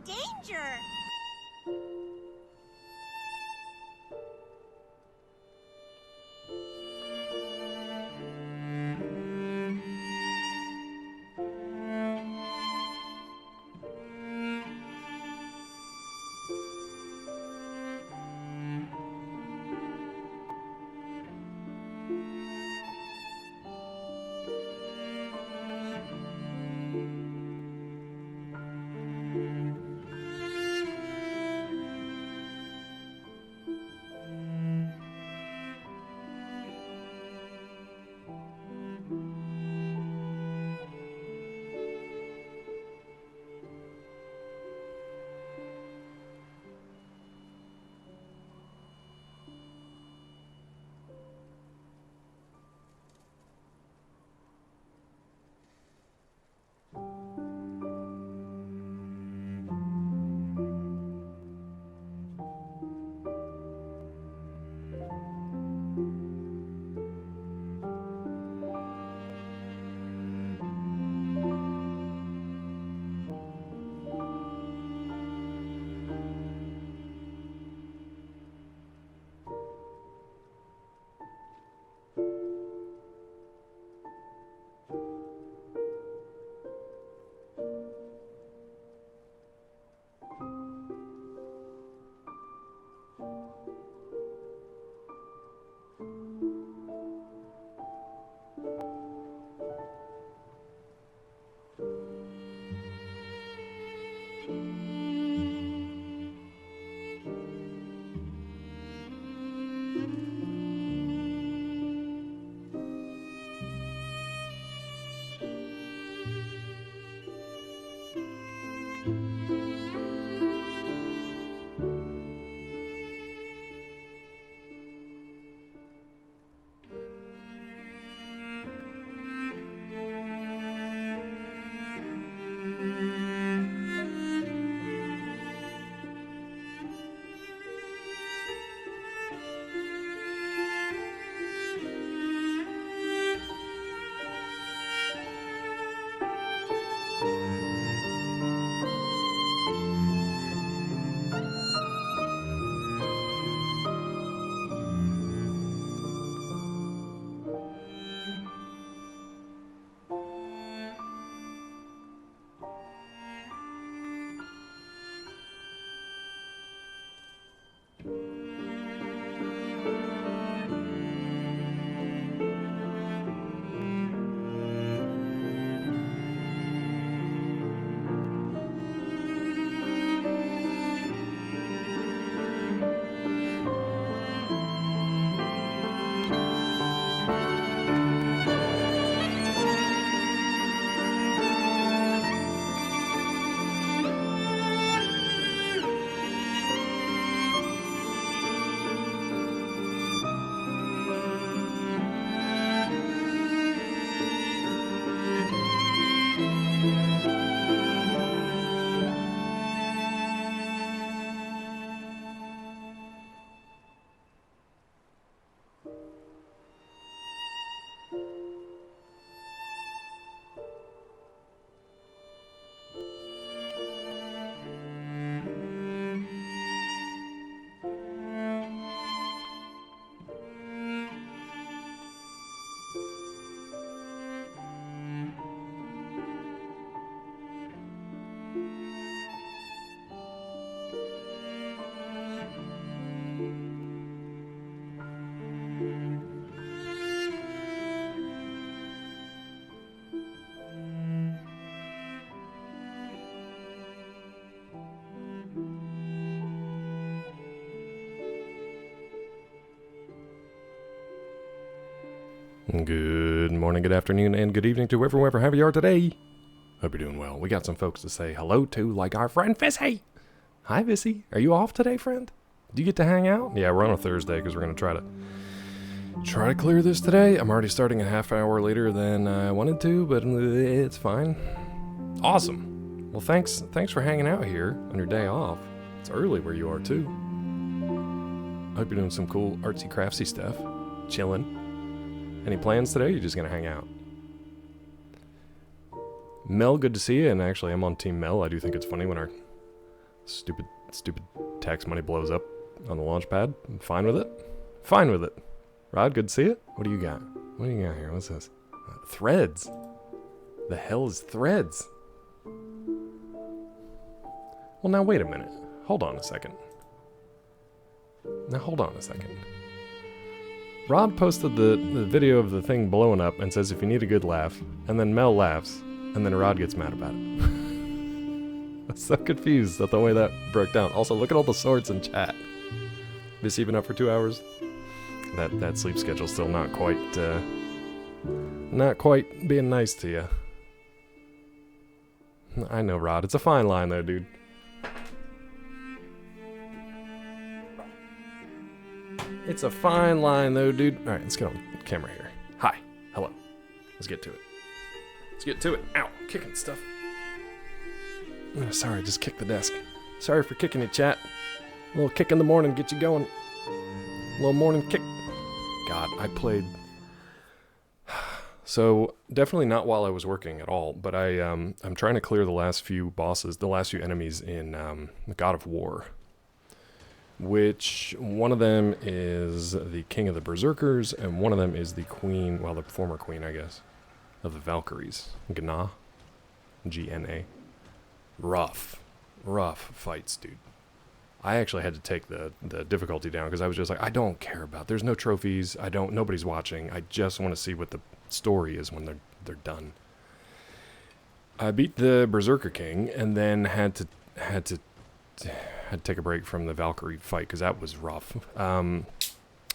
danger. Good morning, good afternoon, and good evening to whoever you are today. Hope you're doing well. We got some folks to say hello to, like our friend Vissy. Hi, Vissy. Are you off today, friend? Do you get to hang out? Yeah, we're on a Thursday because we're going to try to clear this today. I'm already starting a half hour later than I wanted to, but it's fine. Awesome. Well, thanks for hanging out here on your day off. It's early where you are, too. Hope you're doing some cool artsy craftsy stuff. Chilling. Any plans today? Or you're just going to hang out? Mel, good to see you. And actually, I'm on Team Mel. I do think it's funny when our Stupid tax money blows up on the launch pad. I'm fine with it. Fine with it. Rod, good to see it. What do you got? What do you got here? What's this? Threads. The hell is threads? Well, now wait a minute. Hold on a second. Rod posted the video of the thing blowing up and says if you need a good laugh, and then Mel laughs, and then Rod gets mad about it. I'm so confused at the way that broke down. Also, look at all the swords in chat. This even up for 2 hours? That sleep schedule's still not quite being nice to you. I know, Rod. It's a fine line though, dude. It's a fine line though, dude. Alright, let's get on camera here. Hi. Hello. Let's get to it. Ow. Kicking stuff. Oh, sorry, just kicked the desk. Sorry for kicking it, chat. A little kick in the morning, get you going. A little morning kick. God, I played... So, definitely not while I was working at all, but I'm trying to clear the last few bosses, the last few enemies in God of War. Which, one of them is the King of the Berserkers, and one of them is the Queen, well, the former Queen, I guess, of the Valkyries. Gna. G-N-A. Rough fights, dude. I actually had to take the difficulty down because I was just like, I don't care about. There's no trophies. Nobody's watching. I just want to see what the story is when they're done. I beat the Berserker King and then had to take a break from the Valkyrie fight because that was rough.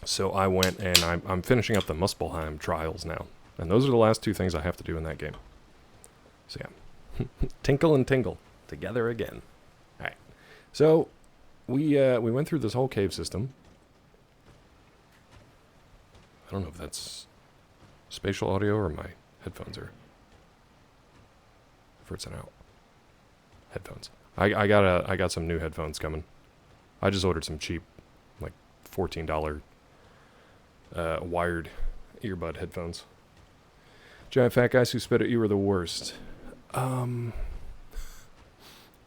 So I went and I'm finishing up the Muspelheim trials now, and those are the last two things I have to do in that game. So yeah, tinkle and tingle. Together again. Alright. So, we went through this whole cave system. I don't know if that's spatial audio or my headphones are... First it out. Headphones. I got some new headphones coming. I just ordered some cheap, like $14 wired earbud headphones. Giant fat guys who spit at you are the worst.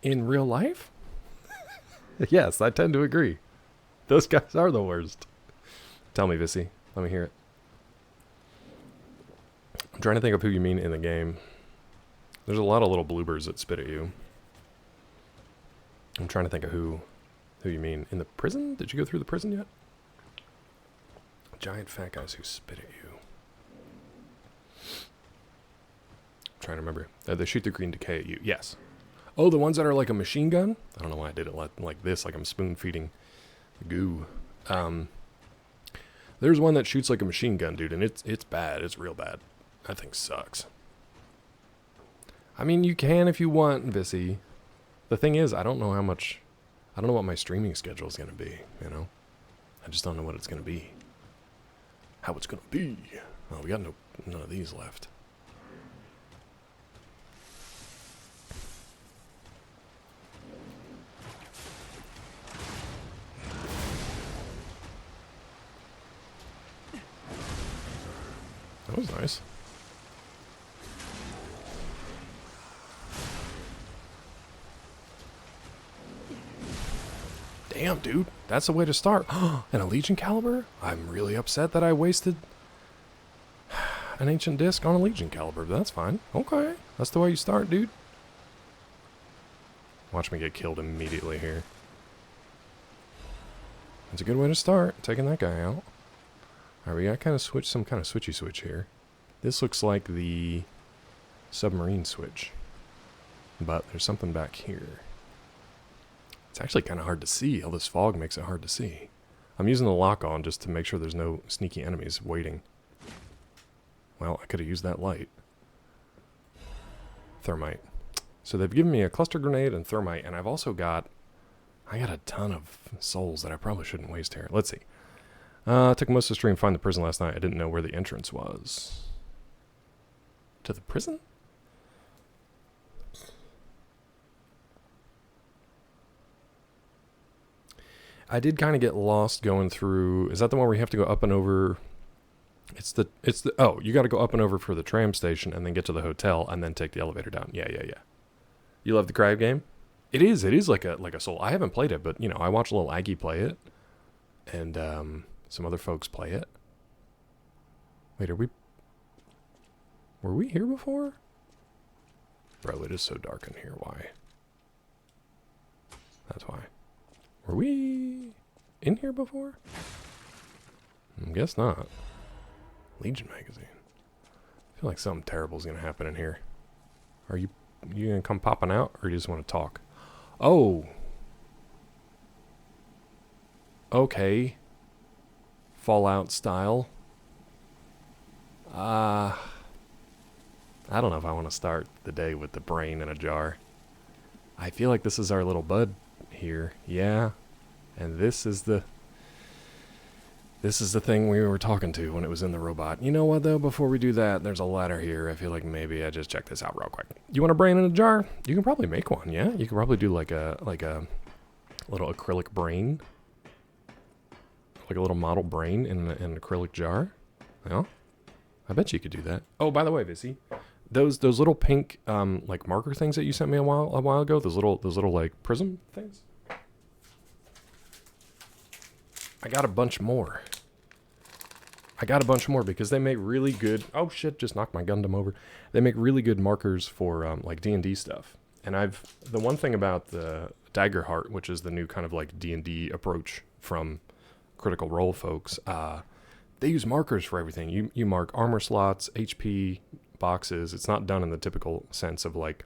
In real life? Yes, I tend to agree. Those guys are the worst. Tell me, Vissy. Let me hear it. I'm trying to think of who you mean in the game. There's a lot of little bloopers that spit at you. I'm trying to think of who you mean. In the prison? Did you go through the prison yet? Giant fat guys who spit at you. I'm trying to remember. They shoot the green decay at you. Yes. Oh, the ones that are like a machine gun? I don't know why I did it like this, like I'm spoon-feeding goo. There's one that shoots like a machine gun, dude, and it's bad. It's real bad. That thing sucks. I mean, you can if you want, Vissy. The thing is, I don't know what my streaming schedule is going to be, you know? I just don't know what it's going to be. How it's going to be. Oh, we got none of these left. That was nice. Damn, dude. That's the way to start. An Legion caliber? I'm really upset that I wasted an ancient disc on a Legion caliber, but that's fine. Okay. That's the way you start, dude. Watch me get killed immediately here. It's a good way to start, taking that guy out. Alright, we got some kind of switchy switch here. This looks like the submarine switch. But there's something back here. It's actually kind of hard to see. All this fog makes it hard to see. I'm using the lock on just to make sure there's no sneaky enemies waiting. Well, I could have used that light. Thermite. So they've given me a cluster grenade and thermite, and I've also got... I got a ton of souls that I probably shouldn't waste here. Let's see. Took most of the stream to find the prison last night. I didn't know where the entrance was. To the prison? I did kind of get lost going through... Is that the one where you have to go up and over... Oh, you got to go up and over for the tram station and then get to the hotel and then take the elevator down. Yeah. You love the crab game? It is like a Soul. I haven't played it, but you know, I watched little Aggie play it, and some other folks play it. Wait, were we here before? Bro, it is so dark in here. Why? That's why. Were we in here before? I guess not. Legion magazine. I feel like something terrible is gonna happen in here. Are you gonna come popping out, or you just want to talk? Oh. Okay. Fallout style. I don't know if I want to start the day with the brain in a jar. I feel like this is our little bud here. Yeah. And this is the thing we were talking to when it was in the robot. You know what, though? Before we do that, there's a ladder here. I feel like maybe I just check this out real quick. You want a brain in a jar? You can probably make one, yeah? You could probably do like a little acrylic brain. Like a little model brain in an acrylic jar. Yeah? I bet you could do that. Oh, by the way, Vissy, those little pink like marker things that you sent me a while ago, those little like prism things. I got a bunch more. Because they make really good... Oh shit, just knocked my Gundam over. They make really good markers for like D&D stuff. And the one thing about the Daggerheart, which is the new kind of like D&D approach from Critical Role folks, they use markers for everything. You mark armor slots, HP boxes. It's not done in the typical sense of like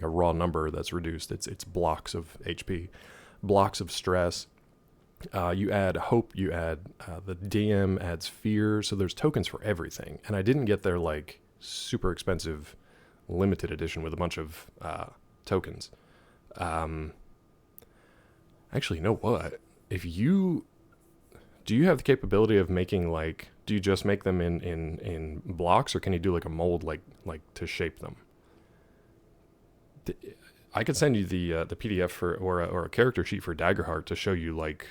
a raw number that's reduced. It's blocks of HP, blocks of stress. You add hope, you add the DM adds fear, so there's tokens for everything. And I didn't get their like super expensive limited edition with a bunch of tokens. Actually, you know what? Do you have the capability of making like, do you just make them in blocks, or can you do like a mold like to shape them? I could send you the PDF or a character sheet for Daggerheart to show you like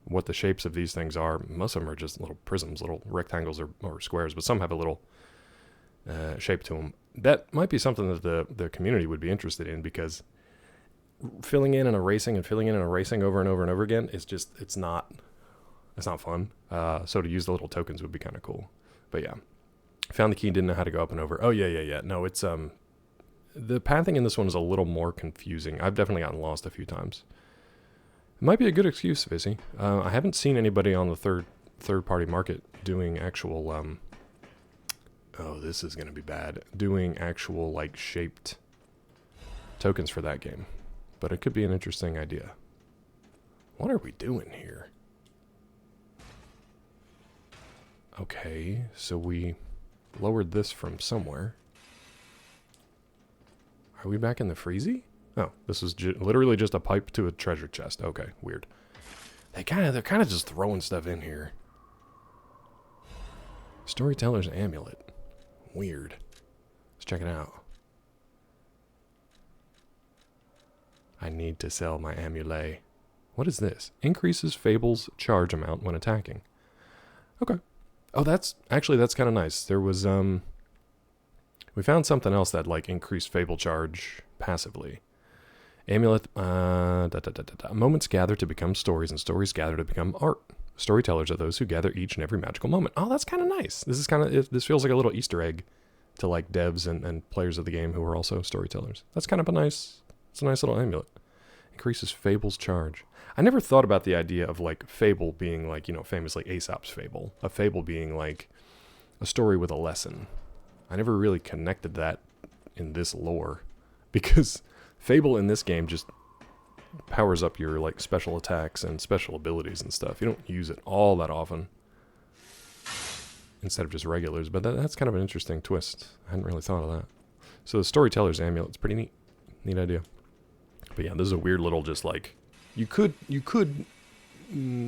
what the shapes of these things are. Most of them are just little prisms, little rectangles or squares, but some have a little shape to them. That might be something that the community would be interested in, because filling in and erasing over and over and over again is just, it's not fun. So to use the little tokens would be kind of cool. But yeah, found the key, didn't know how to go up and over. Oh yeah. No, it's the pathing in this one is a little more confusing. I've definitely gotten lost a few times. It might be a good excuse, Vizzy. I haven't seen anybody on the third party market doing actual oh, this is gonna be bad. Doing actual like shaped tokens for that game. But it could be an interesting idea. What are we doing here? Okay, so we lowered this from somewhere. Are we back in the freezy? Oh, this is literally just a pipe to a treasure chest. Okay, weird. They're kind of just throwing stuff in here. Storyteller's amulet. Weird. Let's check it out. I need to sell my amulet. What is this? Increases Fable's charge amount when attacking. Okay. Oh, that's kind of nice. There was, we found something else that, like, increased Fable charge passively. Amulet, moments gather to become stories, and stories gather to become art. Storytellers are those who gather each and every magical moment. Oh, that's kind of nice. This feels like a little Easter egg to, like, devs and players of the game who are also storytellers. That's kind of it's a nice little amulet. Increases Fable's charge. I never thought about the idea of, like, Fable being, like, you know, famous, like, Aesop's Fable. A fable being, like, a story with a lesson. I never really connected that in this lore. Because Fable in this game just powers up your, like, special attacks and special abilities and stuff. You don't use it all that often. Instead of just regulars. But that's kind of an interesting twist. I hadn't really thought of that. So the Storyteller's Amulet's pretty neat. Neat idea. But yeah, this is a weird little just, like... You could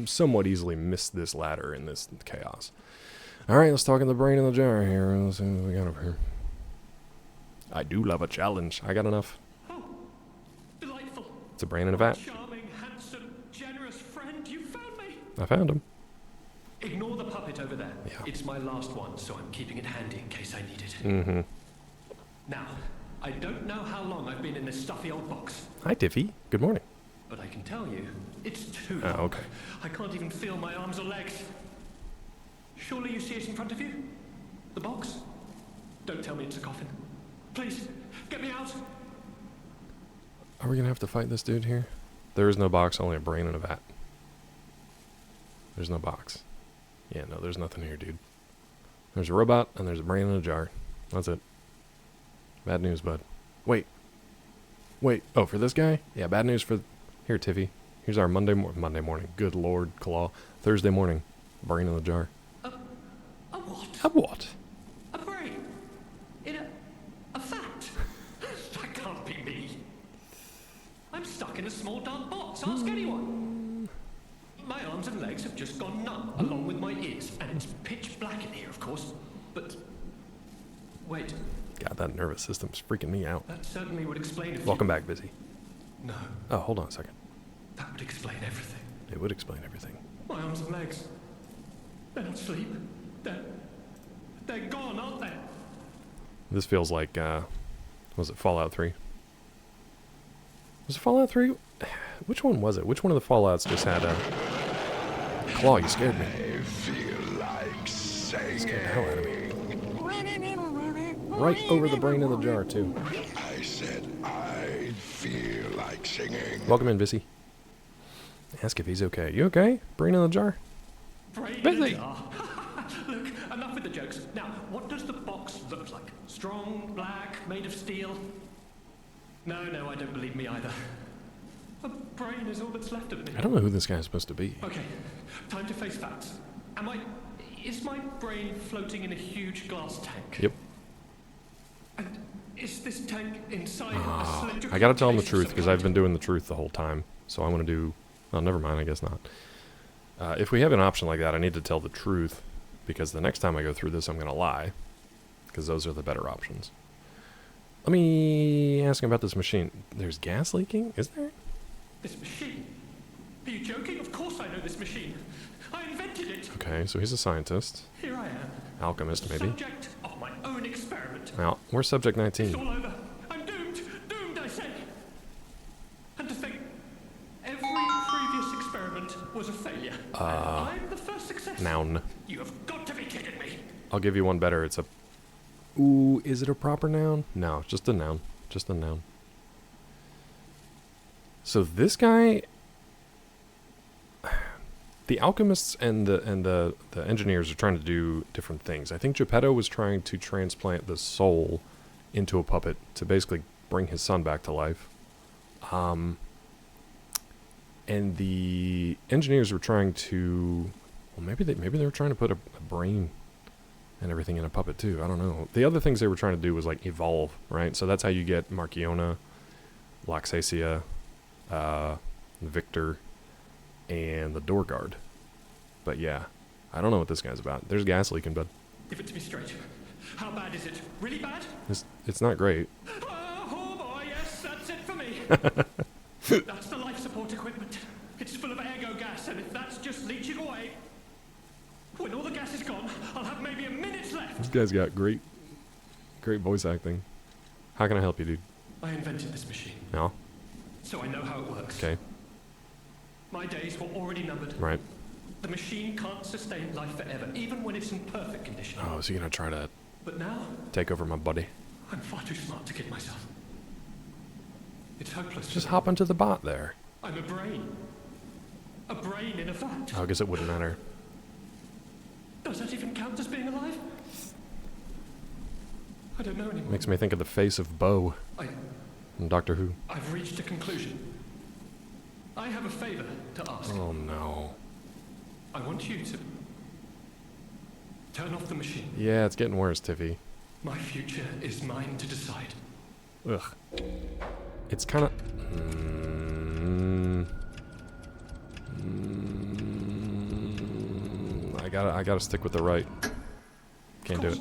somewhat easily miss this ladder in this chaos. Alright, let's talk in the brain in the jar here. Let's see what we got over here. I do love a challenge. I got enough. Oh, delightful. It's a brain in a vat. Charming, handsome, generous friend, you found me. I found him. Ignore the puppet over there. Yeah. It's my last one, so I'm keeping it handy in case I need it. Mm-hmm. Now, I don't know how long I've been in this stuffy old box, Hi, Tiffy. Good morning. but I can tell you, it's too Oh, long. okay. I can't even feel my arms or legs. Surely you see it in front of you? The box? Don't tell me it's a coffin. Please, get me out. Are we gonna have to fight this dude here? There is no box, only a brain in a vat. There's no box. Yeah, no, there's nothing here, dude. There's a robot, and there's a brain in a jar. That's it. Bad news, bud. Wait. Wait. Oh, for this guy? Yeah, bad news for... Here, Tiffy. Here's our Monday morning. Good Lord, Claw. Thursday morning. Brain in the jar. A what? A what? A brain? In a vat? That can't be me. I'm stuck in a small dark box. Ask anyone. My arms and legs have just gone numb, along with my ears. And it's pitch black in here, of course. But... wait. God, that nervous system's freaking me out. That certainly would explain it. Welcome back, Busy. No, Oh, hold on a second. that would explain everything. It would explain everything. My arms and legs. They're not asleep. They're gone, aren't they? This feels like, was it Fallout 3? Was it Fallout 3? Which one was it? Which one of the Fallouts just had a... Claw, you scared me. I feel like singing. Scared the hell out of me. Right over the brain in the jar, too. I said I feel like singing. Welcome in, Busy. Ask if he's okay. You okay? Brain in the jar? Brain in Busy. a jar. Look, enough with the jokes. Now, what does the box look like? Strong, black, made of steel? No, I don't believe me either. A brain is all that's left of me. I don't know who this guy's supposed to be. Okay, time to face facts. Is my brain floating in a huge glass tank? Yep. And is this tank inside a cylindrical I gotta tell him the case of truth, some because I've kind? been doing the truth the whole time. So I want to do... Oh, never mind, I guess not. If we have an option like that, I need to tell the truth, because the next time I go through this, I'm going to lie, because those are the better options. Let me ask him about this machine. There's gas leaking? Is there? This machine? Are you joking? Of course I know this machine. I invented it. Okay, so he's a scientist. Here I am. Alchemist, maybe. Subject of my own experiment. Now, we're subject It's 19. all over. I'm doomed. Doomed, I say. And to think, every previous experiment was a failure. And I'm the first success. Noun. You have got to be kidding me. I'll give you one better. It's a... Ooh, is it a proper noun? No, just a noun. Just a noun. So this guy... The alchemists and the engineers are trying to do different things. I think Geppetto was trying to transplant the soul into a puppet to basically bring his son back to life. And the engineers were trying to... Well, maybe they were trying to put a brain and everything in a puppet too. I don't know. The other things they were trying to do was like evolve, right? So that's how you get Marchiona, Laxacia, Victor, and the door guard. But yeah, I don't know what this guy's about. There's gas leaking, bud. Give it to me straight. How bad is it? Really bad? It's not great. Oh boy, yes, that's it for me. That's the life support equipment. It's full of ergo gas, and if that's just leaching away, when all the gas is gone, I'll have maybe a minute left. This guy's got great voice acting. How can I help you, dude? I invented this machine, No? so I know how it works. Okay, My days were already numbered. right. The machine can't sustain life forever, even when it's in perfect condition. Oh, is he gonna try to But now, take over my buddy? I'm far too smart to kid myself. It's hopeless. Just hop onto the bot there. I'm a brain. A brain in a vat. Oh, I guess it wouldn't matter. Does that even count as being alive? I don't know anymore. Makes me think of the face of Bo from Doctor Who. I've reached a conclusion. I have a favor to ask. Oh no. I want you to turn off the machine. Yeah, it's getting worse, Tiffy. My future is mine to decide. Ugh. It's kind of... I gotta stick with the right. Can't do it.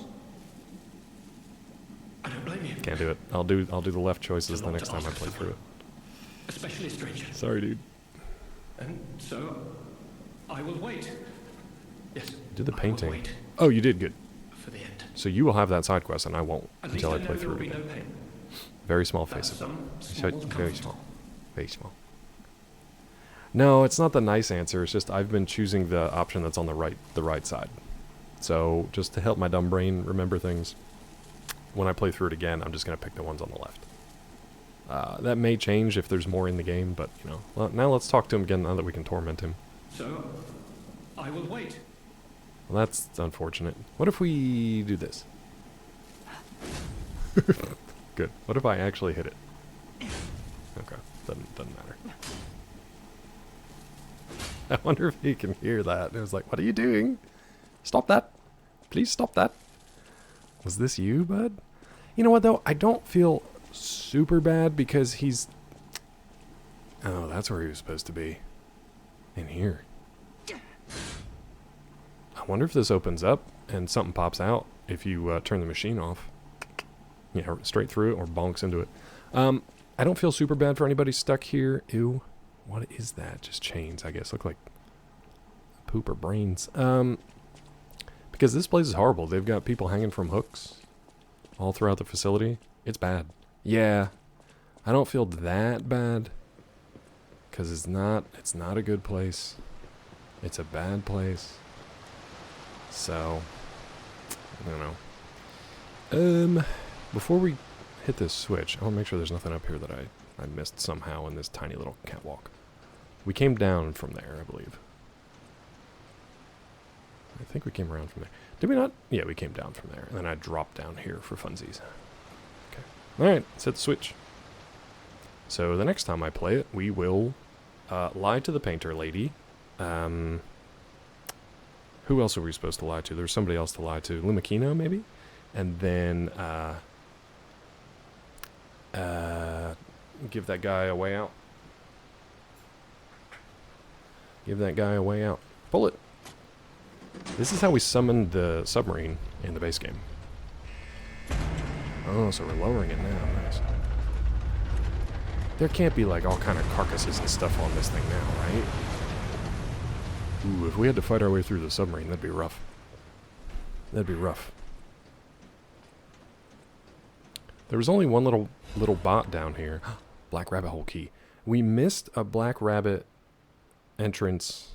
I don't blame you. Can't do it. I'll do the left choices It's a the lot next to time I ask play of through it. Especially a stranger. Sorry, dude. And so, I will wait. Yes. Did the I will painting. wait Oh, you did good. for the end. So you will have that side quest, and I won't At least until I I know play there through will it be again. no pain. Very small face. That's some Very small very comfort. small. Very small. No, it's not the nice answer. It's just I've been choosing the option that's on the right side. So just to help my dumb brain remember things, when I play through it again, I'm just gonna pick the ones on the left. That may change if there's more in the game, but you know. Well, now let's talk to him again. Now that we can torment him. So, I will wait. Well, that's unfortunate. What if we do this? Good. What if I actually hit it? Okay. Doesn't matter. I wonder if he can hear that. It was like, what are you doing? Stop that. Please stop that. Was this you, bud? You know what, though? I don't feel super bad because he's... Oh, that's where he was supposed to be. In here. I wonder if this opens up and something pops out if you turn the machine off. Yeah, straight through it or bonks into it. I don't feel super bad for anybody stuck here. Ew. What is that? Just chains, I guess. Look like poop or brains. Because this place is horrible. They've got people hanging from hooks all throughout the facility. It's bad. Yeah. I don't feel that bad. Because it's not a good place. It's a bad place. So, I don't know. Before we hit this switch, I want to make sure there's nothing up here that I missed somehow in this tiny little catwalk. We came down from there, I believe. I think we came around from there. Did we not? Yeah, we came down from there. And then I dropped down here for funsies. Okay. Alright, let's hit the switch. So the next time I play it, we will lie to the painter lady. Who else are we supposed to lie to? There's somebody else to lie to. Lumakino, maybe? And then give that guy a way out. Give that guy a way out. Pull it. This is how we summoned the submarine in the base game. Oh, so we're lowering it now. Nice. There can't be like all kind of carcasses and stuff on this thing now, right? Ooh, if we had to fight our way through the submarine, that'd be rough. That'd be rough. There was only one little bot down here. Black rabbit hole key. We missed a black rabbit entrance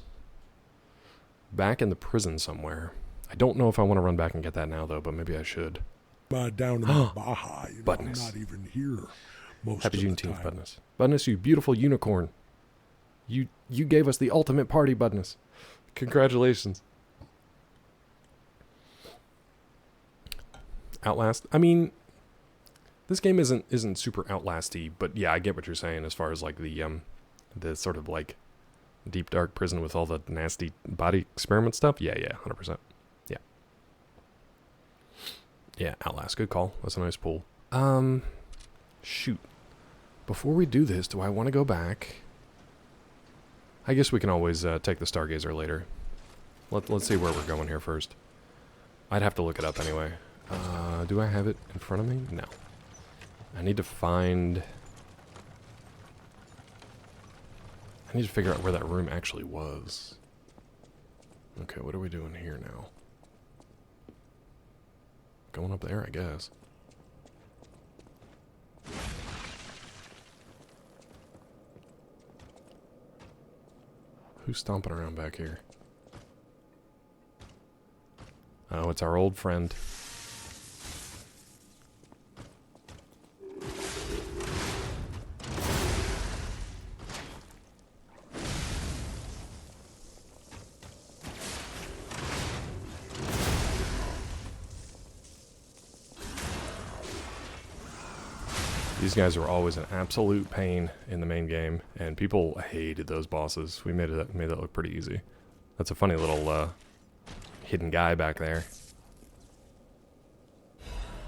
back in the prison somewhere. I don't know if I want to run back and get that now, though, but maybe I should. Down in the Baja, you know, I'm Budness. not even here most Happy of the Juneteenth, time. Budness. Budness, you beautiful unicorn. You gave us the ultimate party, Budness. Congratulations. Outlast. I mean, this game isn't super Outlasty, but yeah, I get what you're saying as far as like the sort of like deep dark prison with all the nasty body experiment stuff. Yeah, 100%. Yeah. Yeah, Outlast. Good call. That's a nice pull. Shoot. Before we do this, do I want to go back? I guess we can always take the Stargazer later. Let's see where we're going here first. I'd have to look it up anyway. Do I have it in front of me? No. I need to find... I need to figure out where that room actually was. Okay, what are we doing here now? Going up there, I guess. Who's stomping around back here? Oh, it's our old friend. These guys were always an absolute pain in the main game, and people hated those bosses. We made that look pretty easy. That's a funny little hidden guy back there.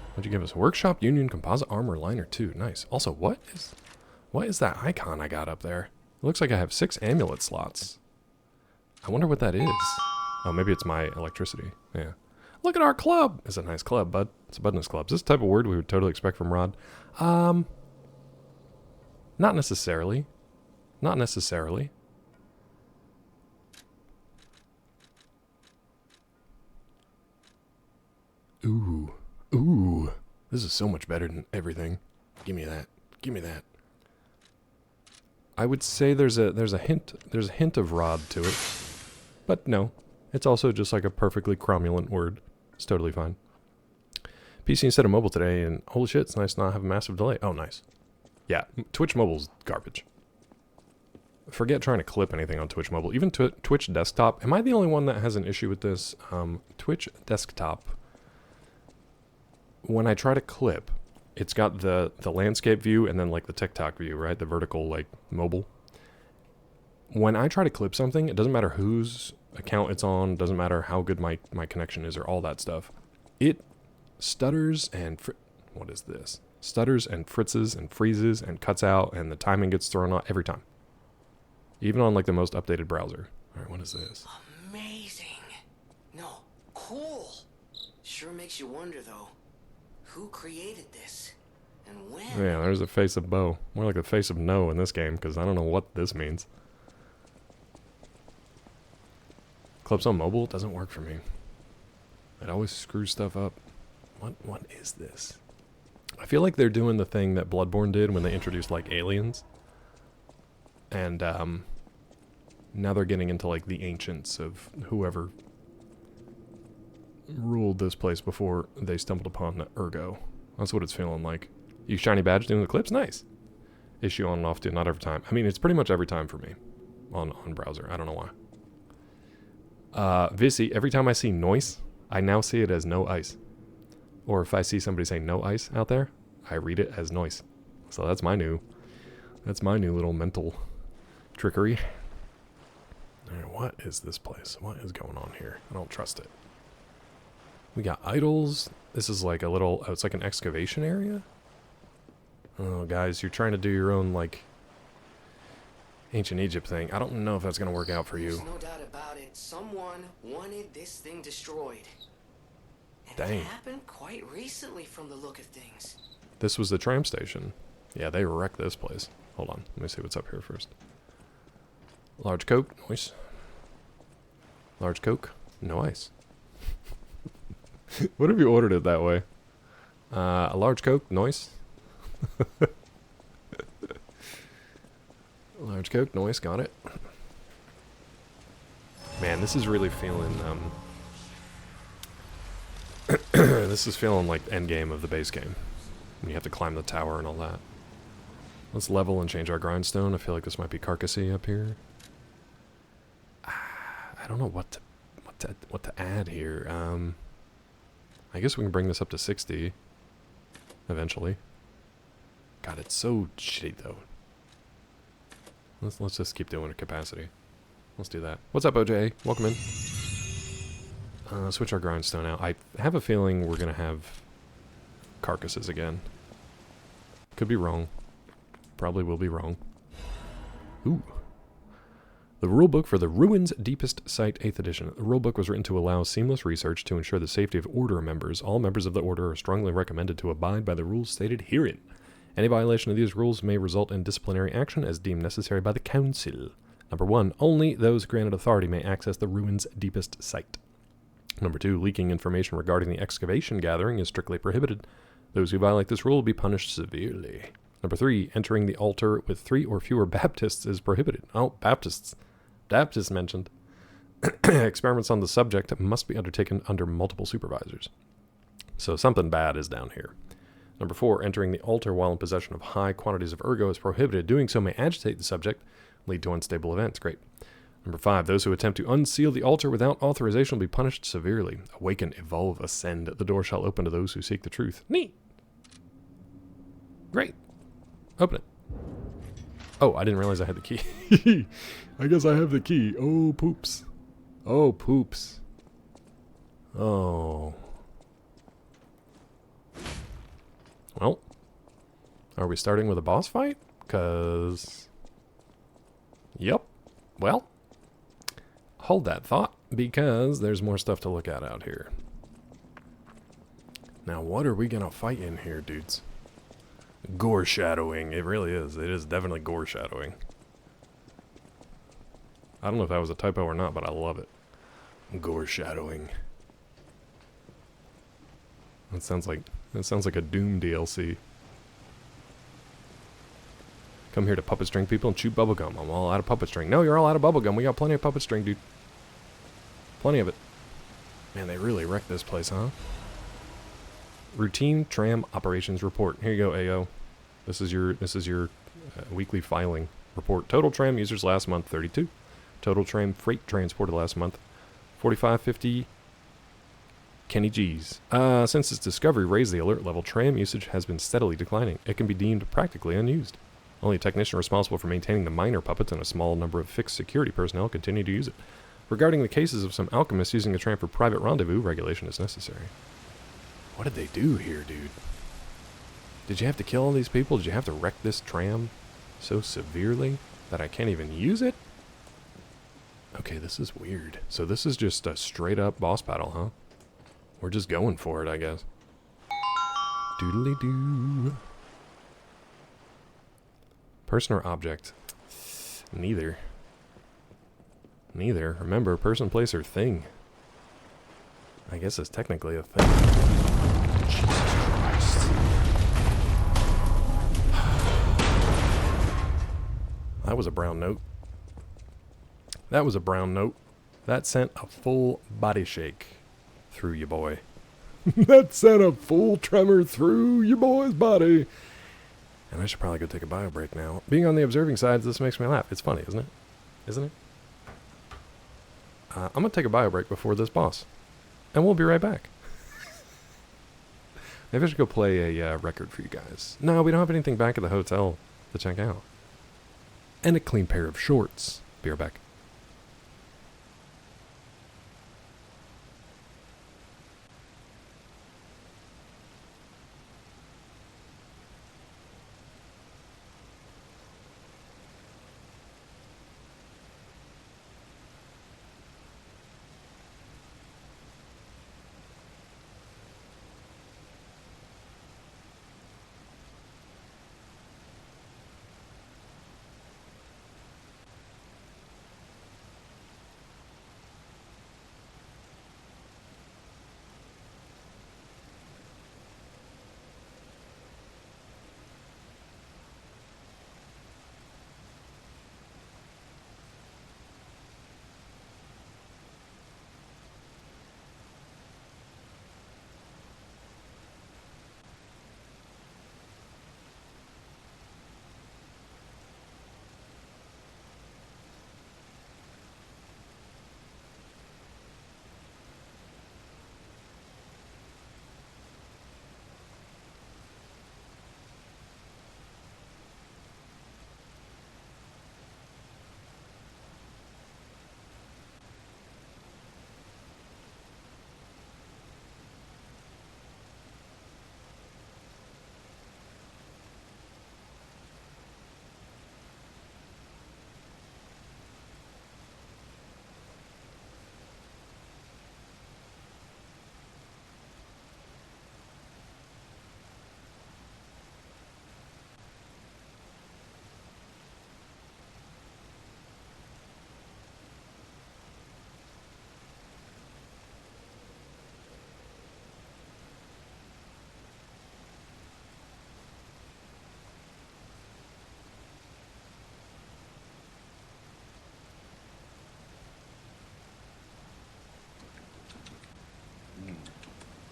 What'd you give us? Workshop Union Composite Armor Liner 2. Nice. Also, what is that icon I got up there? It looks like I have 6 amulet slots. I wonder what that is. Oh, maybe it's my electricity. Yeah. Look at our club! It's a nice club, bud. It's a Budness club. Is this the type of word we would totally expect from Rod? Not necessarily. Not necessarily. Ooh. Ooh. This is so much better than everything. give me that. Give me that. I would say there's a hint of rod to it. But no. It's also just like a perfectly cromulent word. It's totally fine. PC instead of mobile today, and holy shit, it's nice to not have a massive delay. Oh, nice. Yeah, Twitch mobile's garbage. Forget trying to clip anything on Twitch mobile. Even Twitch desktop. Am I the only one that has an issue with this? Twitch desktop. When I try to clip, it's got the landscape view and then like the TikTok view, right? The vertical like mobile. When I try to clip something, it doesn't matter whose account it's on, doesn't matter how good my connection is or all that stuff. It stutters and what is this? Stutters and fritzes and freezes and cuts out and the timing gets thrown out every time. Even on like the most updated browser. All right, what is this? Amazing. No, cool. Sure makes you wonder though, who created this and when? Yeah, there's a face of Bo. More like the face of no in this game because I don't know what this means. Clips on mobile doesn't work for me. It always screws stuff up. What is this? I feel like they're doing the thing that Bloodborne did when they introduced like aliens. And now they're getting into like the ancients of whoever ruled this place before they stumbled upon Ergo. That's what it's feeling like. You shiny badge doing the clips? Nice. Issue on and off too, not every time. I mean, it's pretty much every time for me on browser. I don't know why. Visi, every time I see noise, I now see it as no ice. Or if I see somebody say no ice out there, I read it as noise. So that's my new little mental trickery. Alright, what is this place? What is going on here? I don't trust it. We got idols. This is like a little, it's like an excavation area. Oh, guys, you're trying to do your own, like, ancient Egypt thing. I don't know if that's going to work out for you. There's no doubt about it. Someone wanted this thing destroyed. And Dang. it happened quite recently from the look of things. This was the tram station. Yeah, they wrecked this place. Hold on. Let me see what's up here first. Large Coke. Nice. Large Coke. No ice. What if you ordered it that way? A large Coke. Noise. Large Coke. Noise. Got it. Man, this is really feeling, this is feeling like endgame of the base game. When you have to climb the tower and all that. Let's level and change our grindstone. I feel like this might be carcassy up here. I don't know what to add here. I guess we can bring this up to 60 eventually. God, it's so shitty though. Let's just keep doing a capacity. Let's do that. What's up, OJ? Welcome in. Switch our grindstone out. I have a feeling we're gonna have carcasses again. Could be wrong. Probably will be wrong. Ooh. The rulebook for the Ruins Deepest Site 8th edition. The rulebook was written to allow seamless research to ensure the safety of Order members. All members of the Order are strongly recommended to abide by the rules stated herein. Any violation of these rules may result in disciplinary action as deemed necessary by the Council. Number 1. Only those granted authority may access the Ruins Deepest Site. Number 2. Leaking information regarding the excavation gathering is strictly prohibited. Those who violate this rule will be punished severely. Number 3. Entering the altar with 3 or fewer Baptists is prohibited. Oh, Baptists. Baptists mentioned. Experiments on the subject must be undertaken under multiple supervisors. So something bad is down here. Number 4. Entering the altar while in possession of high quantities of ergo is prohibited. Doing so may agitate the subject, lead to unstable events. Great. Number 5. Those who attempt to unseal the altar without authorization will be punished severely. Awaken, evolve, ascend. The door shall open to those who seek the truth. Neat. Great. Open it. Oh, I didn't realize I had the key. I guess I have the key. Oh, poops. Oh, poops. Oh. Well. Are we starting with a boss fight? 'Cause... Yep. Well. Hold that thought, because there's more stuff to look at out here. Now, what are we gonna fight in here, dudes? Gore shadowing. It really is. It is definitely gore shadowing. I don't know if that was a typo or not, but I love it. Gore shadowing. That sounds like a Doom DLC. Come here to puppet string people and chew bubblegum. I'm all out of puppet string. No, you're all out of bubblegum. We got plenty of puppet string, dude. Plenty of it. Man, they really wrecked this place, huh? Routine tram operations report. Here you go, AO. This is your weekly filing report. Total tram users last month, 32. Total tram freight transported last month, 4550 Kenny G's. Since its discovery raised the alert level, tram usage has been steadily declining. It can be deemed practically unused. Only a technician responsible for maintaining the minor puppets and a small number of fixed security personnel continue to use it. Regarding the cases of some alchemists using the tram for private rendezvous, regulation is necessary. What did they do here, dude? Did you have to kill all these people? Did you have to wreck this tram so severely that I can't even use it? Okay, this is weird. So this is just a straight up boss battle, huh? We're just going for it, I guess. Doodly-doo. Person or object? Neither. Neither. Remember, person, place, or thing. I guess it's technically a thing. Jesus Christ. That was a brown note. That was a brown note. That sent a full body shake through your boy. That sent a full tremor through your boy's body. And I should probably go take a bio break now. Being on the observing side, this makes me laugh. It's funny, isn't it? Isn't it? I'm going to take a bio break before this boss. And we'll be right back. Maybe I should go play a record for you guys. No, we don't have anything back at the hotel to check out. And a clean pair of shorts. Be right back.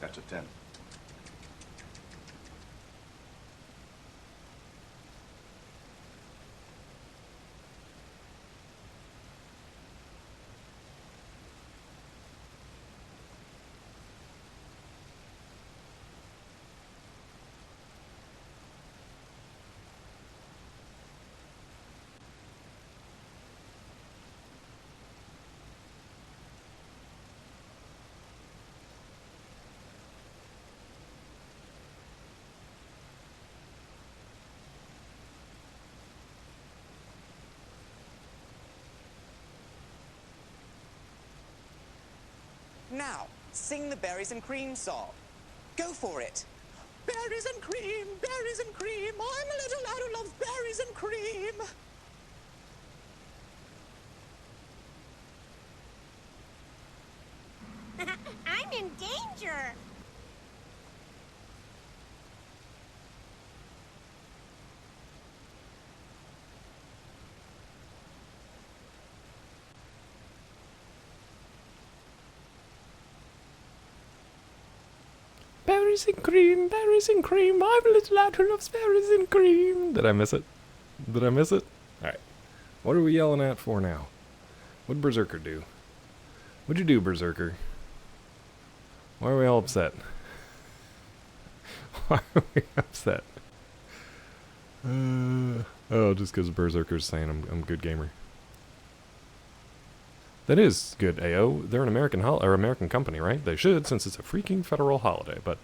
That's a 10. Now, sing the berries and cream song. Go for it. Berries and cream, berries and cream. I'm a little lad who loves berries and cream. I'm in danger. Berries and cream, berries and cream. I'm a little lad who loves berries and cream. Did I miss it? Did I miss it? Alright. What are we yelling at for now? What'd Berserker do? What'd you do, Berserker? Why are we all upset? Why are we upset? Oh, just because Berserker's saying I'm a good gamer. That is good, AO. They're an American American company, right? They should, since it's a freaking federal holiday. But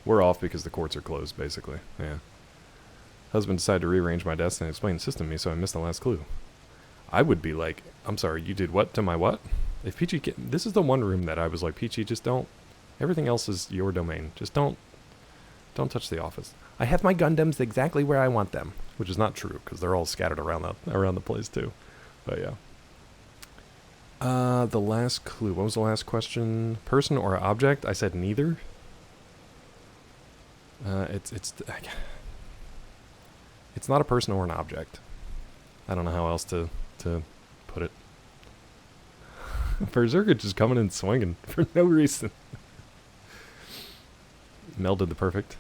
we're off because the courts are closed, basically. Yeah. Husband decided to rearrange my desk and explain the system to me, so I missed the last clue. I would be like, I'm sorry, you did what to my what? If Peachy, this is the one room that I was like, Peachy, just don't. Everything else is your domain. Just don't touch the office. I have my Gundams exactly where I want them, which is not true because they're all scattered around the place too. But yeah. The last clue. What was the last question? Person or object? I said neither. It's not a person or an object. I don't know how else to put it. Berserker just coming in swinging for no reason. Mel did the perfect.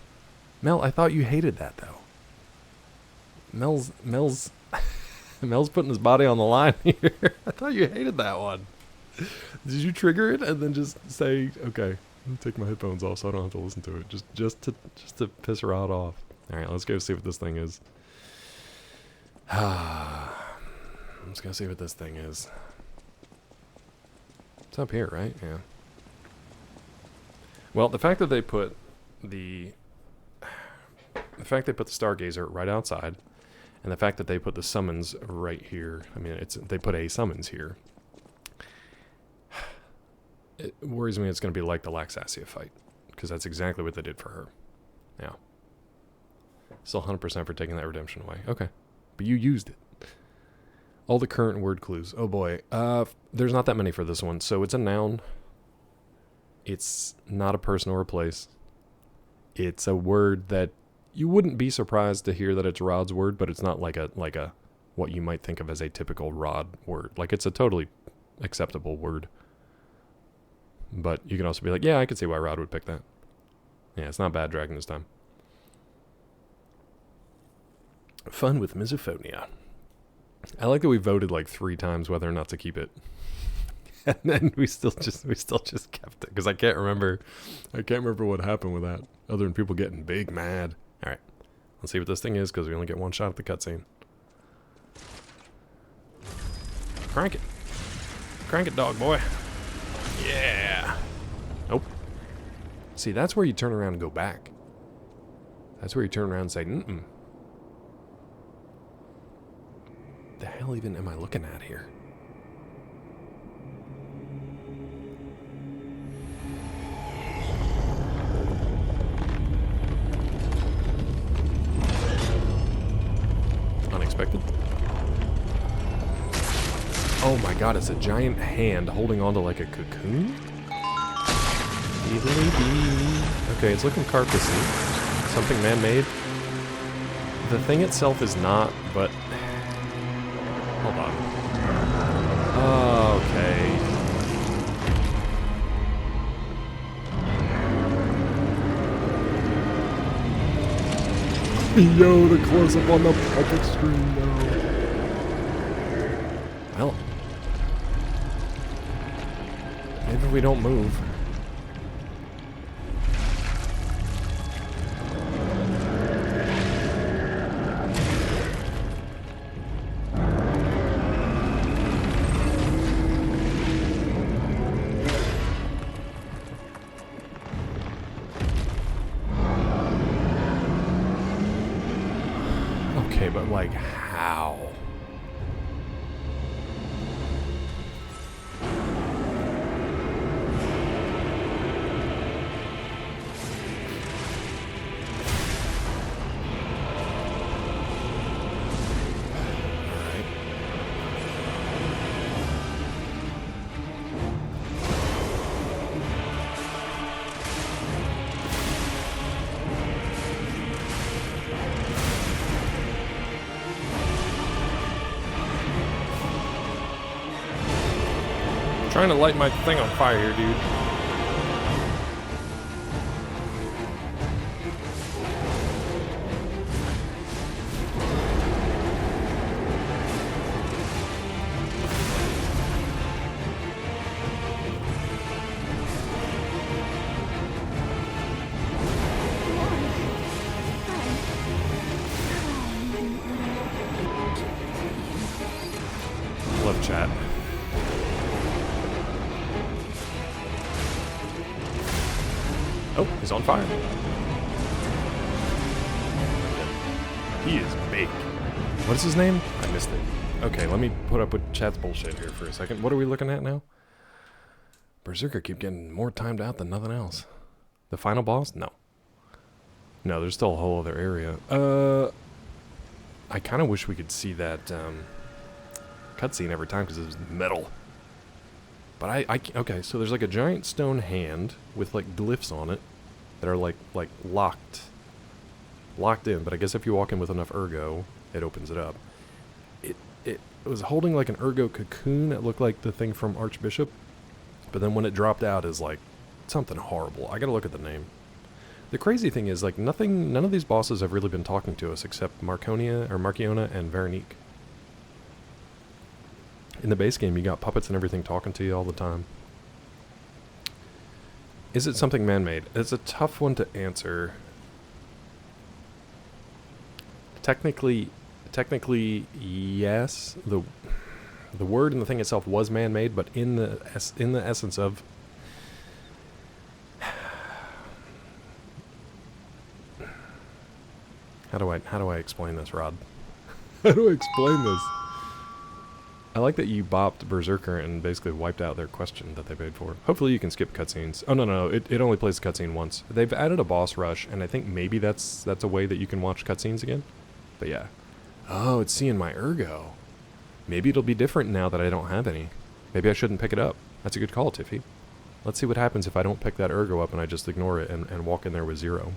Mel, I thought you hated that though. Mel's putting his body on the line here. I thought you hated that one. Did you trigger it and then just say, okay, I'm gonna take my headphones off so I don't have to listen to it. Just to piss Rod off. Alright, let's go see what this thing is. I'm just gonna see what this thing is. It's up here, right? Yeah. Well, the fact that they put the Stargazer right outside, and the fact that they put the summons right here. I mean, they put a summons here. It worries me it's going to be like the Laxasia fight, because that's exactly what they did for her. Yeah. Still 100% for taking that redemption away. Okay. But you used it. All the current word clues. Oh boy. There's not that many for this one. So it's a noun. It's not a person or a place. It's a word that you wouldn't be surprised to hear that it's Rod's word, but it's not like a what you might think of as a typical Rod word. Like, it's a totally acceptable word. But you can also be like, yeah, I could see why Rod would pick that. Yeah, it's not bad dragging this time. Fun with misophonia. I like that we voted like 3 times whether or not to keep it. And then we still just kept it because I can't remember what happened with that other than people getting big mad. All right, let's see what this thing is because we only get one shot at the cutscene. Crank it, dog boy. Yeah. Nope. See, that's where you turn around and go back. That's where you turn around and say, mm-mm. The hell even am I looking at here? Unexpected. Oh my god, it's a giant hand holding onto like a cocoon? Okay, it's looking carcassy. Something man-made. The thing itself is not, but... Hold on. Okay. Yo, the close-up on the puppet screen, though. Well. Maybe we don't move. Okay, but like, how? Trying to light my thing on fire here, dude. Oh, he's on fire. He is big. What is his name? I missed it. Okay, let me put up with chat's bullshit here for a second. What are we looking at now? Berserker keep getting more timed out than nothing else. The final boss? No. No, there's still a whole other area. I kind of wish we could see that cutscene every time because it was metal. But okay, so there's like a giant stone hand with like glyphs on it that are like locked in. But I guess if you walk in with enough ergo, it opens it up. It was holding like an ergo cocoon that looked like the thing from Archbishop, but then when it dropped out is like something horrible. I gotta look at the name. The crazy thing is like none of these bosses have really been talking to us except Marciona and Veronique. In the base game, you got puppets and everything talking to you all the time. Is it something man-made? It's a tough one to answer. Technically, yes. The word and the thing itself was man-made, but in the essence of how do I explain this, Rod? How do I explain this? I like that you bopped Berserker and basically wiped out their question that they paid for. Hopefully you can skip cutscenes. Oh, no, it only plays the cutscene once. They've added a boss rush, and I think maybe that's a way that you can watch cutscenes again. But yeah. Oh, it's seeing my ergo. Maybe it'll be different now that I don't have any. Maybe I shouldn't pick it up. That's a good call, Tiffy. Let's see what happens if I don't pick that ergo up and I just ignore it and walk in there with 0.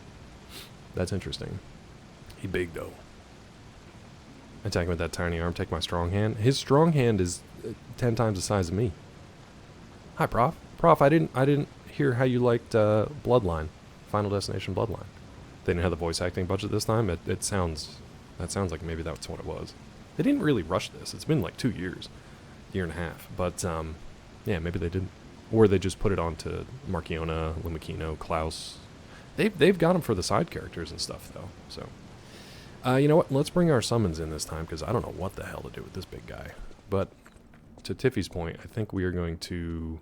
That's interesting. He big, though. Attack him with that tiny arm, take my strong hand. His strong hand is 10 times the size of me. Hi, Prof. Prof, I didn't hear how you liked Bloodline. Final Destination Bloodline. They didn't have the voice acting budget this time. That sounds like maybe that's what it was. They didn't really rush this. It's been like 2 years. Year and a half. But, yeah, maybe they didn't. Or they just put it on to Marciona, Lumikino, Klaus. They've got them for the side characters and stuff, though, so... you know what? Let's bring our summons in this time, because I don't know what the hell to do with this big guy. But, to Tiffy's point, I think we are going to...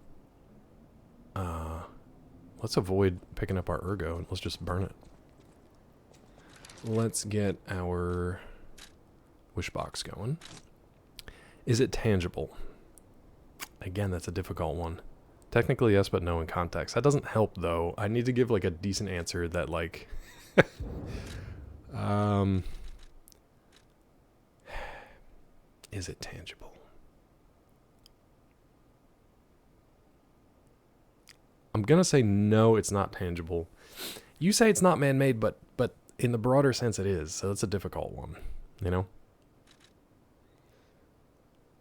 let's avoid picking up our ergo, and let's just burn it. Let's get our wish box going. Is it tangible? Again, that's a difficult one. Technically, yes, but no in context. That doesn't help, though. I need to give, like, a decent answer that, like... Is it tangible? I'm gonna say no, it's not tangible. You say it's not man-made, but in the broader sense it is, so it's a difficult one, you know?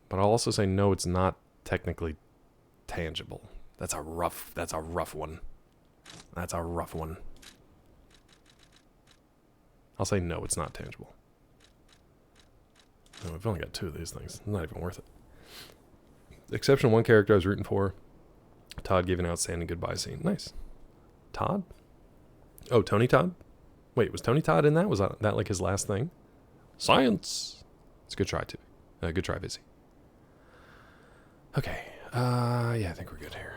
But I'll also say no, it's not technically tangible. That's a rough one. That's a rough one. I'll say no, it's not tangible. Oh, I've only got 2 of these things. It's not even worth it. Exception 1 character I was rooting for. Todd gave an outstanding goodbye scene. Nice. Todd? Oh, Tony Todd? Wait, was Tony Todd in that? Was that like his last thing? Science! It's a good try, too. Good try, Vizzy. Okay. Yeah, I think we're good here.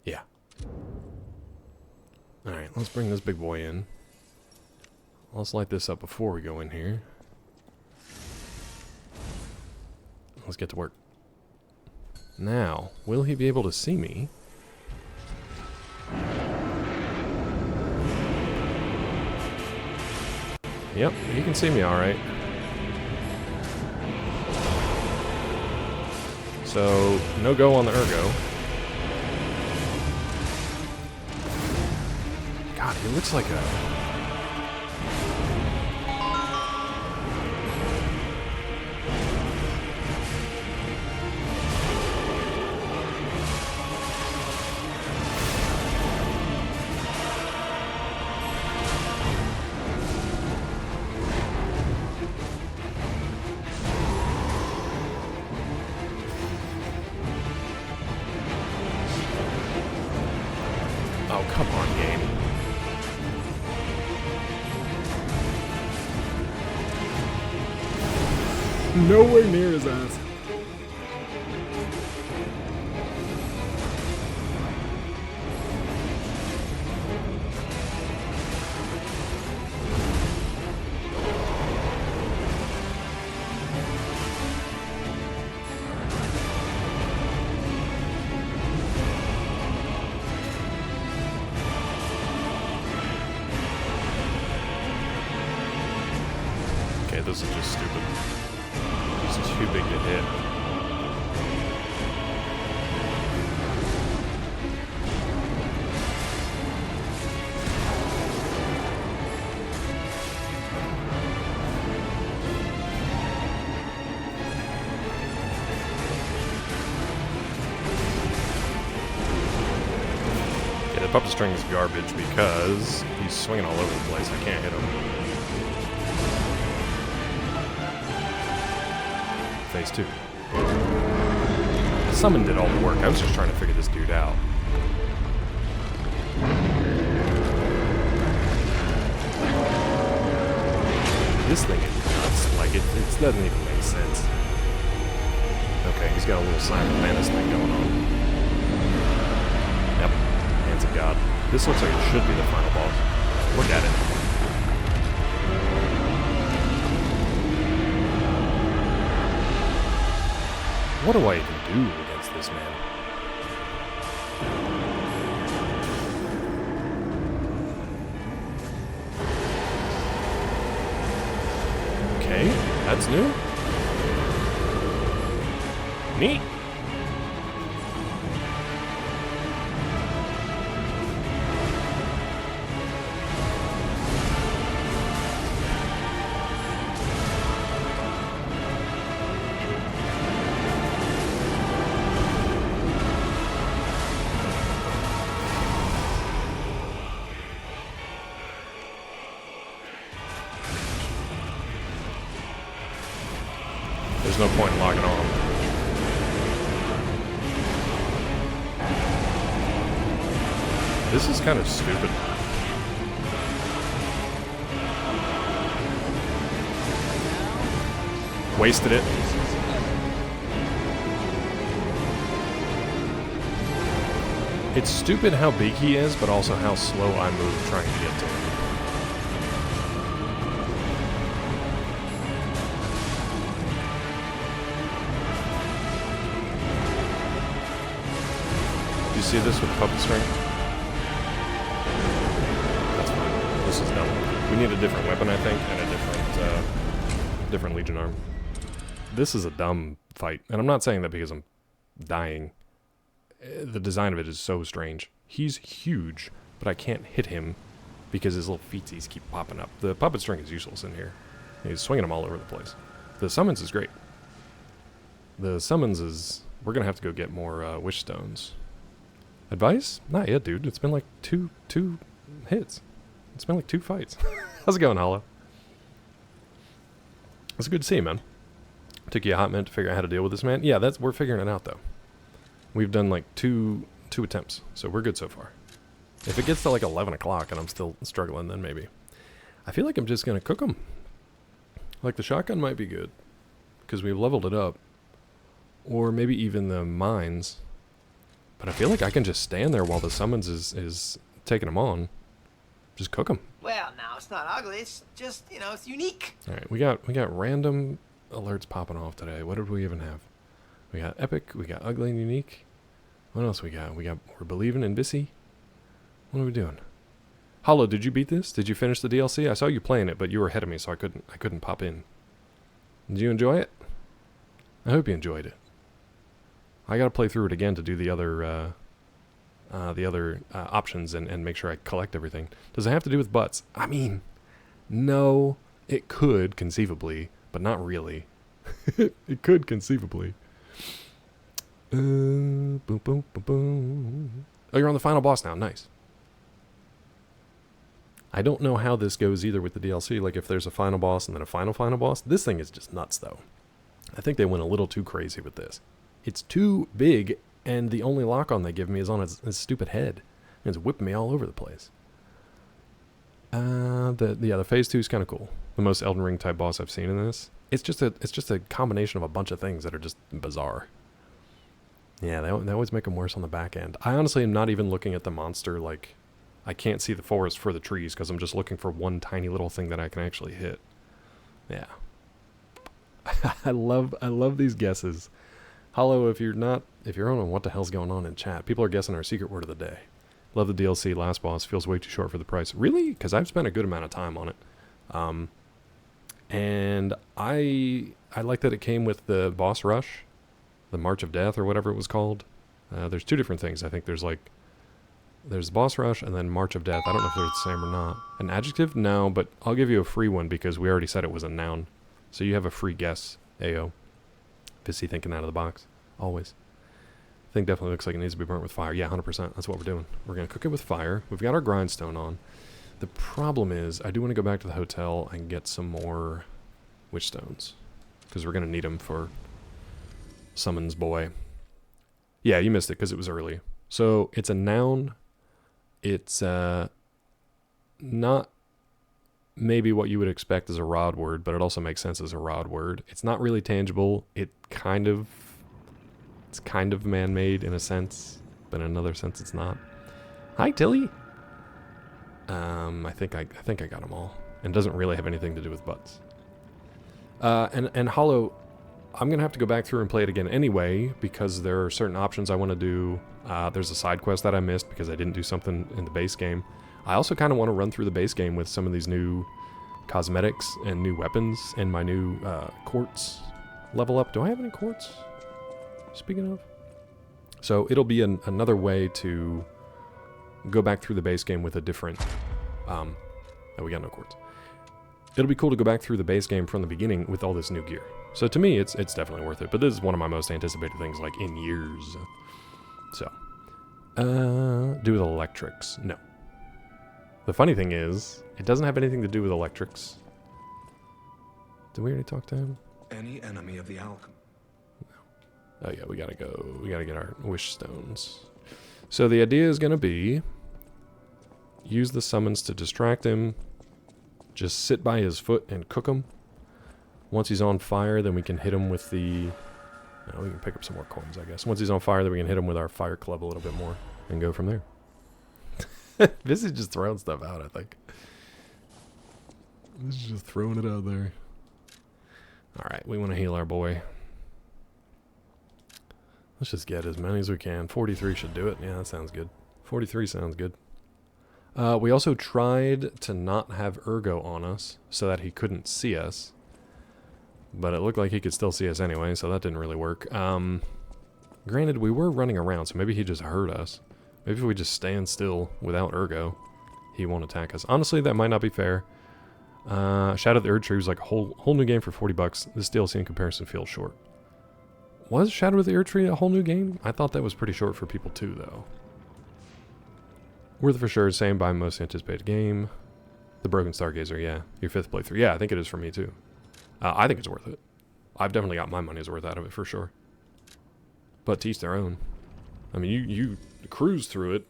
Yeah. Alright, let's bring this big boy in. Let's light this up before we go in here. Let's get to work. Now, will he be able to see me? Yep, he can see me alright. So, no go on the ergo. God, he looks like a... Oh, come on, game. Nowhere near his ass. this is just stupid. It's too big to hit. Yeah, the puppet string is garbage because he's swinging all over the place. I can't hit him. Phase 2. Summon did all the work. I was just trying to figure this dude out. This thing is nuts. Like, it doesn't even make sense. Okay, he's got a little Simon Manus thing going on. Yep. Hands of God. This looks like it should be the final boss. Look at it. What do I even do against this man? Okay, that's new. Neat. There's no point in logging on. This is kind of stupid. Wasted it. It's stupid how big he is, but also how slow I move trying to get to him. You see this with the puppet string? That's fine. This is dumb. We need a different weapon, I think, and a different Legion arm. This is a dumb fight, and I'm not saying that because I'm dying. The design of it is so strange. He's huge, but I can't hit him because his little feetsies keep popping up. The puppet string is useless in here. He's swinging them all over the place. The summons is great. The summons is... We're going to have to go get more wish stones. Advice? Not yet, dude. It's been like two hits. It's been like 2 fights. How's it going, Hollow? It's good to see you, man. Took you a hot minute to figure out how to deal with this, man. Yeah, we're figuring it out, though. We've done like two attempts, so we're good so far. If it gets to like 11 o'clock and I'm still struggling, then maybe. I feel like I'm just going to cook them. Like the shotgun might be good, because we've leveled it up. Or maybe even the mines. But I feel like I can just stand there while the summons is taking them on. Just cook them. Well, now it's not ugly. It's just, it's unique. All right, we got random alerts popping off today. What did we even have? We got epic. We got ugly and unique. What else we got? We're believing in Bissy. What are we doing? Hollow, did you beat this? Did you finish the DLC? I saw you playing it, but you were ahead of me, so I couldn't pop in. Did you enjoy it? I hope you enjoyed it. I got to play through it again to do the other options and make sure I collect everything. Does it have to do with butts? I mean, no, it could conceivably, but not really. It could conceivably. Boom, boom, boom, boom. Oh, you're on the final boss now. Nice. I don't know how this goes either with the DLC. Like if there's a final boss and then a final boss. This thing is just nuts, though. I think they went a little too crazy with this. It's too big, and the only lock-on they give me is on his stupid head. It's whipping me all over the place. The phase 2 is kind of cool. The most Elden Ring type boss I've seen in this. It's just a combination of a bunch of things that are just bizarre. Yeah, they always make them worse on the back end. I honestly am not even looking at the monster like... I can't see the forest for the trees because I'm just looking for one tiny little thing that I can actually hit. Yeah. I love these guesses. Hollow, if you're on what the hell's going on in chat, people are guessing our secret word of the day. Love the DLC. Last boss feels way too short for the price. Really? Because I've spent a good amount of time on it. And I like that it came with the boss rush, the March of Death or whatever it was called. There's two different things. I think there's boss rush and then March of Death. I don't know if they're the same or not. An adjective? No, but I'll give you a free one because we already said it was a noun. So you have a free guess, Ayo. Pissy thinking out of the box. Always. Thing definitely looks like it needs to be burnt with fire. Yeah, 100%. That's what we're doing. We're going to cook it with fire. We've got our grindstone on. The problem is, I do want to go back to the hotel and get some more witch stones. Because we're going to need them for Summons Boy. Yeah, you missed it because it was early. So, it's a noun. It's not maybe what you would expect as a rod word, but it also makes sense as a rod word. It's not really tangible. It's kind of man-made in a sense, but in another sense it's not. Hi, Tilly. I think I got them all, and doesn't really have anything to do with butts. And Hollow, I'm gonna have to go back through and play it again anyway because there are certain options I want to do. There's a side quest that I missed because I didn't do something in the base game. I also kind of want to run through the base game with some of these new cosmetics and new weapons and my new quartz level up. Do I have any quartz? Speaking of. So it'll be another way to go back through the base game with a different... oh, we got no quartz. It'll be cool to go back through the base game from the beginning with all this new gear. So to me, it's definitely worth it. But this is one of my most anticipated things, like, in years. So. Do with electrics. No. The funny thing is, it doesn't have anything to do with electrics. Did we already talk to him? Any enemy of the alchemy. Oh yeah, we gotta go. We gotta get our wish stones. So the idea is gonna be use the summons to distract him. Just sit by his foot and cook him. Once he's on fire, then we can hit him with the... we can pick up some more coins, I guess. Once he's on fire, then we can hit him with our fire club a little bit more and go from there. This is just throwing stuff out, I think. This is just throwing it out there. Alright, we want to heal our boy. Let's just get as many as we can. 43 should do it. Yeah, that sounds good. 43 sounds good. We also tried to not have Ergo on us so that he couldn't see us. But it looked like he could still see us anyway, so that didn't really work. Granted, we were running around, so maybe he just heard us. Maybe if we just stand still without Ergo, he won't attack us. Honestly, that might not be fair. Shadow of the Erd Tree was like a whole new game for $40. This DLC in comparison feels short. Was Shadow of the Erd Tree a whole new game? I thought that was pretty short for people too, though. Worth it for sure. Same by most anticipated game. The Broken Stargazer, yeah. Your 5th playthrough. Yeah, I think it is for me too. I think it's worth it. I've definitely got my money's worth out of it for sure. But to each their own. I mean, you cruised through it.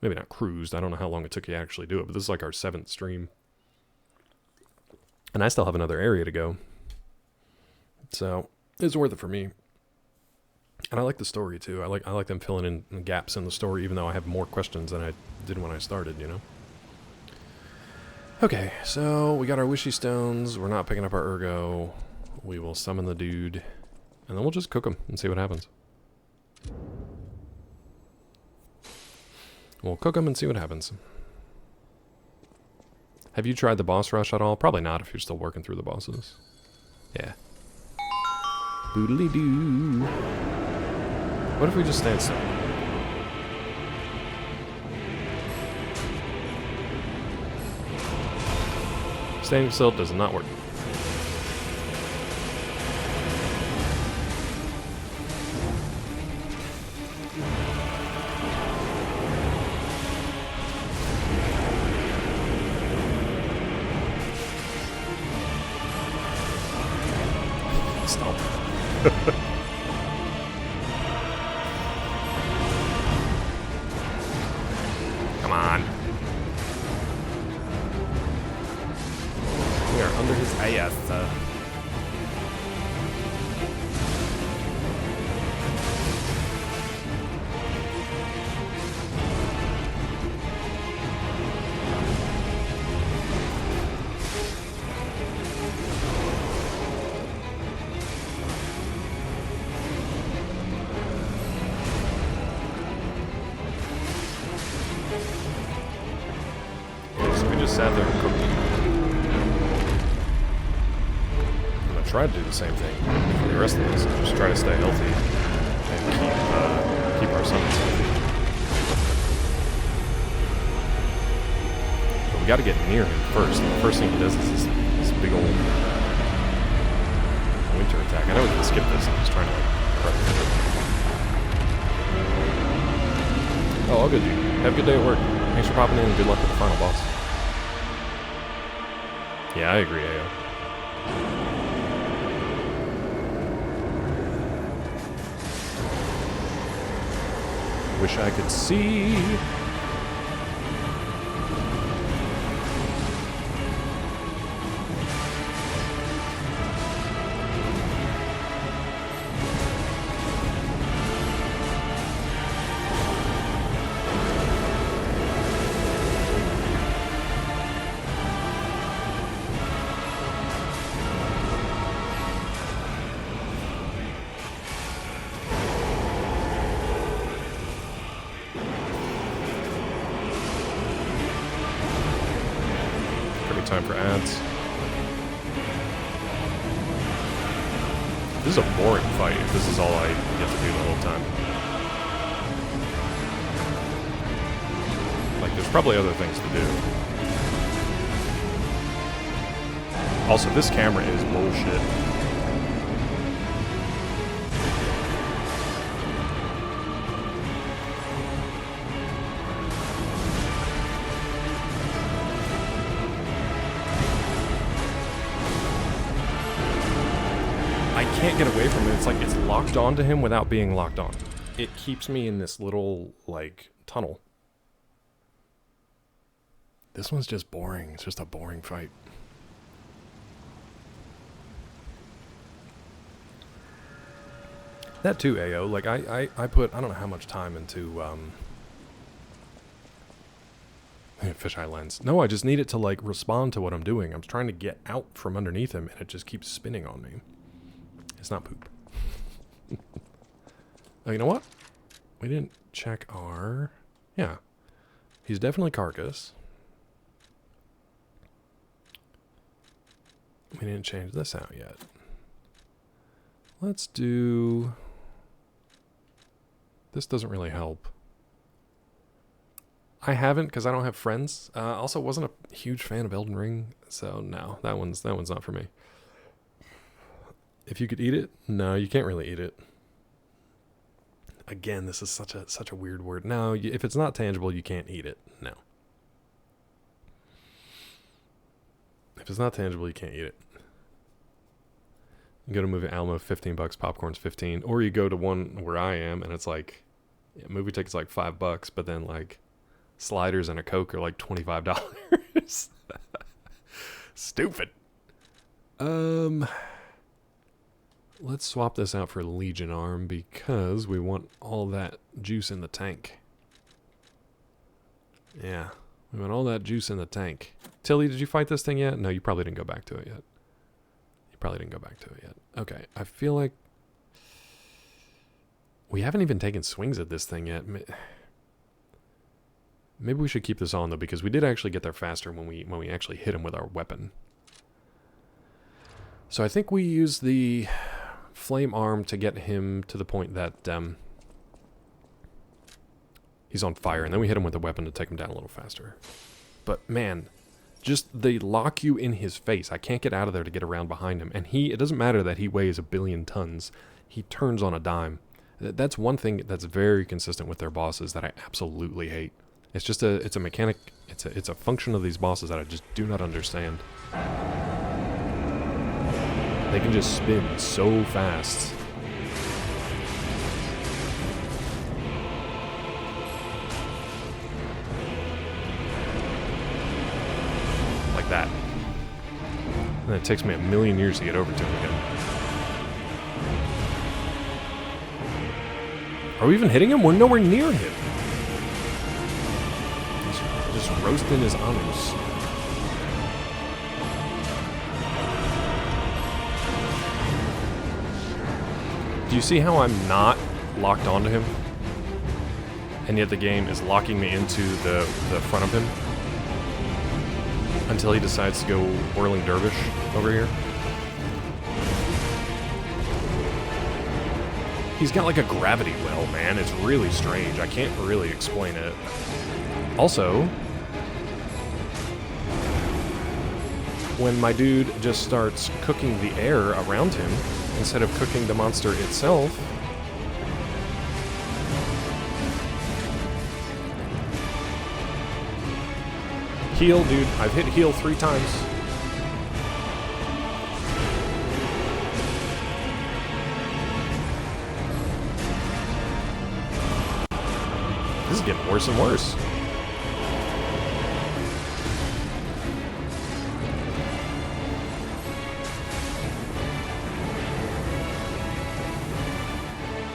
Maybe not cruised. I don't know how long it took you to actually do it, but this is like our 7th stream. And I still have another area to go. So, it's worth it for me. And I like the story too. I like them filling in gaps in the story, even though I have more questions than I did when I started, you know? Okay, so we got our wishy stones. We're not picking up our Ergo. We will summon the dude. And then we'll just cook him and see what happens. We'll cook him and see what happens. Have you tried the boss rush at all? Probably not if you're still working through the bosses. Yeah. Boodly doo. What if we just stand still? Standing still does not work. Stop. Come on. We are under his ass. So we just sat there and cooked. try to do the same thing for the rest of us. Just try to stay healthy and keep our summons healthy. But we got to get near him first. And the first thing he does is this big old winter attack. I know we can skip this. I'm just trying to prep for it. Oh, all good, dude. Have a good day at work. Thanks for popping in and good luck with the final boss. Yeah, I agree, AO. Wish I could see. Time for ads. This is a boring fight if this is all I get to do the whole time. Like, there's probably other things to do. Also, this camera is bullshit. Can't get away from it. It's like it's locked onto him without being locked on. It keeps me in this little, like, tunnel. This one's just boring. It's just a boring fight. That too, AO. Like, I put, I don't know how much time into, fisheye lens. No, I just need it to, like, respond to what I'm doing. I'm trying to get out from underneath him, and it just keeps spinning on me. It's not poop. Oh, you know what? We didn't check our... Yeah. He's definitely carcass. We didn't change this out yet. Let's do... This doesn't really help. I haven't because I don't have friends. Also, wasn't a huge fan of Elden Ring, so no, that one's not for me. If you could eat it, no, you can't really eat it. Again, this is such a weird word. No, if it's not tangible, you can't eat it. No. If it's not tangible, you can't eat it. You go to movie Alamo, $15, popcorn's $15, or you go to one where I am, and it's like, yeah, movie tickets like $5, but then like sliders and a Coke are like $25. Stupid. Let's swap this out for Legion Arm because we want all that juice in the tank. Yeah, we want all that juice in the tank. Tilly, did you fight this thing yet? No, you probably didn't go back to it yet. Okay, I feel like we haven't even taken swings at this thing yet. Maybe we should keep this on though, because we did actually get there faster when we actually hit him with our weapon. So I think we use the flame arm to get him to the point that he's on fire, and then we hit him with the weapon to take him down a little faster. But man, just they lock you in his face. I can't get out of there to get around behind him, and it doesn't matter that he weighs 1 billion tons. He turns on a dime. That's one thing that's very consistent with their bosses that I absolutely hate. It's just it's a mechanic, it's a function of these bosses that I just do not understand. They can just spin so fast. Like that. And it takes me 1,000,000 years to get over to him again. Are we even hitting him? We're nowhere near him. He's just roasting his anus. Do you see how I'm not locked onto him? And yet the game is locking me into the front of him? Until he decides to go whirling dervish over here. He's got like a gravity well, man. It's really strange. I can't really explain it. Also, when my dude just starts cooking the air around him, instead of cooking the monster itself, heal, dude. I've hit heal 3 times. This is getting worse and worse.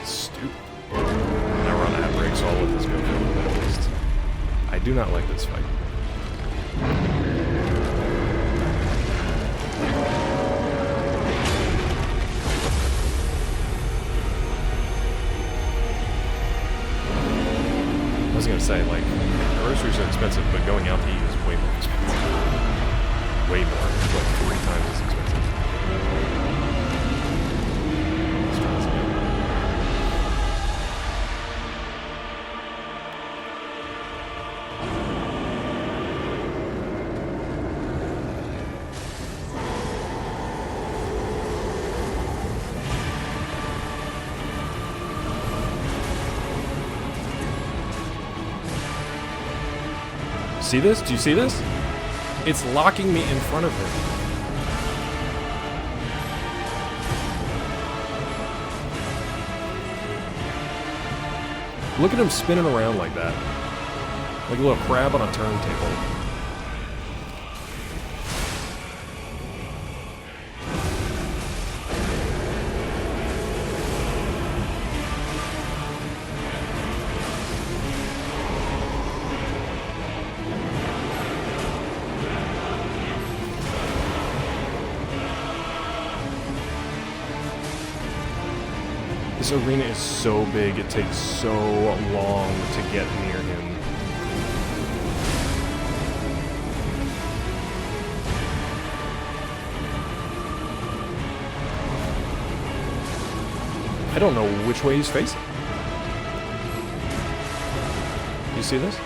Stupid. Now we're on ad break, so I'll let this go for a little bit at least. I do not like this fight. I was gonna say, like, groceries are expensive, but going out to eat is way more expensive. Way more. Like 3 times as expensive. Let's try this again. See this? Do you see this? It's locking me in front of him. Look at him spinning around like that. Like a little crab on a turntable. This arena is so big, it takes so long to get near him. I don't know which way he's facing. You see this?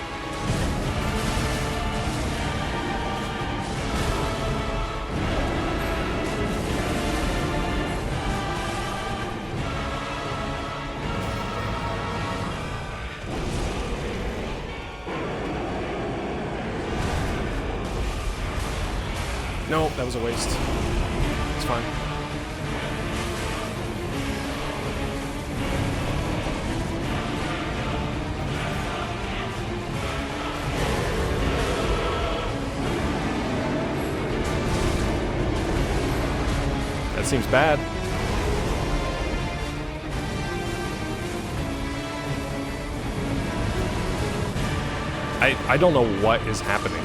No, that was a waste. It's fine. That seems bad. I don't know what is happening.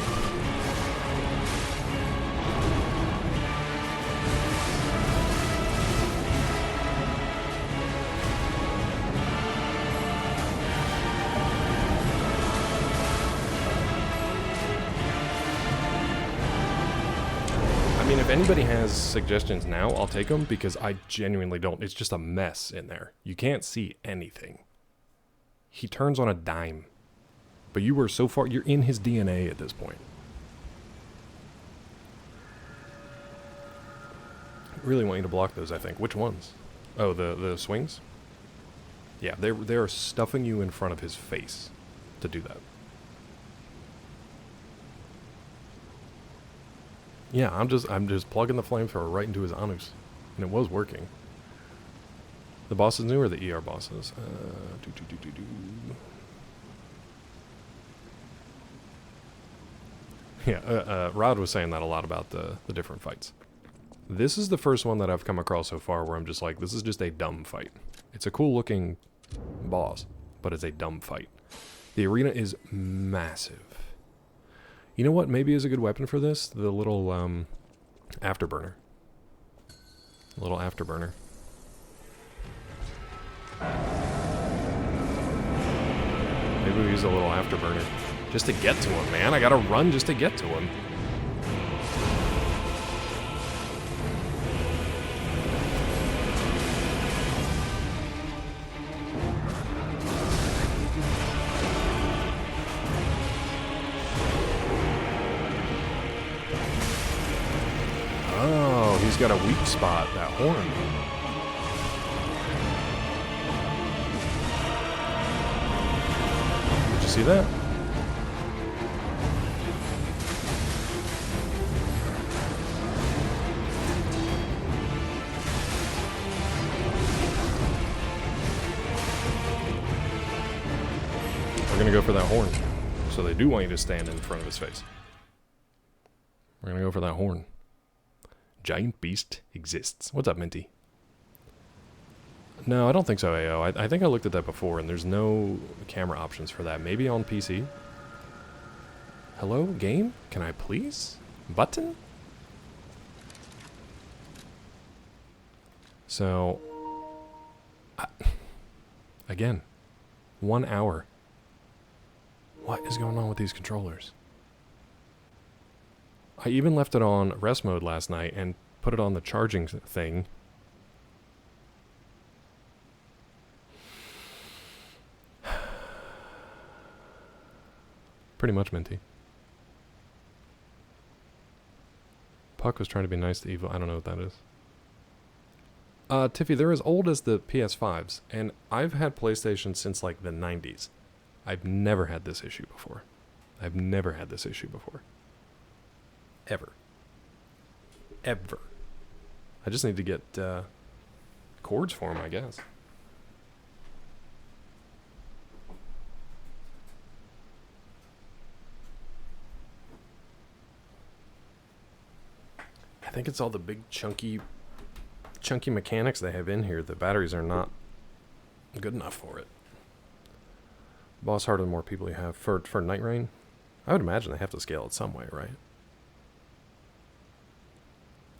I mean, if anybody has suggestions now, I'll take them because I genuinely don't. It's just a mess in there. You can't see anything. He turns on a dime. But you were so far, you're in his DNA at this point. I really want you to block those, I think. Which ones? Oh, the swings? Yeah, they're stuffing you in front of his face to do that. Yeah, I'm just plugging the flamethrower right into his anus. And it was working. The bosses new or the ER bosses? Yeah, Rod was saying that a lot about the different fights. This is the first one that I've come across so far where I'm just like, this is just a dumb fight. It's a cool looking boss, but it's a dumb fight. The arena is massive. You know what maybe is a good weapon for this? The little afterburner. Little afterburner. Maybe we use a little afterburner. Just to get to him, man. I gotta run just to get to him. He's got a weak spot, that horn. Did you see that? We're gonna go for that horn. So they do want you to stand in front of his face. We're gonna go for that horn. Giant beast exists. What's up, Minty? No, I don't think so, AO. I think I looked at that before, and there's no camera options for that. Maybe on PC? Hello, game? Can I please? Button? So... again. 1 hour. What is going on with these controllers? I even left it on rest mode last night and put it on the charging thing. Pretty much, Minty. Puck was trying to be nice to Evil. I don't know what that is. Tiffy, they're as old as the PS5s, and I've had PlayStation since like the 90s. I've never had this issue before. I've never had this issue before. Ever. Ever. I just need to get cords for them, I guess. I think it's all the big chunky mechanics they have in here. The batteries are not good enough for it. Boss harder the more people you have. For Night Rain, I would imagine they have to scale it some way, right?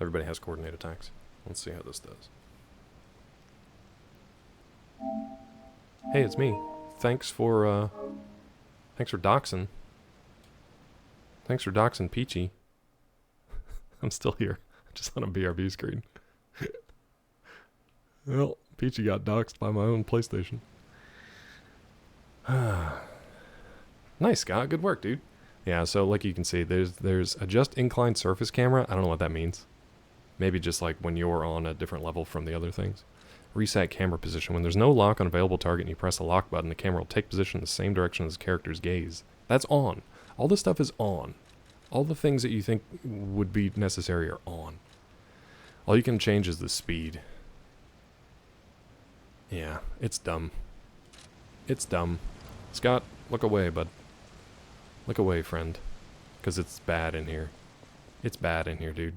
Everybody has coordinate attacks. Let's see how this does. Hey, it's me. Thanks for doxing. Thanks for doxing Peachy. I'm still here. Just on a BRB screen. Well, Peachy got doxed by my own PlayStation. Nice, Scott. Good work, dude. Yeah, so like you can see, there's adjust inclined surface camera. I don't know what that means. Maybe just like when you're on a different level from the other things. Reset camera position. When there's no lock on available target and you press the lock button, the camera will take position in the same direction as the character's gaze. That's on. All this stuff is on. All the things that you think would be necessary are on. All you can change is the speed. Yeah, it's dumb. It's dumb. Scott, look away, bud. Look away, friend. Because it's bad in here. It's bad in here, dude.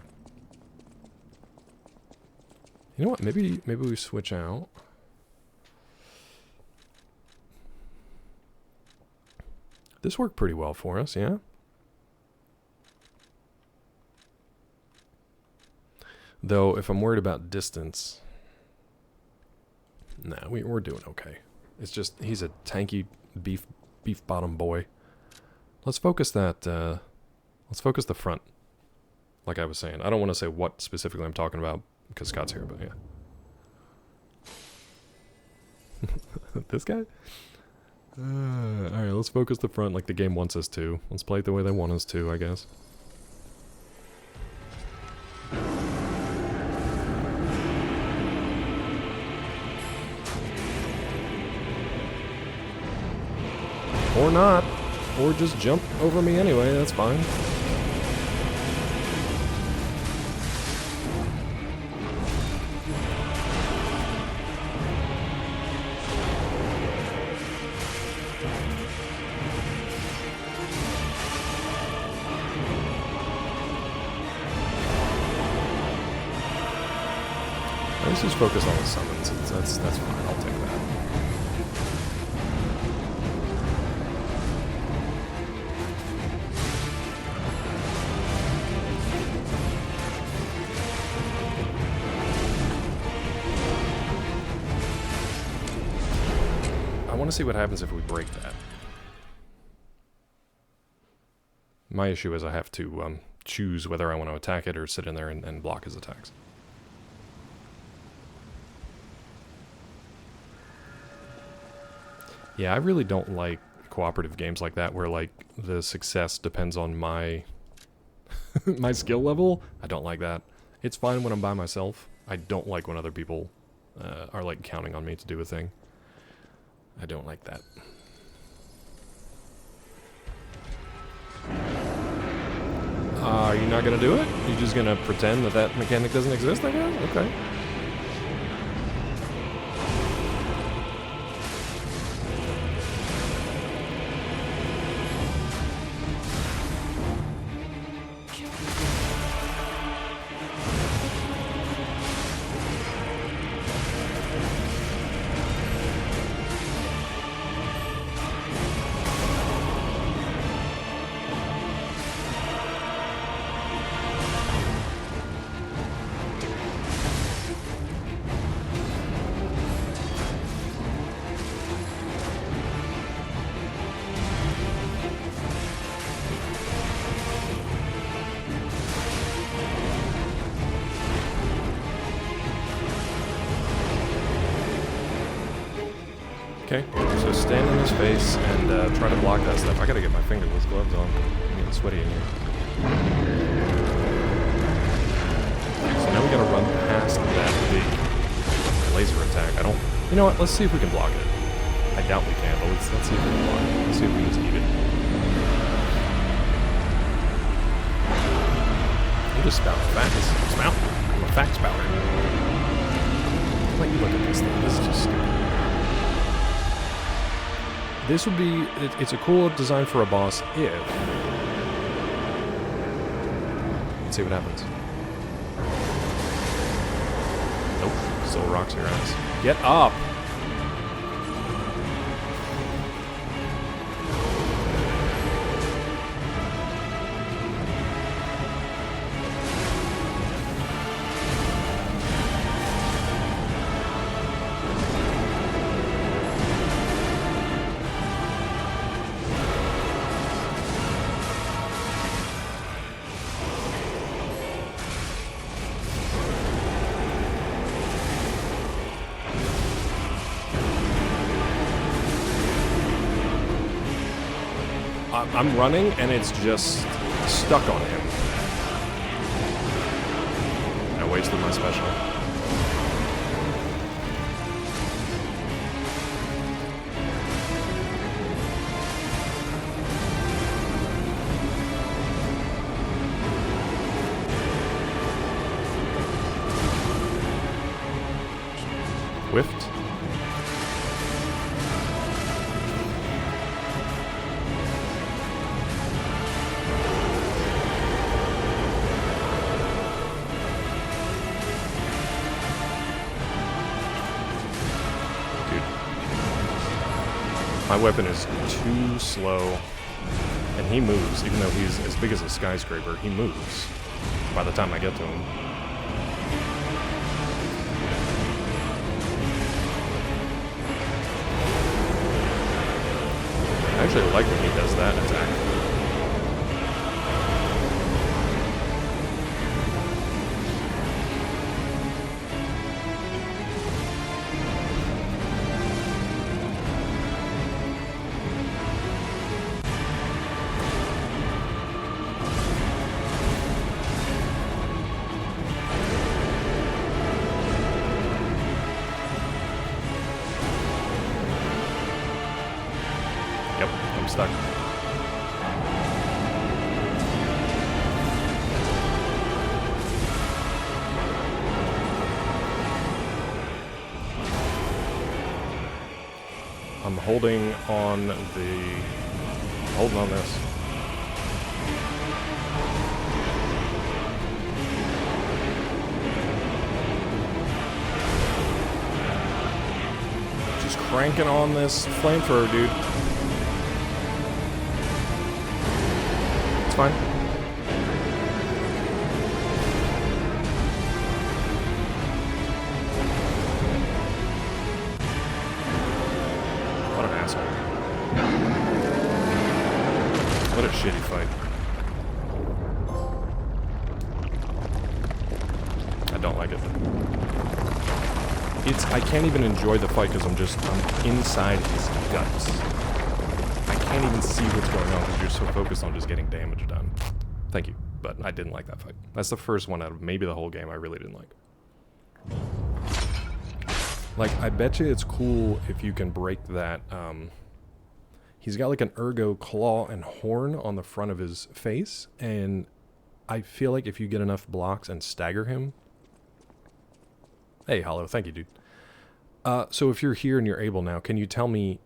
You know what? Maybe we switch out. This worked pretty well for us, yeah? Though, if I'm worried about distance... Nah, we're doing okay. It's just, he's a tanky beef bottom boy. Let's focus that, let's focus the front. Like I was saying. I don't want to say what specifically I'm talking about, because Scott's here, but yeah. This guy? Alright, let's focus the front like the game wants us to. Let's play it the way they want us to, I guess. Or not. Or just jump over me anyway, that's fine. Let's just focus on the summons. That's fine, I'll take that. I want to see what happens if we break that. My issue is I have to choose whether I want to attack it or sit in there and block his attacks. Yeah, I really don't like cooperative games like that where like the success depends on my my skill level. I don't like that. It's fine when I'm by myself. I don't like when other people are like counting on me to do a thing. I don't like that. Are you not gonna do it? You're just gonna pretend that that mechanic doesn't exist, I guess? Okay. Okay, so stand in his face and try to block that stuff. I gotta get my fingerless gloves on. I'm getting sweaty in here. So now we gotta run past that big laser attack. I don't... You know what? Let's see if we can block it. I doubt we can, but let's see if we can block it. Let's see if we can just eat it. I'm just spouting facts. I'm a fact spouter. Let you look at this thing. This is just stupid. This would be... It's a cool design for a boss if... Let's see what happens. Nope. Still rocks your ass. Get up! I'm running, and it's just stuck on him. I wasted my special. Whiffed. My weapon is too slow, and he moves, even though he's as big as a skyscraper, he moves by the time I get to him. I actually like when he does that attack. Yep, I'm stuck. I'm holding on this. Just cranking on this flamethrower, dude. It's fine. What an asshole. What a shitty fight. I don't like it. I can't even enjoy the fight because I'm inside his guts. I can't even see what's going on because you're so focused on just getting damage done. Thank you. but I didn't like that fight. That's the first one out of maybe the whole game I really didn't like. Like, I bet you it's cool if you can break that, he's got like an ergo claw and horn on the front of his face, and I feel like if you get enough blocks and stagger him... Hey, Hollow, thank you, dude. So if you're here and you're able now, can you tell me,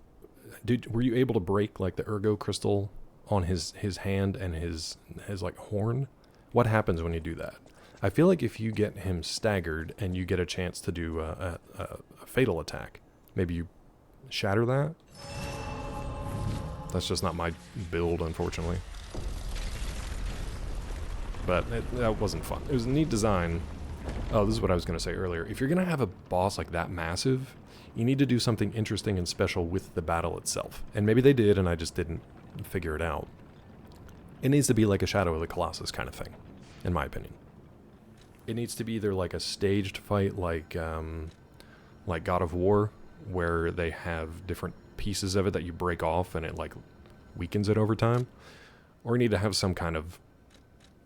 were you able to break like the ergo crystal on his hand and his like horn? What happens when you do that? I feel like if you get him staggered and you get a chance to do a fatal attack, maybe you shatter that? That's just not my build, unfortunately. But that wasn't fun. It was a neat design. Oh, this is what I was going to say earlier. If you're going to have a boss like that massive, you need to do something interesting and special with the battle itself. And maybe they did, and I just didn't figure it out. It needs to be like a Shadow of the Colossus kind of thing, in my opinion. It needs to be either like a staged fight like God of War, where they have different pieces of it that you break off and it like weakens it over time. Or you need to have some kind of,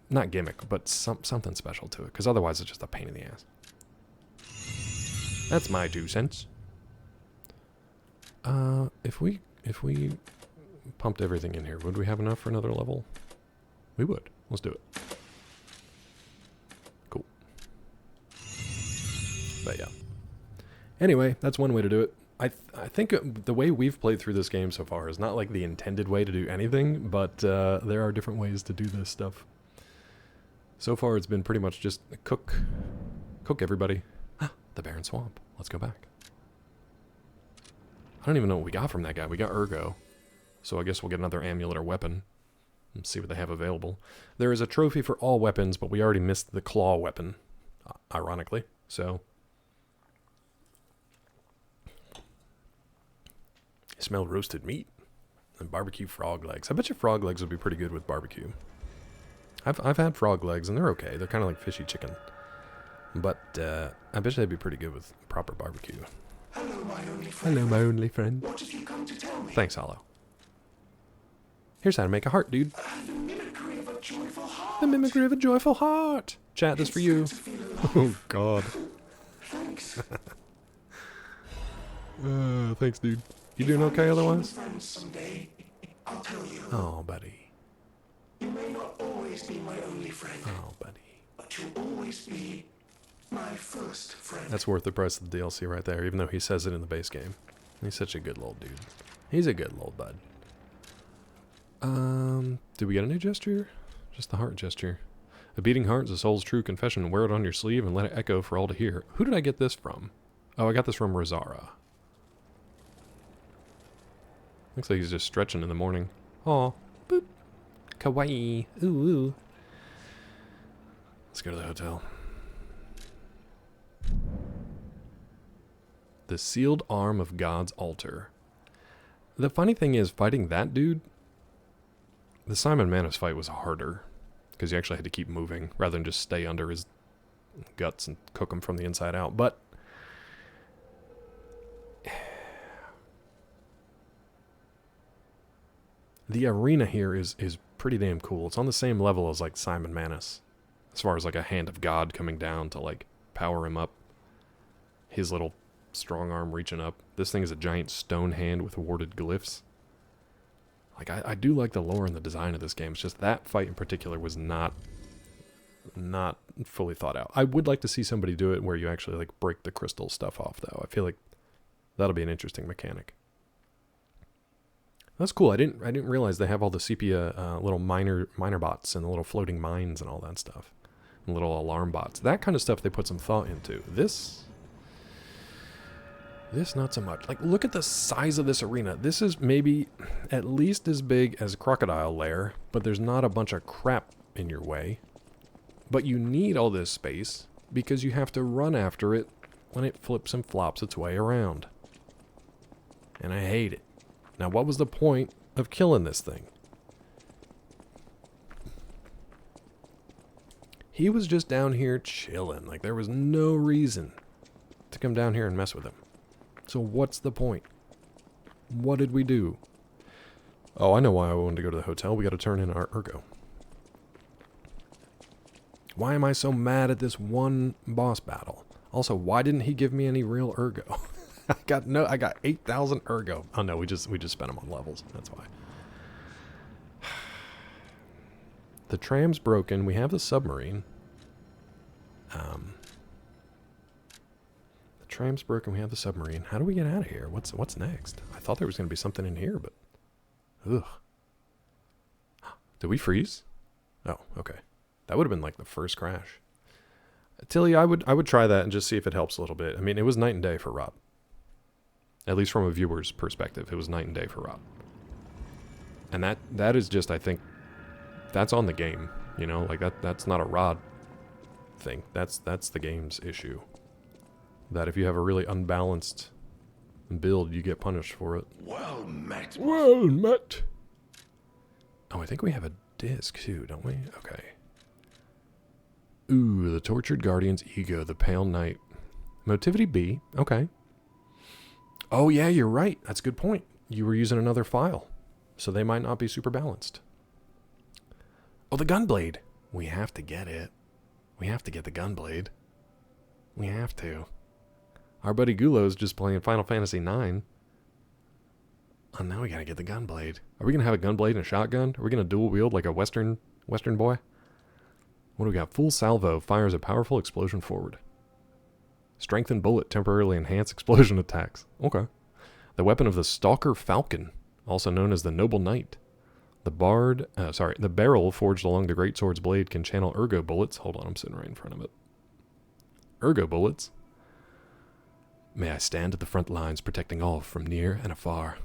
not gimmick, but something special to it, because otherwise it's just a pain in the ass. That's my 2 cents. If we pumped everything in here, would we have enough for another level? We would. Let's do it. Cool. But yeah. Anyway, that's one way to do it. I think the way we've played through this game so far is not like the intended way to do anything, but there are different ways to do this stuff. So far, it's been pretty much just cook everybody. The Barren Swamp. Let's go back. I don't even know what we got from that guy. We got Ergo. So I guess we'll get another amulet or weapon. And see what they have available. There is a trophy for all weapons, but we already missed the claw weapon. Ironically. So. I smell roasted meat. And barbecue frog legs. I bet you frog legs would be pretty good with barbecue. I've had frog legs, and they're okay. They're kind of like fishy chicken. But I bet they'd be pretty good with proper barbecue. Hello, my only friend. Hello, my only friend. What have you come to tell me? Thanks, Hollow. Here's how to make a heart, dude. The mimicry of a joyful heart. The mimicry of a joyful heart. Chat, this for you. It's good to feel alive. Oh, God. Thanks. Thanks, dude. You doing okay otherwise? Friends someday, I'll tell you. Oh, buddy. You may not always be my only friend, Oh, buddy. but you'll always be my first friend. That's worth the price of the DLC right there, even though he says it in the base game. He's such a good little dude. He's a good little bud. Did we get a new gesture? Just the heart gesture. A beating heart is a soul's true confession. Wear it on your sleeve and let it echo for all to hear. Who did I get this from? Oh, I got this from Rosara. Looks like he's just stretching in the morning. Aw. Boop. Kawaii. Ooh, ooh. Let's go to the hotel. The sealed arm of God's altar. The funny thing is, fighting that dude, the Simon Manus fight was harder. Because you actually had to keep moving, rather than just stay under his guts and cook him from the inside out. But the arena here is pretty damn cool. It's on the same level as like Simon Manus. As far as like a hand of God coming down to like power him up. His little strong arm reaching up. This thing is a giant stone hand with warded glyphs. Like I do like the lore and the design of this game. It's just that fight in particular was not fully thought out. I would like to see somebody do it where you actually like break the crystal stuff off though. I feel like that'll be an interesting mechanic. That's cool. I didn't realize they have all the sepia little miner bots and the little floating mines and all that stuff. And little alarm bots. That kind of stuff they put some thought into. This not so much. Like, look at the size of this arena. This is maybe at least as big as Crocodile Lair, but there's not a bunch of crap in your way. But you need all this space because you have to run after it when it flips and flops its way around. And I hate it. Now, what was the point of killing this thing? He was just down here chilling. Like, there was no reason to come down here and mess with him. So what's the point? What did we do? Oh, I know why I wanted to go to the hotel. We got to turn in our ergo. Why am I so mad at this one boss battle? Also, why didn't he give me any real ergo? I got 8,000 ergo. Oh no, we just spent them on levels. That's why. The tram's broken. We have the submarine. The tram's broken. We have the submarine. How do we get out of here? What's next? I thought there was going to be something in here, but ugh. Did we freeze? Oh, okay. That would have been like the first crash. Tilly, I would try that and just see if it helps a little bit. I mean, it was night and day for Rob. At least from a viewer's perspective, it was night and day for Rob. And that is just, I think, that's on the game. You know, like that's not a Rod thing. That's the game's issue. That if you have a really unbalanced build, you get punished for it. Well met. Well met. Oh, I think we have a disc too, don't we? Okay. Ooh, the Tortured Guardian's Ego, the Pale Knight. Motivity B. Okay. Oh, yeah, you're right. That's a good point. You were using another file, so they might not be super balanced. Oh, the Gunblade. We have to get it. We have to get the Gunblade. We have to. Our buddy Gulo's just playing Final Fantasy IX. Oh, now we gotta get the Gunblade. Are we gonna have a Gunblade and a shotgun? Are we gonna dual wield like a Western boy? What do we got? Full salvo fires a powerful explosion forward. Strengthened bullet temporarily enhance explosion attacks. Okay. The weapon of the Stalker Falcon, also known as the Noble Knight. The barrel forged along the greatsword's blade can channel ergo bullets. Hold on, I'm sitting right in front of it. Ergo bullets. May I stand at the front lines protecting all from near and afar.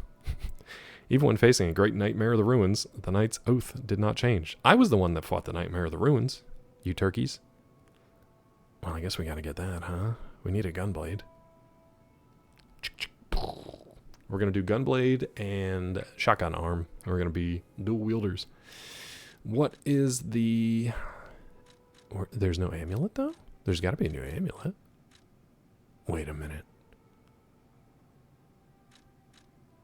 Even when facing a great nightmare of the ruins, the knight's oath did not change. I was the one that fought the nightmare of the ruins. You turkeys. Well, I guess we gotta get that, huh? We need a Gunblade. We're gonna do Gunblade and shotgun arm. We're gonna be dual wielders. What is the... There's no amulet, though? There's gotta be a new amulet. Wait a minute.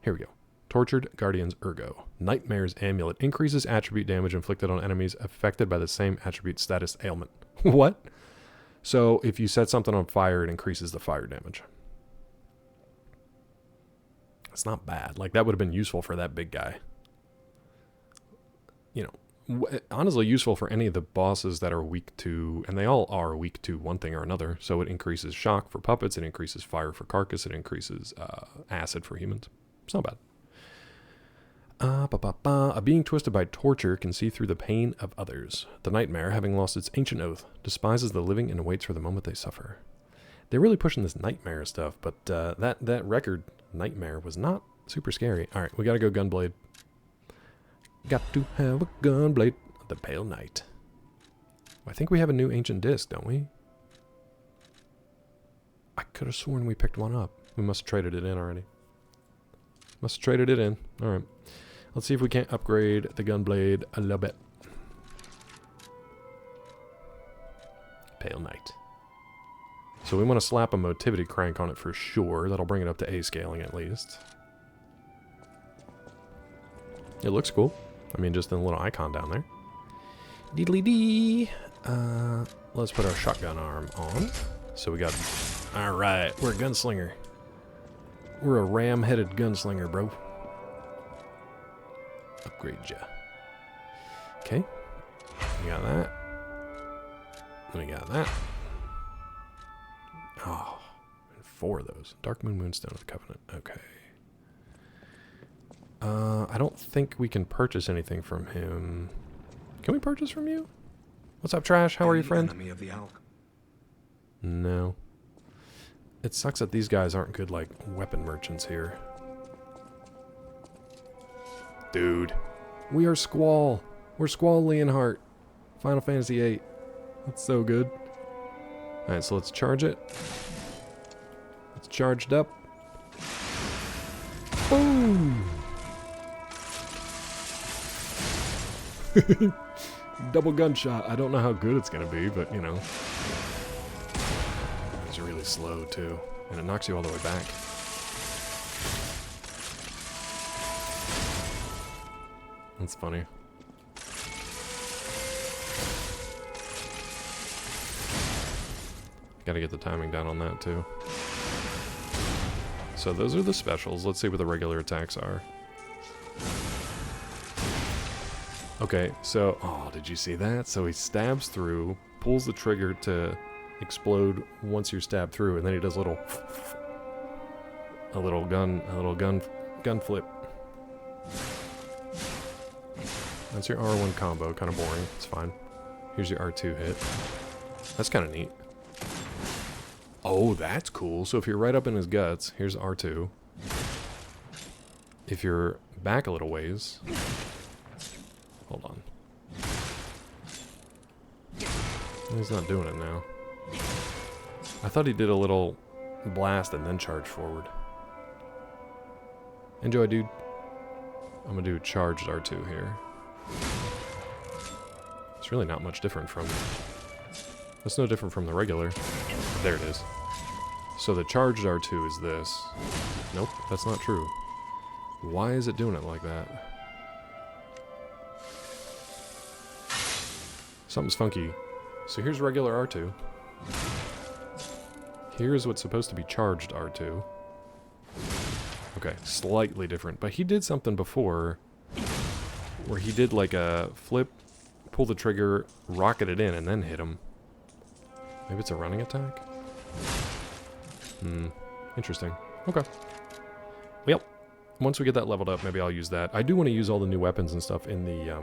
Here we go. Tortured Guardian's Ergo. Nightmare's Amulet increases attribute damage inflicted on enemies affected by the same attribute status ailment. What? So if you set something on fire, it increases the fire damage. It's not bad. Like, that would have been useful for that big guy. You know, honestly useful for any of the bosses that are weak to, and they all are weak to one thing or another. So it increases shock for puppets, it increases fire for carcass, it increases acid for humans. It's not bad. A being twisted by torture can see through the pain of others. The nightmare, having lost its ancient oath, despises the living and waits for the moment they suffer. They're really pushing this nightmare stuff, but that record, Nightmare, was not super scary. All right, we gotta go Gunblade. Got to have a Gunblade. The Pale Knight. I think we have a new ancient disc, don't we? I could have sworn we picked one up. We must have traded it in already. Must have traded it in. All right. Let's see if we can't upgrade the Gunblade a little bit. Pale Knight. So we want to slap a motivity crank on it for sure. That'll bring it up to A scaling at least. It looks cool. I mean, just in a little icon down there. Deedly dee. Let's put our shotgun arm on. So we got... Alright, we're a gunslinger. We're a ram-headed gunslinger, bro. Upgrade ya. Okay. We got that. We got that. Oh, and 4 of those. Dark Moon Moonstone of the Covenant. Okay. I don't think we can purchase anything from him. Can we purchase from you? What's up, Trash? How are you, friend? Enemy of the elk. No. It sucks that these guys aren't good, like, weapon merchants here. Dude. We are Squall. We're Squall Leonhardt. Final Fantasy VIII. That's so good. Alright, so let's charge it. It's charged up. Boom! Double gunshot. I don't know how good it's gonna be, but, you know. It's really slow, too. And it knocks you all the way back. That's funny. Gotta get the timing down on that too. So those are the specials. Let's see what the regular attacks are. Okay, so... Oh, did you see that? So he stabs through, pulls the trigger to explode once you're stabbed through, and then he does a little gun flip. That's your R1 combo, kind of boring, it's fine. Here's your R2 hit. That's kind of neat. Oh, that's cool. So if you're right up in his guts, here's R2. If you're back a little ways... Hold on. He's not doing it now. I thought he did a little blast and then charge forward. Enjoy, dude. I'm gonna do charged R2 here. It's really not much different from... That's no different from the regular. There it is. So the charged R2 is this. Nope, that's not true. Why is it doing it like that? Something's funky. So here's regular R2. Here's what's supposed to be charged R2. Okay, slightly different. But he did something before where he did like a flip, pull the trigger, rocket it in, and then hit him. Maybe it's a running attack? Interesting. Okay. Well, once we get that leveled up, maybe I'll use that. I do want to use all the new weapons and stuff in the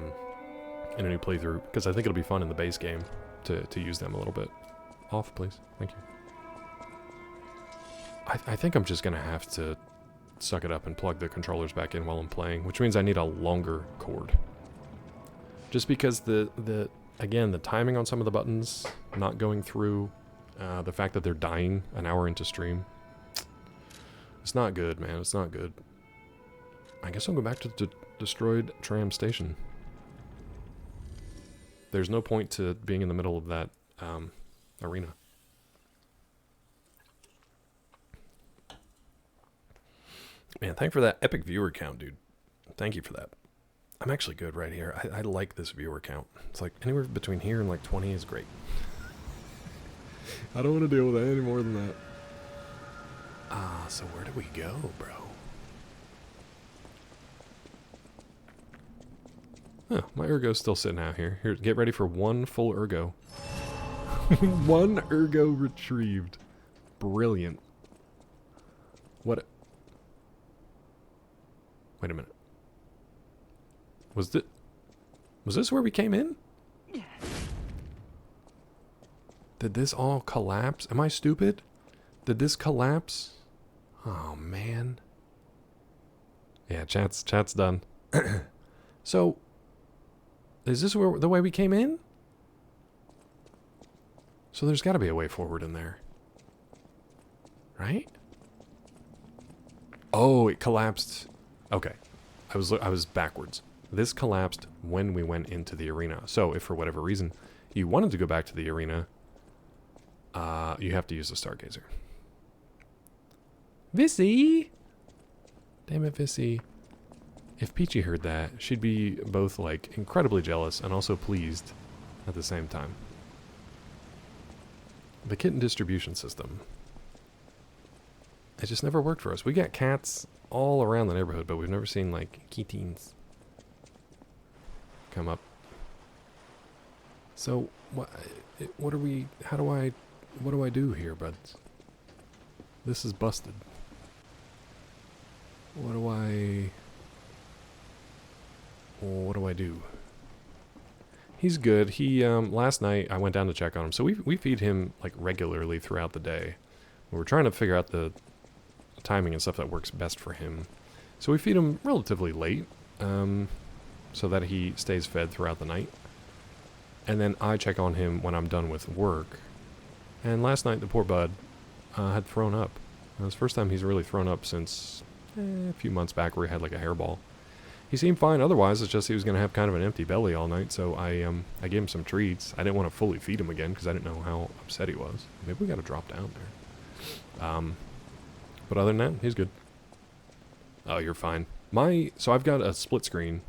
in a new playthrough, because I think it'll be fun in the base game to use them a little bit. Off, please. Thank you. I think I'm just going to have to suck it up and plug the controllers back in while I'm playing, which means I need a longer cord. Just because again, the timing on some of the buttons not going through, the fact that they're dying an hour into stream, it's not good, man. It's not good. I guess I'll go back to the destroyed tram station. There's no point to being in the middle of that arena. Man, thank you for that epic viewer count, dude. Thank you for that. I'm actually good right here. I like this viewer count. It's like anywhere between here and like 20 is great. I don't want to deal with that any more than that. So where do we go, bro? Huh, my ergo's still sitting out here. Here, get ready for one full ergo. One ergo retrieved. Brilliant. What? Wait a minute. Was this where we came in? Did this all collapse? Am I stupid? Did this collapse? Oh, man. Yeah, chat's done. So, is this where the way we came in? So there's got to be a way forward in there. Right? Oh, it collapsed. Okay. I was backwards. This collapsed when we went into the arena. So if for whatever reason you wanted to go back to the arena, you have to use the Stargazer. Vissy! Damn it, Vissy. If Peachy heard that, she'd be both, like, incredibly jealous and also pleased at the same time. The kitten distribution system. It just never worked for us. We got cats all around the neighborhood, but we've never seen, like, kittens come up. So, what are we, what do I do here, buds? This is busted. What do I do? He's good. He, last night I went down to check on him. So we feed him, like, regularly throughout the day. We're trying to figure out the timing and stuff that works best for him. So we feed him relatively late, so that he stays fed throughout the night. And then I check on him when I'm done with work. And last night the poor bud had thrown up. It was the first time he's really thrown up since a few months back where he had like a hairball. He seemed fine otherwise, it's just he was going to have kind of an empty belly all night, so I gave him some treats. I didn't want to fully feed him again because I didn't know how upset he was. Maybe we got to drop down there. But other than that, he's good. Oh, you're fine. So I've got a split screen.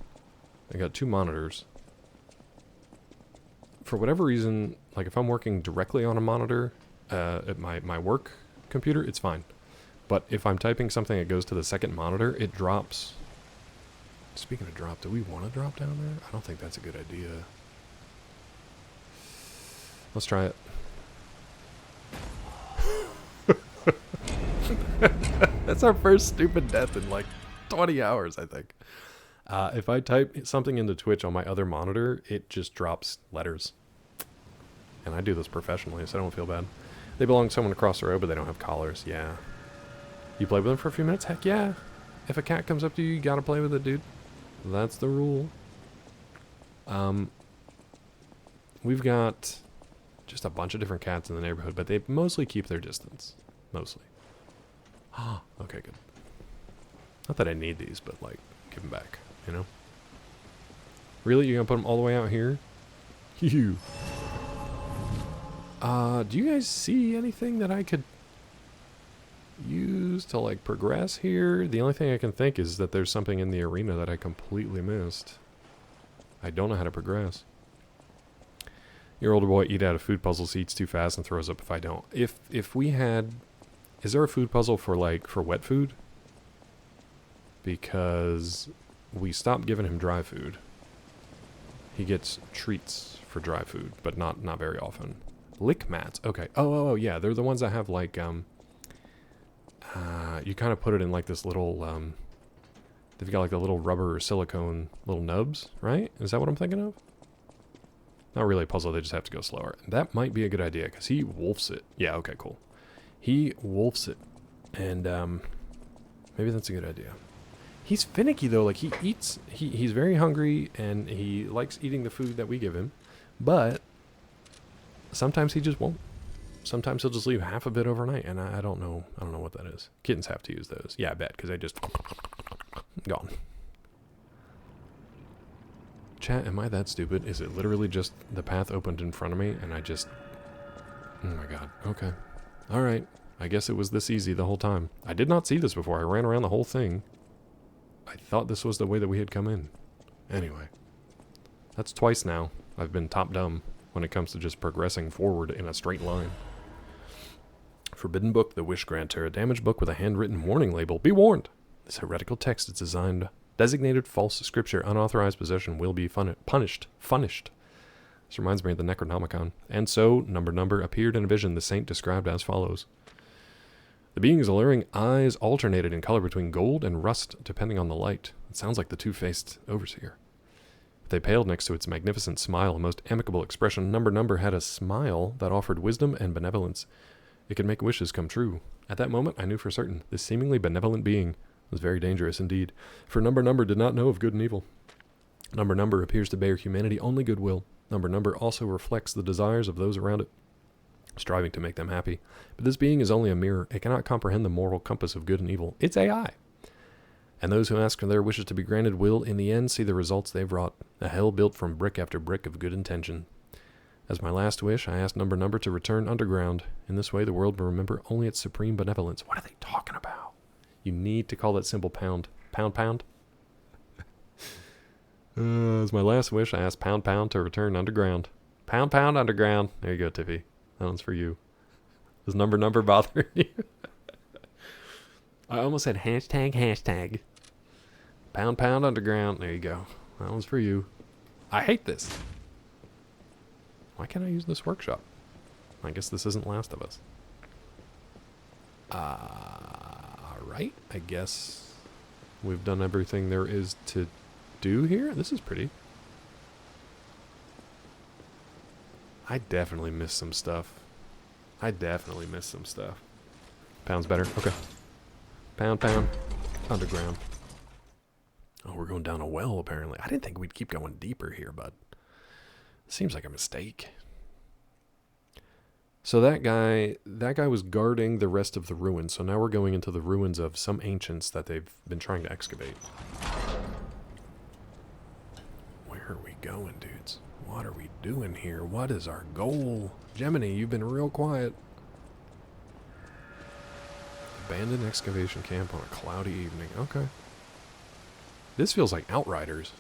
I got 2 monitors. For whatever reason, like if I'm working directly on a monitor, at my work computer, it's fine. But if I'm typing something that goes to the second monitor, it drops. Speaking of drop, do we want to drop down there? I don't think that's a good idea. Let's try it. That's our first stupid death in like 20 hours, I think. If I type something into Twitch on my other monitor, it just drops letters. And I do this professionally, so I don't feel bad. They belong to someone across the road, but they don't have collars. Yeah. You play with them for a few minutes? Heck yeah. If a cat comes up to you, you gotta play with it, dude. That's the rule. We've got just a bunch of different cats in the neighborhood, but they mostly keep their distance. Mostly. Ah, okay, good. Not that I need these, but like, give them back, you know? Really? You're gonna put them all the way out here? You. Do you guys see anything that I could use to like progress here? The only thing I can think is that there's something in the arena that I completely missed. I don't know how to progress. Your older boy eat out of food puzzles, he eats too fast and throws up if I don't. If we had, is there a food puzzle for like for wet food? Because we stopped giving him dry food. He gets treats for dry food, but not very often. Lick mats. Okay. Oh, yeah. They're the ones that have like you kind of put it in like this little they've got like the little rubber or silicone little nubs, right? Is that what I'm thinking of? Not really a puzzle, they just have to go slower. That might be a good idea, because he wolfs it. Yeah, okay, cool. He wolfs it. And maybe that's a good idea. He's finicky though, like he eats, he's very hungry and he likes eating the food that we give him, but sometimes he just won't. Sometimes he'll just leave half of it overnight, and I don't know what that is. Kittens have to use those. Yeah, I bet, because they just gone. Chat, am I that stupid? Is it literally just the path opened in front of me, and I just... Oh my god. Okay. Alright. I guess it was this easy the whole time. I did not see this before. I ran around the whole thing. I thought this was the way that we had come in. Anyway. That's twice now. I've been top dumb when it comes to just progressing forward in a straight line. Forbidden Book, the Wish Granter, a damaged book with a handwritten warning label. Be warned! This heretical text is designated false scripture. Unauthorized possession will be punished. This reminds me of the Necronomicon. And so, number appeared in a vision, the saint described as follows. The being's alluring eyes alternated in color between gold and rust, depending on the light. It sounds like the two-faced overseer. They paled next to its magnificent smile, a most amicable expression. Number had a smile that offered wisdom and benevolence. It could make wishes come true. At that moment, I knew for certain this seemingly benevolent being was very dangerous indeed, for Number did not know of good and evil. Number appears to bear humanity only goodwill. Number also reflects the desires of those around it, striving to make them happy. But this being is only a mirror. It cannot comprehend the moral compass of good and evil. It's AI. And those who ask for their wishes to be granted will, in the end, see the results they've wrought. A hell built from brick after brick of good intention. As my last wish, I asked Number to return underground. In this way, the world will remember only its supreme benevolence. What are they talking about? You need to call that symbol pound. Pound? As my last wish, I asked Pound to return underground. Pound underground. There you go, Tiffy. That one's for you. Does number bother you? I almost said hashtag. Pound underground. There you go. That one's for you. I hate this. Why can't I use this workshop? I guess this isn't Last of Us. Alright. I guess we've done everything there is to do here. This is pretty. I definitely missed some stuff. Pound's better. Okay. Pound. Underground. Oh, we're going down a well, apparently. I didn't think we'd keep going deeper here, but it seems like a mistake. So that guy was guarding the rest of the ruins. So now we're going into the ruins of some ancients that they've been trying to excavate. Where are we going, dudes? What are we doing here? What is our goal? Gemini, you've been real quiet. Abandoned excavation camp on a cloudy evening. Okay. This feels like Outriders.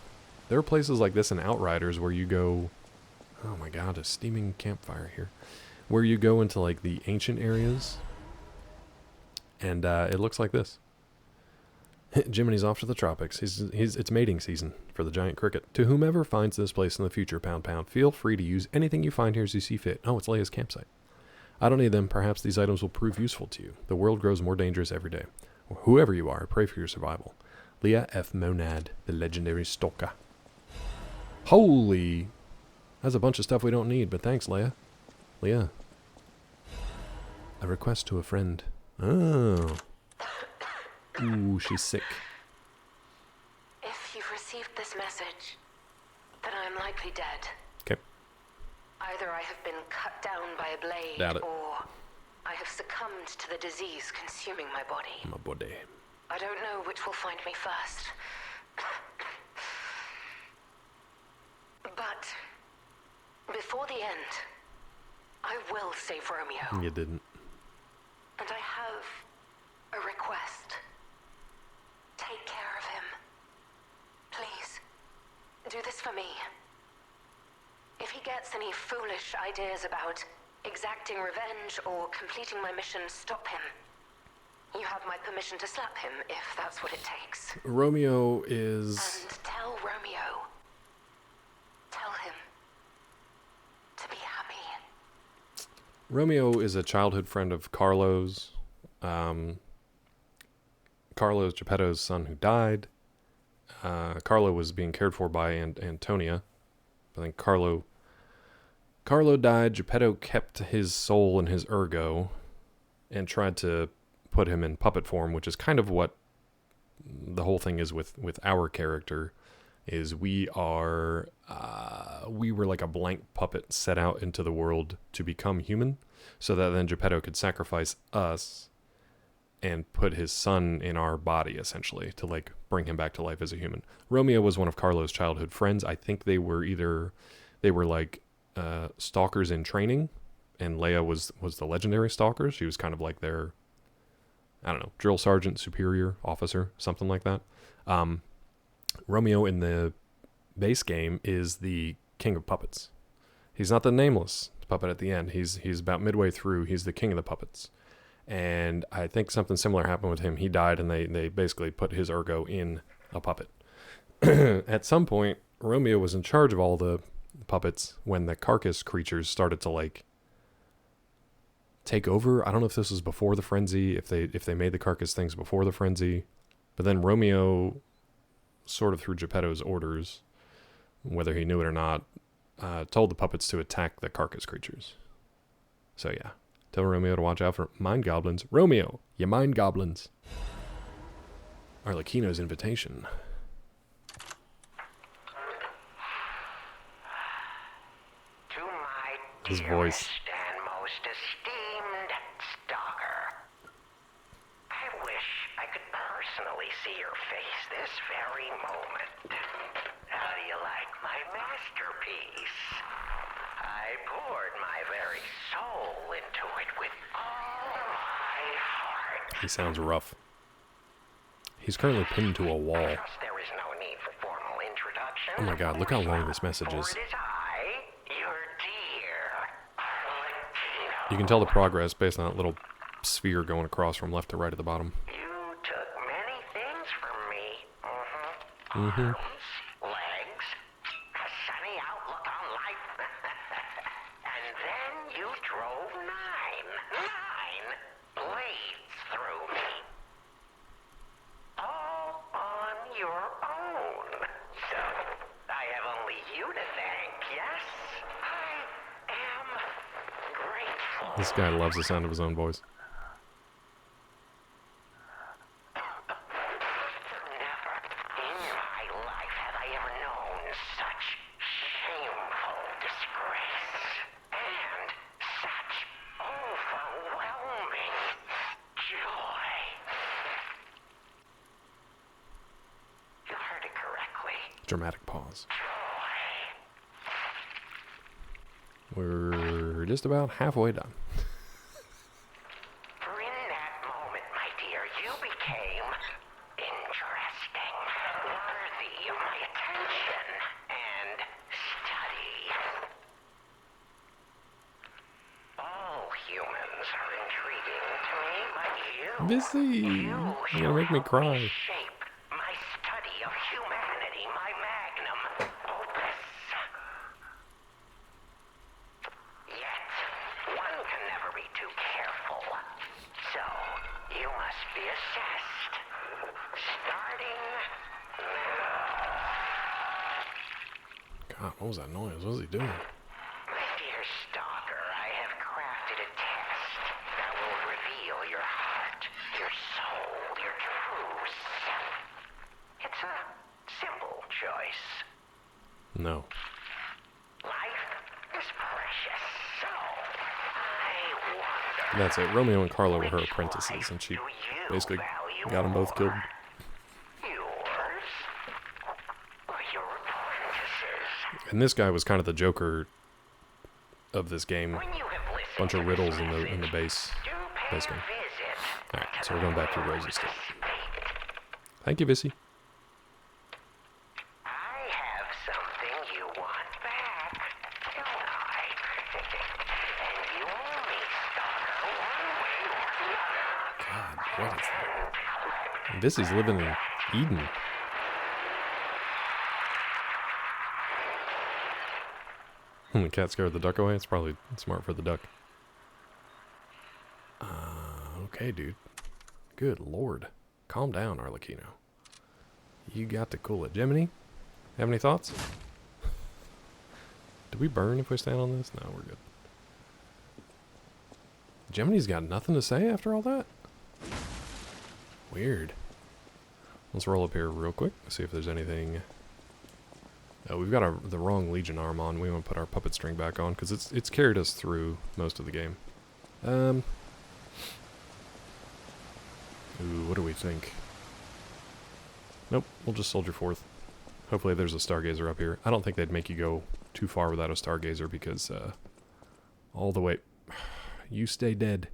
There are places like this in Outriders where you go... Oh my god, a steaming campfire here. where you go into like the ancient areas, and it looks like this. Jiminy's off to the tropics. It's mating season for the giant cricket. To whomever finds this place in the future, pound, feel free to use anything you find here as you see fit. Oh, it's Leia's campsite. I don't need them. Perhaps these items will prove useful to you. The world grows more dangerous every day. Whoever you are, I pray for your survival. Leia F. Monad, the legendary stalker. Holy! That's a bunch of stuff we don't need, but thanks, Leia. Leia. A request to a friend. Oh. Ooh, she's sick. If you've received this message, then I'm likely dead. Okay. Either I have been cut down by a blade, Doubt it. or I have succumbed to the disease consuming my body. My body. I don't know which will find me first. But before the end, I will save Romeo. You didn't. And I have a request. Take care of him. Please, do this for me. If he gets any foolish ideas about exacting revenge or completing my mission, stop him. You have my permission to slap him if that's what it takes. Romeo is... And tell Romeo. Tell him to be happy. Romeo is a childhood friend of Carlo's. Carlo's Geppetto's son who died. Carlo was being cared for by Antonia. I think Carlo died. Geppetto kept his soul in his ergo and tried to put him in puppet form, which is kind of what the whole thing is with our character. Is we were like a blank puppet set out into the world to become human, so that then Geppetto could sacrifice us and put his son in our body, essentially, to like bring him back to life as a human. Romeo was one of Carlo's childhood friends. I think they were like stalkers in training, and Leia was the legendary stalker. She was kind of like their, I don't know, drill sergeant, superior officer, something like that. Romeo in the base game is the king of puppets. He's not the nameless puppet at the end. He's about midway through. He's the king of the puppets. And I think something similar happened with him. He died, and they basically put his ergo in a puppet. At some point, Romeo was in charge of all the puppets when the carcass creatures started to like take over. I don't know if this was before the frenzy, if they made the carcass things before the frenzy. But then Romeo, sort of through Geppetto's orders, whether he knew it or not, told the puppets to attack the carcass creatures. So yeah. Tell Romeo to watch out for mind goblins. Romeo, you mind goblins. Arlecchino's invitation. To my His voice. dearest and most esteemed stalker, I wish I could personally see your face this very moment. How do you like my masterpiece? I poured my very soul into it with all my heart. He sounds rough. He's currently pinned to a wall. I trust there is no need for formal introduction. Oh my god, look how long this message For is. it is I, your dear Arlecchino. You can tell the progress based on that little sphere going across from left to right at the bottom. You took many things from me. Mm-hmm. Arms, legs, a sunny outlook on life. And then you drove nine blades through me. All on your own. So, I have only you to thank, yes? I am grateful. This guy loves the sound of his own voice. Never in my life have I ever known such shameful disgrace and such overwhelming joy. You heard it correctly. Dramatic pause. Joy. We're just about halfway done. For in that moment, my dear, you became interesting, worthy of my attention and study. All Missy, you're gonna make me cry. Shape my study of humanity, my magnum opus. Yet, one can never be too careful. So, you must be assessed. Starting now. God, what was that noise? What was he doing? My dear stalker, I have crafted a test that will reveal your heart, your soul, your true self. It's a simple choice. No. Life is precious, so I wonder. That's it. Romeo and Carla were her apprentices, and she basically got them both killed. Yours or your apprentices? And this guy was kind of the Joker of this game. When you have listened Bunch of to riddles this in the message, base do pay game. a visit Alright, to so the we're going back to Hall Rosie of still. the Spade. Thank you, Vissy. I have something you want back, don't I? And you owe me, stalker, one way or another. God, what is that? Vissy's living in Eden. The cat scared the duck away. It's probably smart for the duck. Okay, dude. Good lord. Calm down, Arlecchino. You got to cool it. Jiminy, have any thoughts? Do we burn if we stand on this? No, we're good. Jiminy's got nothing to say after all that? Weird. Let's roll up here real quick, see if there's anything. Oh, we've got the wrong Legion arm on. We want to put our puppet string back on because it's carried us through most of the game. Ooh, what do we think? Nope, we'll just soldier forth. Hopefully there's a stargazer up here. I don't think they'd make you go too far without a stargazer because all the way... You stay dead.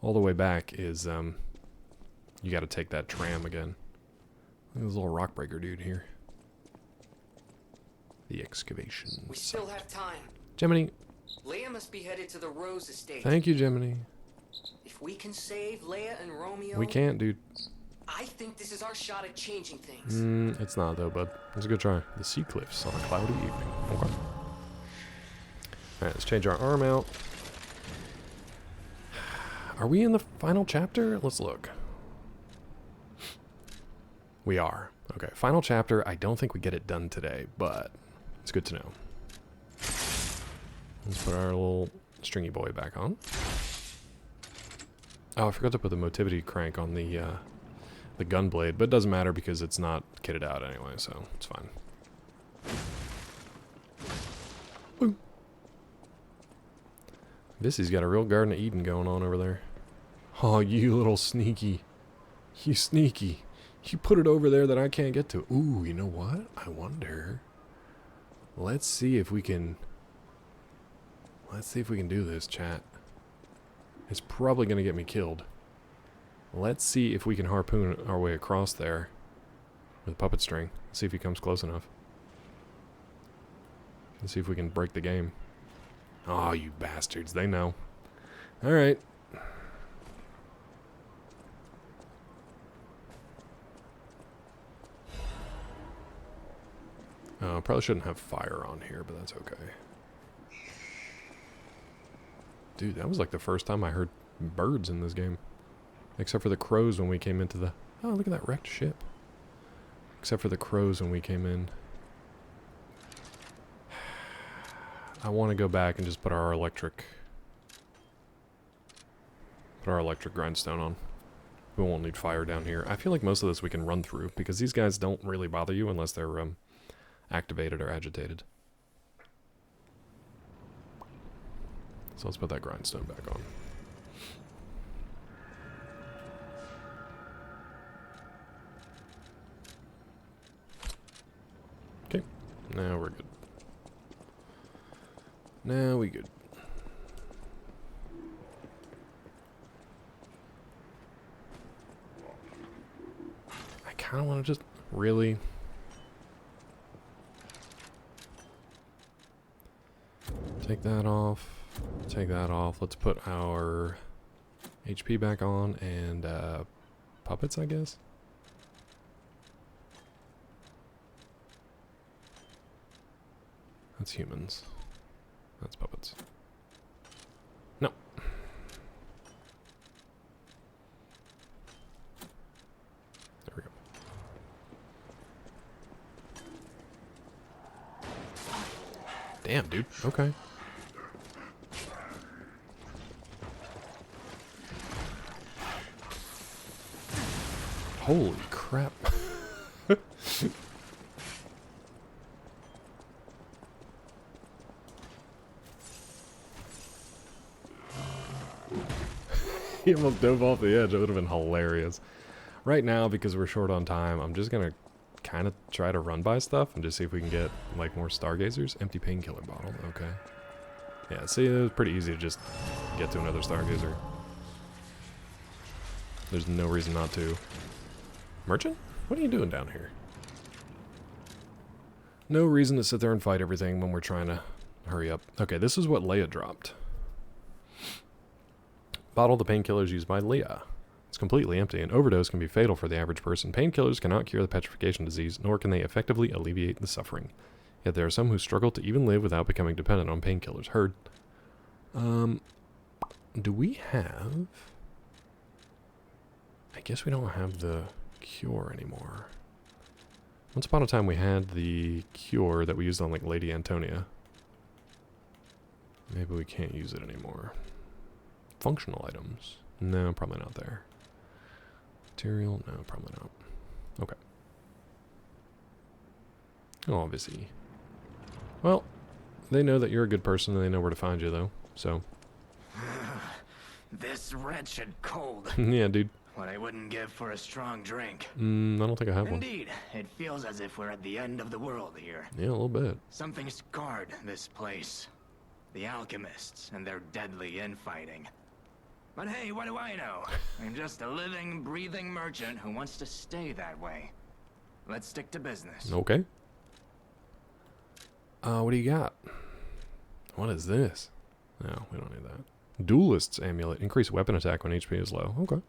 All the way back is... you gotta take that tram again. Look at this little rock breaker dude here. The excavation We still site. have time. Gemini. Leia must be headed to the Rose Estate. Thank you, Gemini. If we can save Leia and Romeo... We can't, dude. I think this is our shot at changing things. It's not, though, bud. It's a good try. The sea cliffs on a cloudy evening. Okay. Alright, let's change our arm out. Are we in the final chapter? Let's look. We are. Okay, final chapter. I don't think we get it done today, but it's good to know. Let's put our little stringy boy back on. Oh, I forgot to put the motivity crank on the gun blade, but it doesn't matter because it's not kitted out anyway, so it's fine. Woo. Vissy's got a real Garden of Eden going on over there. Oh, you little sneaky. You sneaky. You put it over there that I can't get to. Ooh, you know what? I wonder. Let's see if we can... Let's see if we can do this, chat. It's probably going to get me killed. Let's see if we can harpoon our way across there with a puppet string. See if he comes close enough. Let's see if we can break the game. Oh, you bastards. They know. Alright. Probably shouldn't have fire on here, but that's okay. Dude, that was like the first time I heard birds in this game. Except for the crows when we came into the... Oh, look at that wrecked ship. Except for the crows when we came in. I want to go back and just put our electric... Put our electric grindstone on. We won't need fire down here. I feel like most of this we can run through, because these guys don't really bother you unless they're activated or agitated. So let's put that grindstone back on. Okay, now we're good. Now we good. I kind of want to just really... Take that off. Take that off. Let's put our HP back on, and puppets, I guess. That's humans. That's puppets. No. There we go. Damn, dude. Okay. Holy crap. He almost dove off the edge. It would have been hilarious. Right now, because we're short on time, I'm just going to kind of try to run by stuff and just see if we can get, like, more stargazers. Empty painkiller bottle. Okay. Yeah, see, it was pretty easy to just get to another stargazer. There's no reason not to. Merchant? What are you doing down here? No reason to sit there and fight everything when we're trying to hurry up. Okay, this is what Leia dropped. Bottle of the painkillers used by Leia. It's completely empty. An overdose can be fatal for the average person. Painkillers cannot cure the petrification disease, nor can they effectively alleviate the suffering. Yet there are some who struggle to even live without becoming dependent on painkillers. Heard. Do we have... I guess we don't have the cure anymore. Once upon a time we had the cure that we used on, like, Lady Antonia. Maybe we can't use it anymore. Functional items. No, probably not there. Material? No, probably not. Okay. Oh, obviously. Well, they know that you're a good person and they know where to find you, though. So. This wretched cold. Yeah, dude. What I wouldn't give for a strong drink. I don't think I have one. Indeed, it feels as if we're at the end of the world here. Yeah, a little bit. Something scarred this place. The alchemists and their deadly infighting. But hey, what do I know? I'm just a living, breathing merchant who wants to stay that way. Let's stick to business. Okay. What do you got? What is this? No, we don't need that. Duelist's amulet. Increase weapon attack when HP is low. Okay.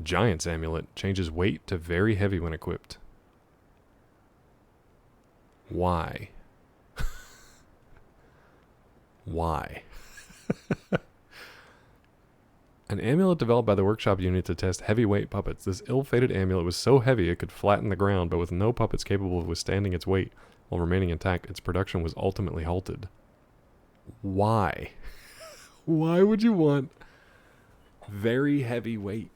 Giant's amulet. Changes weight to very heavy when equipped. Why? Why? An amulet developed by the workshop unit to test heavyweight puppets. This ill-fated amulet was so heavy it could flatten the ground, but with no puppets capable of withstanding its weight while remaining intact, its production was ultimately halted. Why? Why would you want very heavy weight?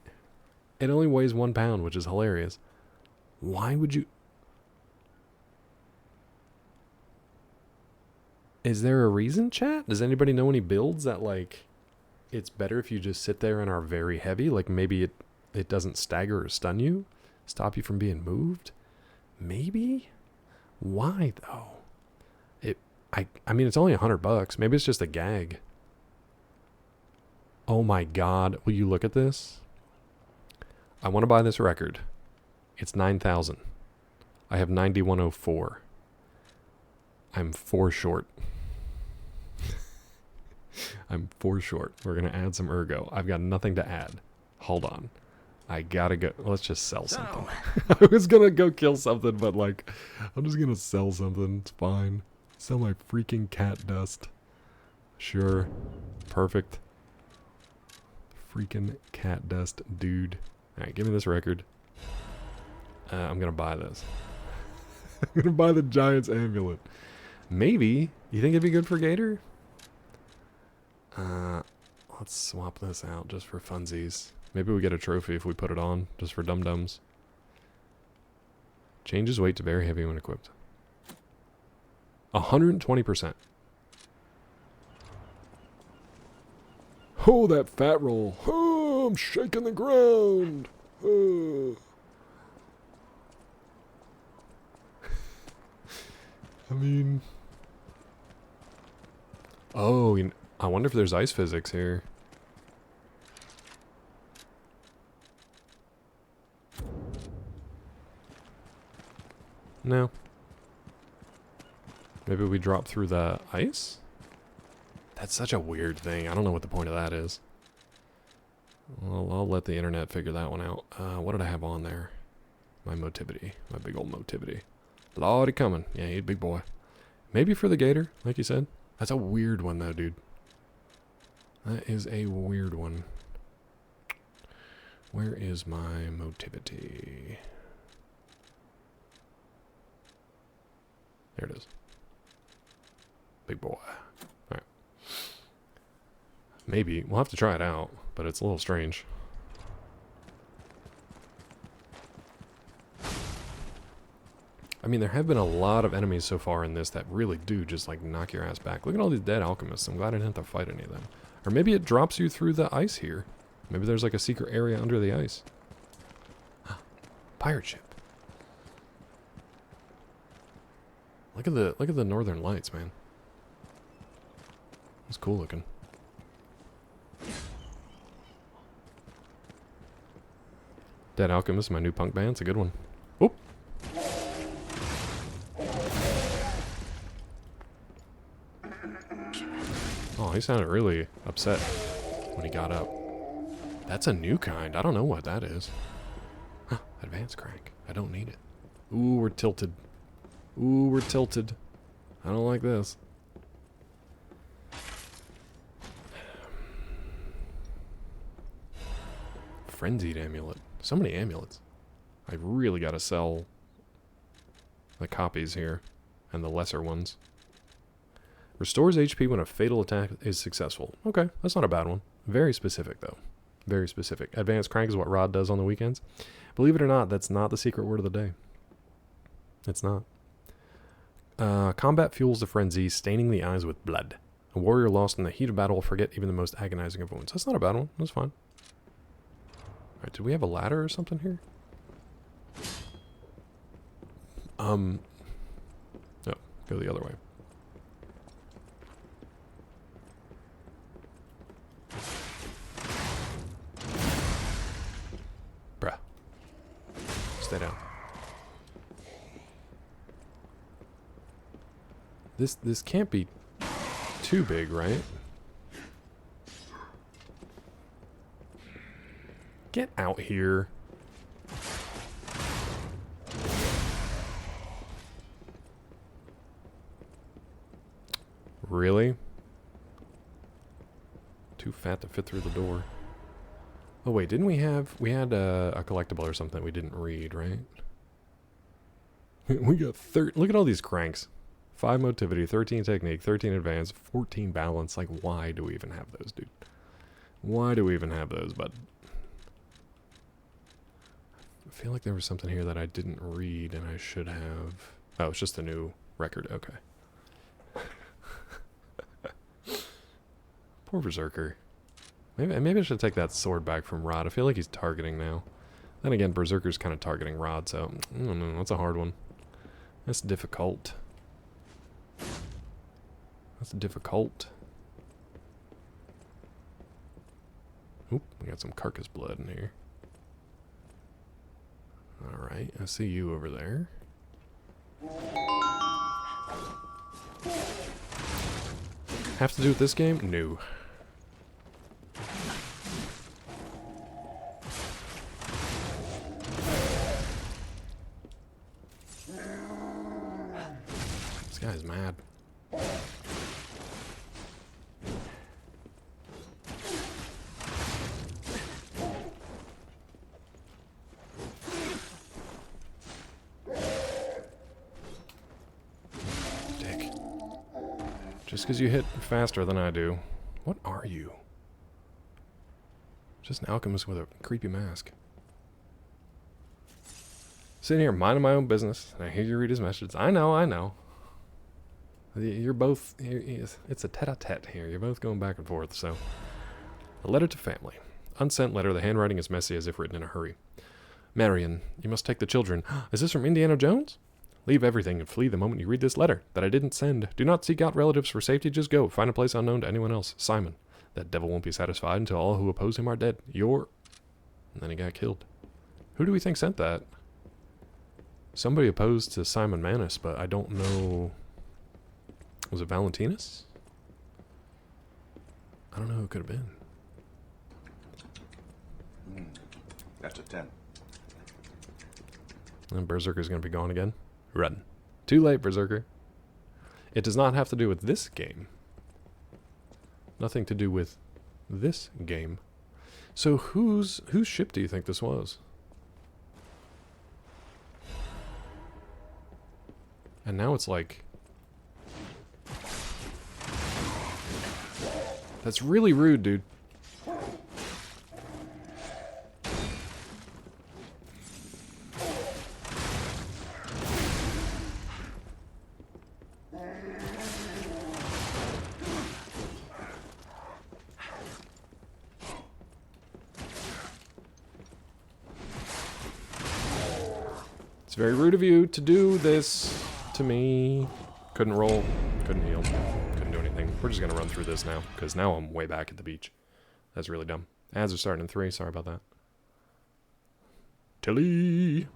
It only weighs 1 pound, which is hilarious. Why would you... Is there a reason, chat? Does anybody know any builds that, like, it's better if you just sit there and are very heavy? Like, maybe it doesn't stagger or stun you? Stop you from being moved? Maybe? Why, though? I mean, it's only $100. Maybe it's just a gag. Oh my god. Will you look at this? I want to buy this record. It's 9,000. I have 9104. I'm 4 short. I'm 4 short. We're going to add some ergo. I've got nothing to add. Hold on. I gotta go. Let's just sell something. I was going to go kill something, but like, I'm just going to sell something. It's fine. Sell my freaking cat dust. Sure. Perfect. Freaking cat dust, dude. Alright, give me this record. I'm going to buy this. I'm going to buy the Giant's amulet. Maybe. You think it'd be good for Gator? Let's swap this out just for funsies. Maybe we get a trophy if we put it on, just for dum-dums. Changes weight to very heavy when equipped. 120%. Oh, that fat roll. Oh, I'm shaking the ground. Oh. I mean... Oh, I wonder if there's ice physics here. No. Maybe we drop through the ice? That's such a weird thing. I don't know what the point of that is. Well, I'll let the internet figure that one out. What did I have on there? My motivity. My big old motivity. Lordy coming. Yeah, he's a big boy. Maybe for the gator, like you said. That's a weird one, though, dude. That is a weird one. Where is my motivity? There it is. Big boy. Alright. Maybe. We'll have to try it out, but it's a little strange. I mean, there have been a lot of enemies so far in this that really do just, like, knock your ass back. Look at all these dead alchemists. I'm glad I didn't have to fight any of them. Or maybe it drops you through the ice here. Maybe there's, like, a secret area under the ice. Pirate ship. Look at the northern lights, man. It's cool looking. Dead Alchemist, my new punk band. It's a good one. Oop. Oh, he sounded really upset when he got up. That's a new kind. I don't know what that is. Huh, advanced crank. I don't need it. Ooh, we're tilted. Ooh, we're tilted. I don't like this. Frenzied amulet. So many amulets. I really gotta sell the copies here. And the lesser ones. Restores HP when a fatal attack is successful. Okay, that's not a bad one. Very specific, though. Very specific. Advanced crank is what Rod does on the weekends. Believe it or not, that's not the secret word of the day. It's not. Combat fuels the frenzy, staining the eyes with blood. A warrior lost in the heat of battle will forget even the most agonizing of wounds. That's not a bad one. That's fine. Alright, did we have a ladder or something here? No, go the other way. Bruh. Stay down. This can't be too big, right? Get out here. Really? Too fat to fit through the door. Oh wait, didn't we had a collectible or something we didn't read, right? We got look at all these cranks. 5 motivity, 13 technique, 13 advance, 14 balance. Like, why do we even have those, dude? Why do we even have those, bud? I feel like there was something here that I didn't read and I should have. Oh, it's just a new record. Okay. Poor Berserker. Maybe I should take that sword back from Rod. I feel like he's targeting now. Then again, Berserker's kind of targeting Rod, so I don't know. That's a hard one. That's difficult. That's difficult. Oop, we got some carcass blood in here. Alright, I see you over there. Have to do with this game? No. This guy's mad. Dick. Just because you hit faster than I do. What are you? Just an alchemist with a creepy mask. Sitting here minding my own business, and I hear you read his messages. I know. You're both, it's a tete-a-tete here. You're both going back and forth, so. A letter to family. Unsent letter, the handwriting is messy as if written in a hurry. Marion, you must take the children. Is this from Indiana Jones? Leave everything and flee the moment you read this letter that I didn't send. Do not seek out relatives for safety, just go. Find a place unknown to anyone else. Simon. That devil won't be satisfied until all who oppose him are dead. And then he got killed. Who do we think sent that? Somebody opposed to Simon Manus, but I don't know. Was it Valentinus? I don't know who it could have been. That's a 10. And Berserker's going to be gone again. Run. Too late, Berserker. It does not have to do with this game. Nothing to do with this game. So whose ship do you think this was? And now it's like... That's really rude, dude. It's very rude of you to do this to me. Couldn't roll, couldn't heal, couldn't do anything. We're just gonna run through this now, because now I'm way back at the beach. That's really dumb. Ads are starting in 3, sorry about that. Tilly!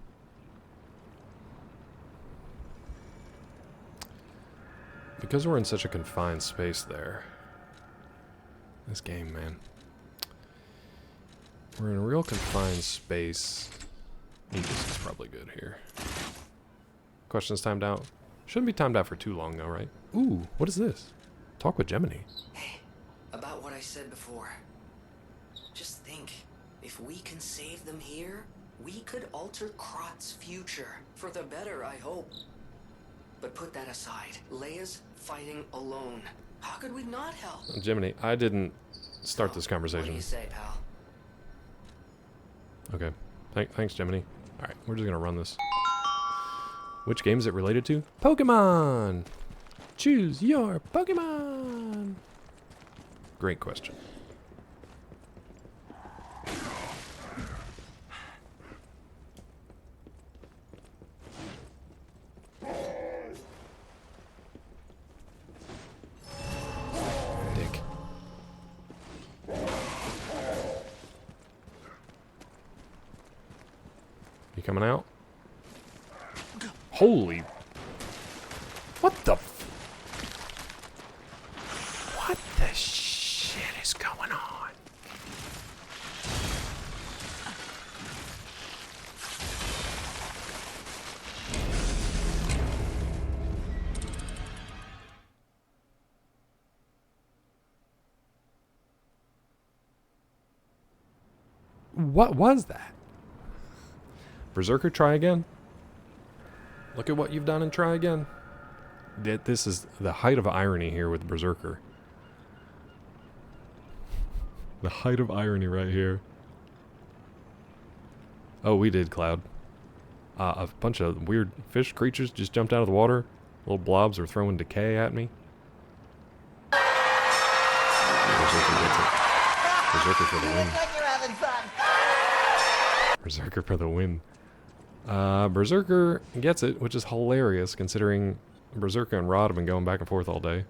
Because we're in such a confined space there. This game, man. We're in a real confined space. Aegis is probably good here. Questions timed out. Shouldn't be timed out for too long though, right? Ooh, what is this? Talk with Gemini. Hey, about what I said before. Just think, if we can save them here, we could alter Krot's future. For the better, I hope. But put that aside. Leia's fighting alone. How could we not help? Gemini, I didn't start this What do conversation. you say, pal? Okay. Thanks, Gemini. Alright, we're just gonna run this. Which game is it related to? Pokemon! Choose your Pokemon! Great question. Dick. You coming out? Holy... What the... What the shit is going on? What was that? Berserker, try again. Look at what you've done and try again. This is the height of irony here with Berserker. The height of irony right here. Oh, we did, Cloud. A bunch of weird fish creatures just jumped out of the water. Little blobs are throwing decay at me. Berserker gets it. Berserker for the win. Like you're having fun. Berserker for the win. Berserker gets it, which is hilarious considering Berserker and Rod have been going back and forth all day.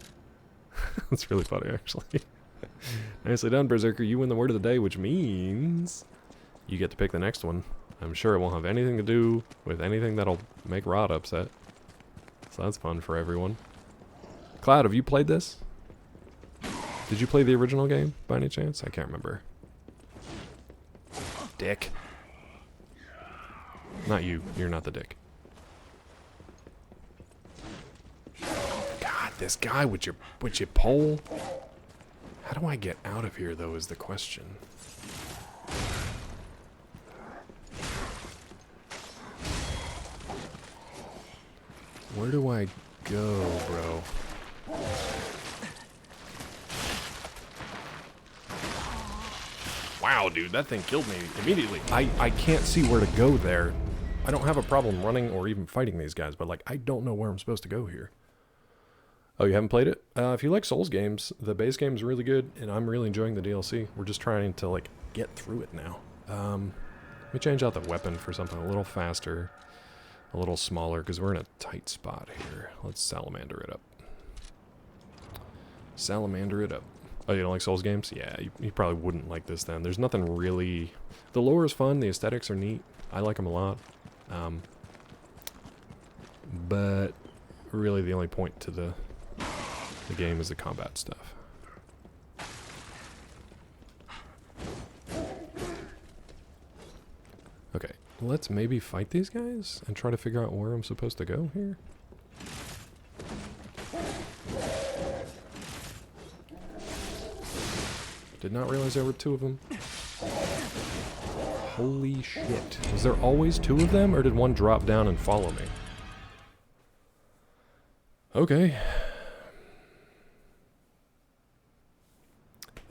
That's really funny, actually. Nicely done, Berserker. You win the word of the day, which means you get to pick the next one. I'm sure it won't have anything to do with anything that'll make Rod upset. So that's fun for everyone. Cloud, have you played this? Did you play the original game by any chance? I can't remember. Dick. Not you. You're not the dick. God, this guy with your pole. How do I get out of here, though, is the question. Where do I go, bro? Wow, dude, that thing killed me immediately. I can't see where to go there. I don't have a problem running or even fighting these guys, but, like, I don't know where I'm supposed to go here. Oh, you haven't played it? If you like Souls games, the base game is really good, and I'm really enjoying the DLC. We're just trying to, like, get through it now. Let me change out the weapon for something a little faster, a little smaller, because we're in a tight spot here. Let's salamander it up. Salamander it up. Oh, you don't like Souls games? Yeah, you probably wouldn't like this then. There's nothing really... The lore is fun, the aesthetics are neat. I like them a lot. But really the only point to the game is the combat stuff. let's maybe fight these guys and try to figure out where I'm supposed to go here. Did not realize there were 2 of them. Holy shit. Was there always 2 of them, or did one drop down and follow me? Okay.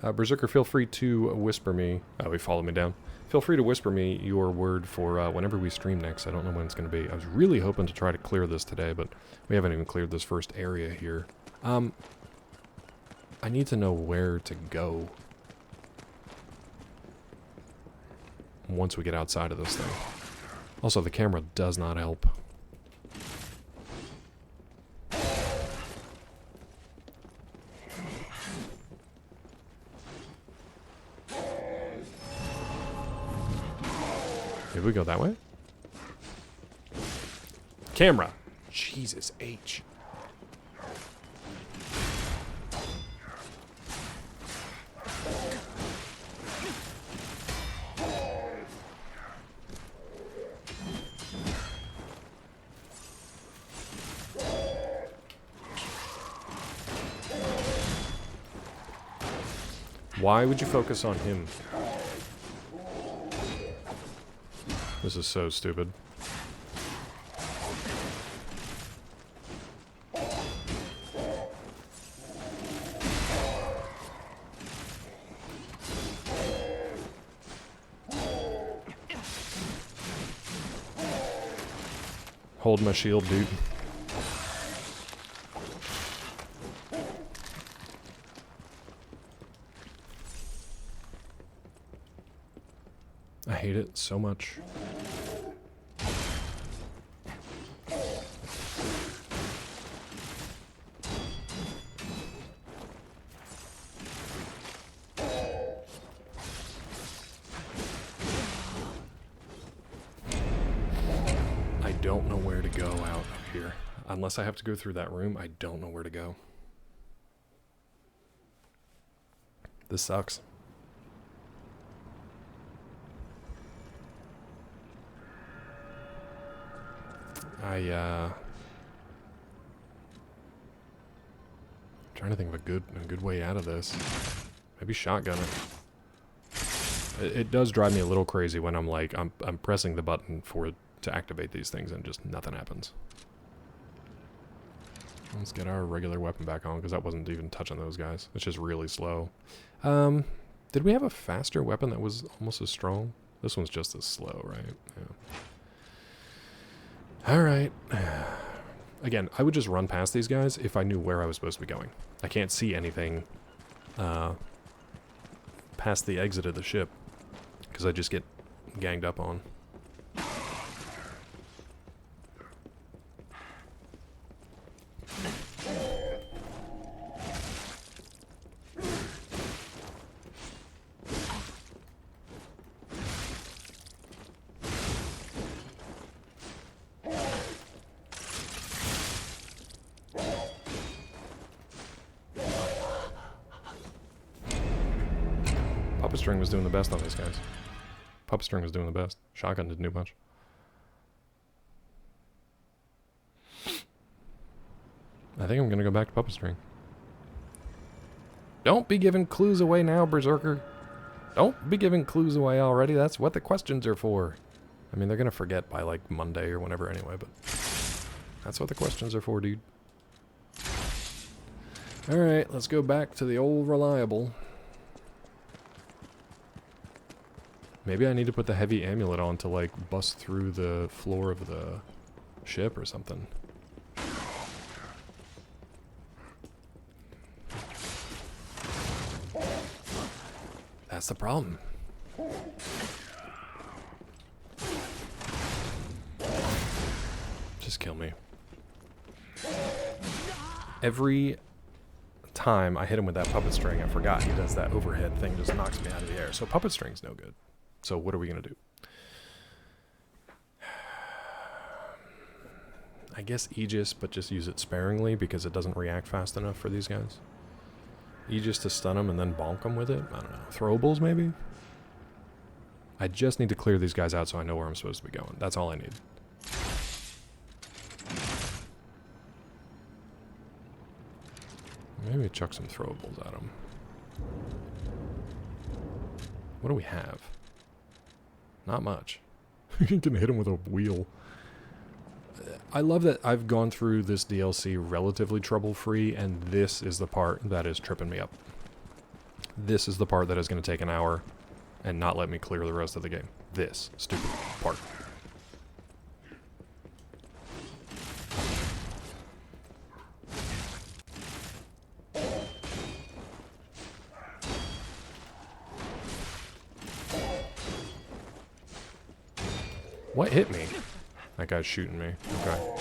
Berserker, feel free to whisper me. Oh, he followed me down. Feel free to whisper me your word for whenever we stream next. I don't know when it's going to be. I was really hoping to try to clear this today, but we haven't even cleared this first area here. I need to know where to go once we get outside of this thing. Also, the camera does not help. Did we go that way? Camera! Jesus H. Why would you focus on him? This is so stupid. Hold my shield, dude. I hate it so much. I don't know where to go out up here. Unless I have to go through that room, I don't know where to go. This sucks. Trying to think of a good way out of this. Maybe shotgun it. It does drive me a little crazy when I'm like I'm pressing the button for it to activate these things and just nothing happens. Let's get our regular weapon back on because that wasn't even touching those guys. It's just really slow. Did we have a faster weapon that was almost as strong? This one's just as slow, right? Yeah. Alright. Again, I would just run past these guys if I knew where I was supposed to be going. I can't see anything past the exit of the ship because I just get ganged up on. Puppet string was doing the best on these guys. Puppet string was doing the best. Shotgun didn't do much. I think I'm gonna go back to puppet string. Don't be giving clues away now, Berserker. Don't be giving clues away already. That's what the questions are for. I mean, they're gonna forget by like Monday or whenever anyway, but that's what the questions are for, dude. Alright, let's go back to the old reliable. Maybe I need to put the heavy amulet on to, like, bust through the floor of the ship or something. That's the problem. Just kill me. Every time I hit him with that puppet string, I forgot he does that overhead thing, just knocks me out of the air. So puppet string's no good. So what are we gonna do? I guess Aegis, but just use it sparingly because it doesn't react fast enough for these guys. Aegis to stun them and then bonk them with it? I don't know. Throwables maybe? I just need to clear these guys out so I know where I'm supposed to be going. That's all I need. Maybe chuck some throwables at them. What do we have? Not much. You can hit him with a wheel. I love that I've gone through this DLC relatively trouble-free, and this is the part that is tripping me up. This is the part that is going to take an hour and not let me clear the rest of the game. This stupid part. What hit me? That guy's shooting me. Okay.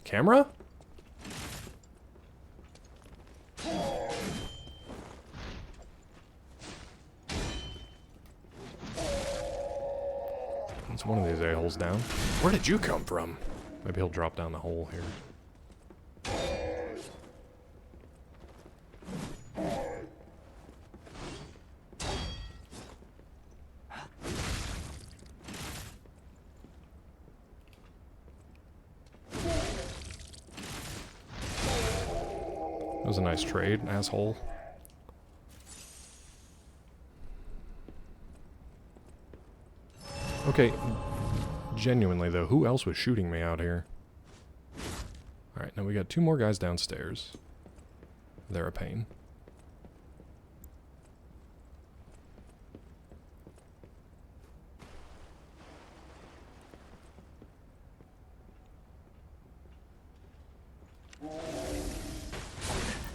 Camera? It's one of these a-holes down. Where did you come from? Maybe he'll drop down the hole here. That was a nice trade, asshole. Okay, genuinely though, who else was shooting me out here? Alright, now we got 2 more guys downstairs. They're a pain.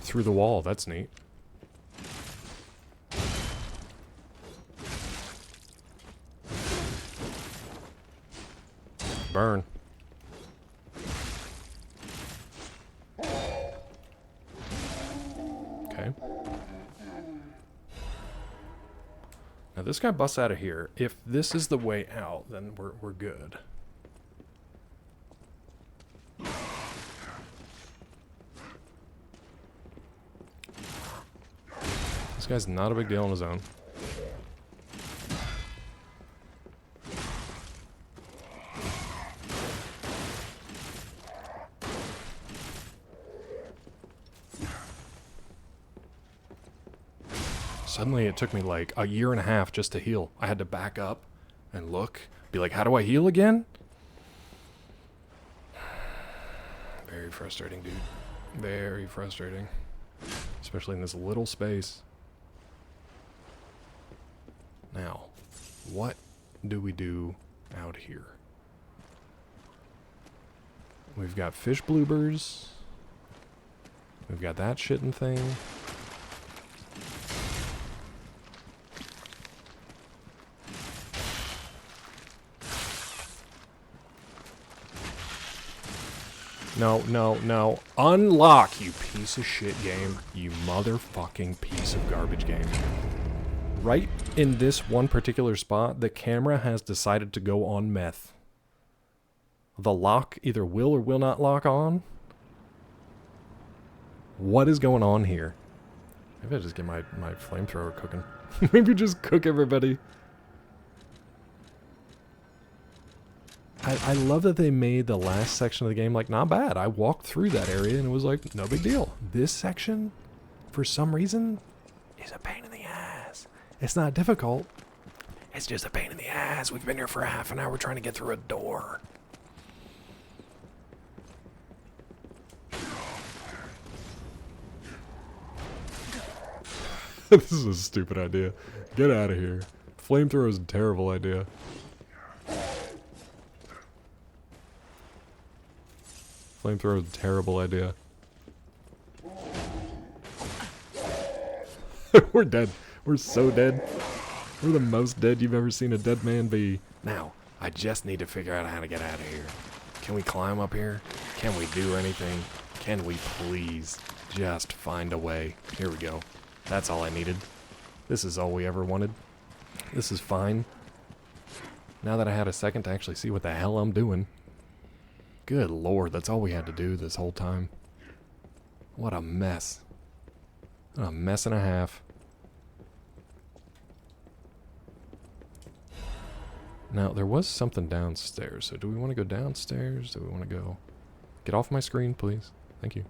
Through the wall, that's neat. Burn. Okay. Now this guy busts out of here. If this is the way out, then we're good. This guy's not a big deal on his own. Suddenly it took me like a year and a half just to heal. I had to back up and look, be like, how do I heal again? Very frustrating, dude. Very frustrating. Especially in this little space. Now, what do we do out here? We've got fish bloopers. We've got that shitting thing. No, no, no. Unlock, you piece of shit game. You motherfucking piece of garbage game. Right in this one particular spot, the camera has decided to go on meth. The lock either will or will not lock on. What is going on here? Maybe I just get my flamethrower cooking. Maybe just cook everybody. I love that they made the last section of the game, like, not bad. I walked through that area and it was like, no big deal. This section, for some reason, is a pain in the ass. It's not difficult. It's just a pain in the ass. We've been here for half an hour trying to get through a door. This is a stupid idea. Get out of here. Flamethrower is a terrible idea. Flamethrower is a terrible idea. We're dead. We're so dead. We're the most dead you've ever seen a dead man be. Now, I just need to figure out how to get out of here. Can we climb up here? Can we do anything? Can we please just find a way? Here we go. That's all I needed. This is all we ever wanted. This is fine. Now that I had a second to actually see what the hell I'm doing. Good lord, that's all we had to do this whole time. What a mess. What a mess and a half. Now, there was something downstairs, so do we want to go downstairs? Do we want to go... Get off my screen, please. Thank you.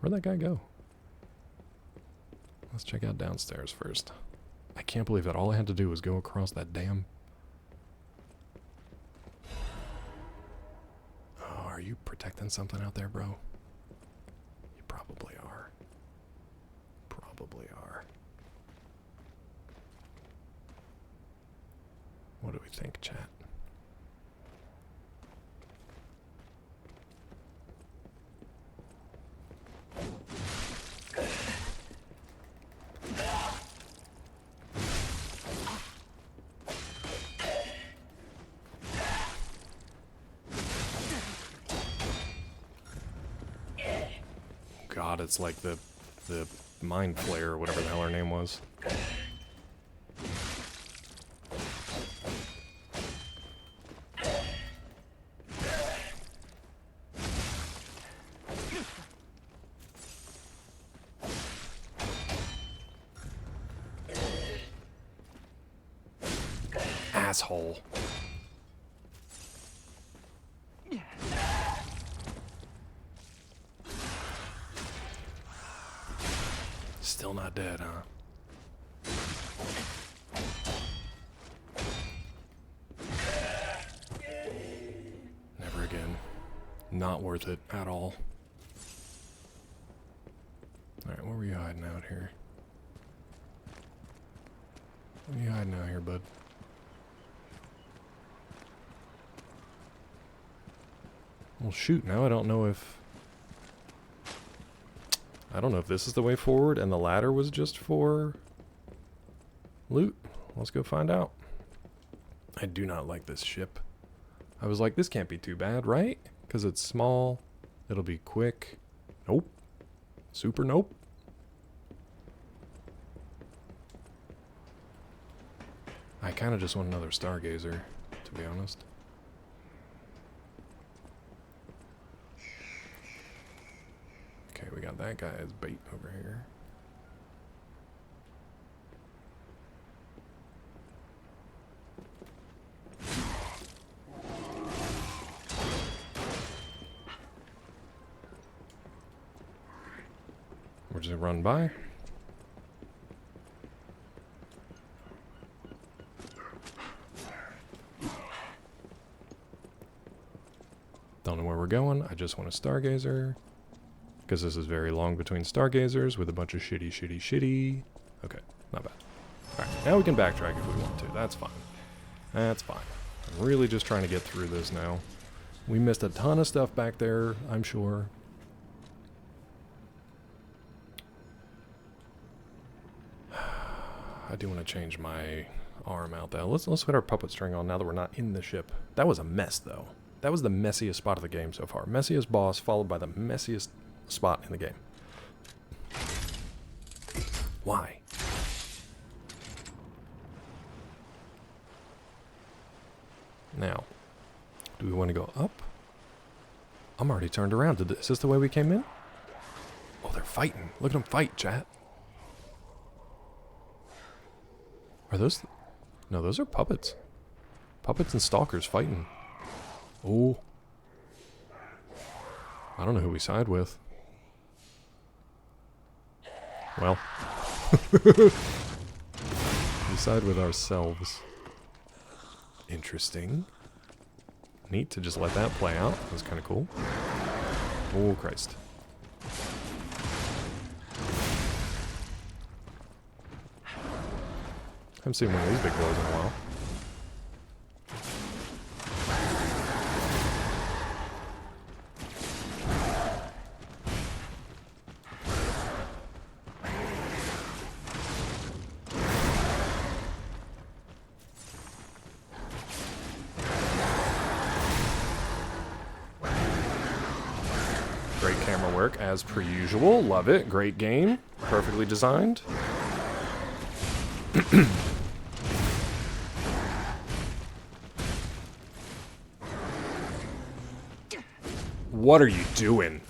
Where'd that guy go? Let's check out downstairs first. I can't believe that all I had to do was go across that damn... Oh, are you protecting something out there, bro? You probably are. Probably are. What do we think, chat? God, it's like the Mind Flayer or whatever the hell her name was. Asshole. Still not dead, huh? Never again. Not worth it at all. Alright, where were you hiding out here? Where are you hiding out here, bud? Well, shoot, now I don't know if... I don't know if this is the way forward and the ladder was just for loot. Let's go find out. I do not like this ship. I was like, this can't be too bad, right? Because it's small. It'll be quick. Nope. Super nope. I kind of just want another Stargazer, to be honest. Okay, we got that guy as bait over here. We're just gonna run by. Don't know where we're going. I just want a Stargazer. Because this is very long between Stargazers with a bunch of shitty. Okay, not bad. Alright, now we can backtrack if we want to. That's fine. That's fine. I'm really just trying to get through this now. We missed a ton of stuff back there, I'm sure. I do want to change my arm out though. Let's put our puppet string on now that we're not in the ship. That was a mess though. That was the messiest spot of the game so far. Messiest boss followed by the messiest spot in the game. Why? Now, do we want to go up? I'm already turned around. Is this the way we came in? Oh, they're fighting. Look at them fight, chat. Are those... No, those are puppets. Puppets and stalkers fighting. Oh. I don't know who we side with. Well. We side with ourselves. Interesting. Neat to just let that play out. That's kind of cool. Oh, Christ. Haven't seen one of these big boys in a while. Great camera work, as per usual. Love it. Great game. Perfectly designed. What are you doing?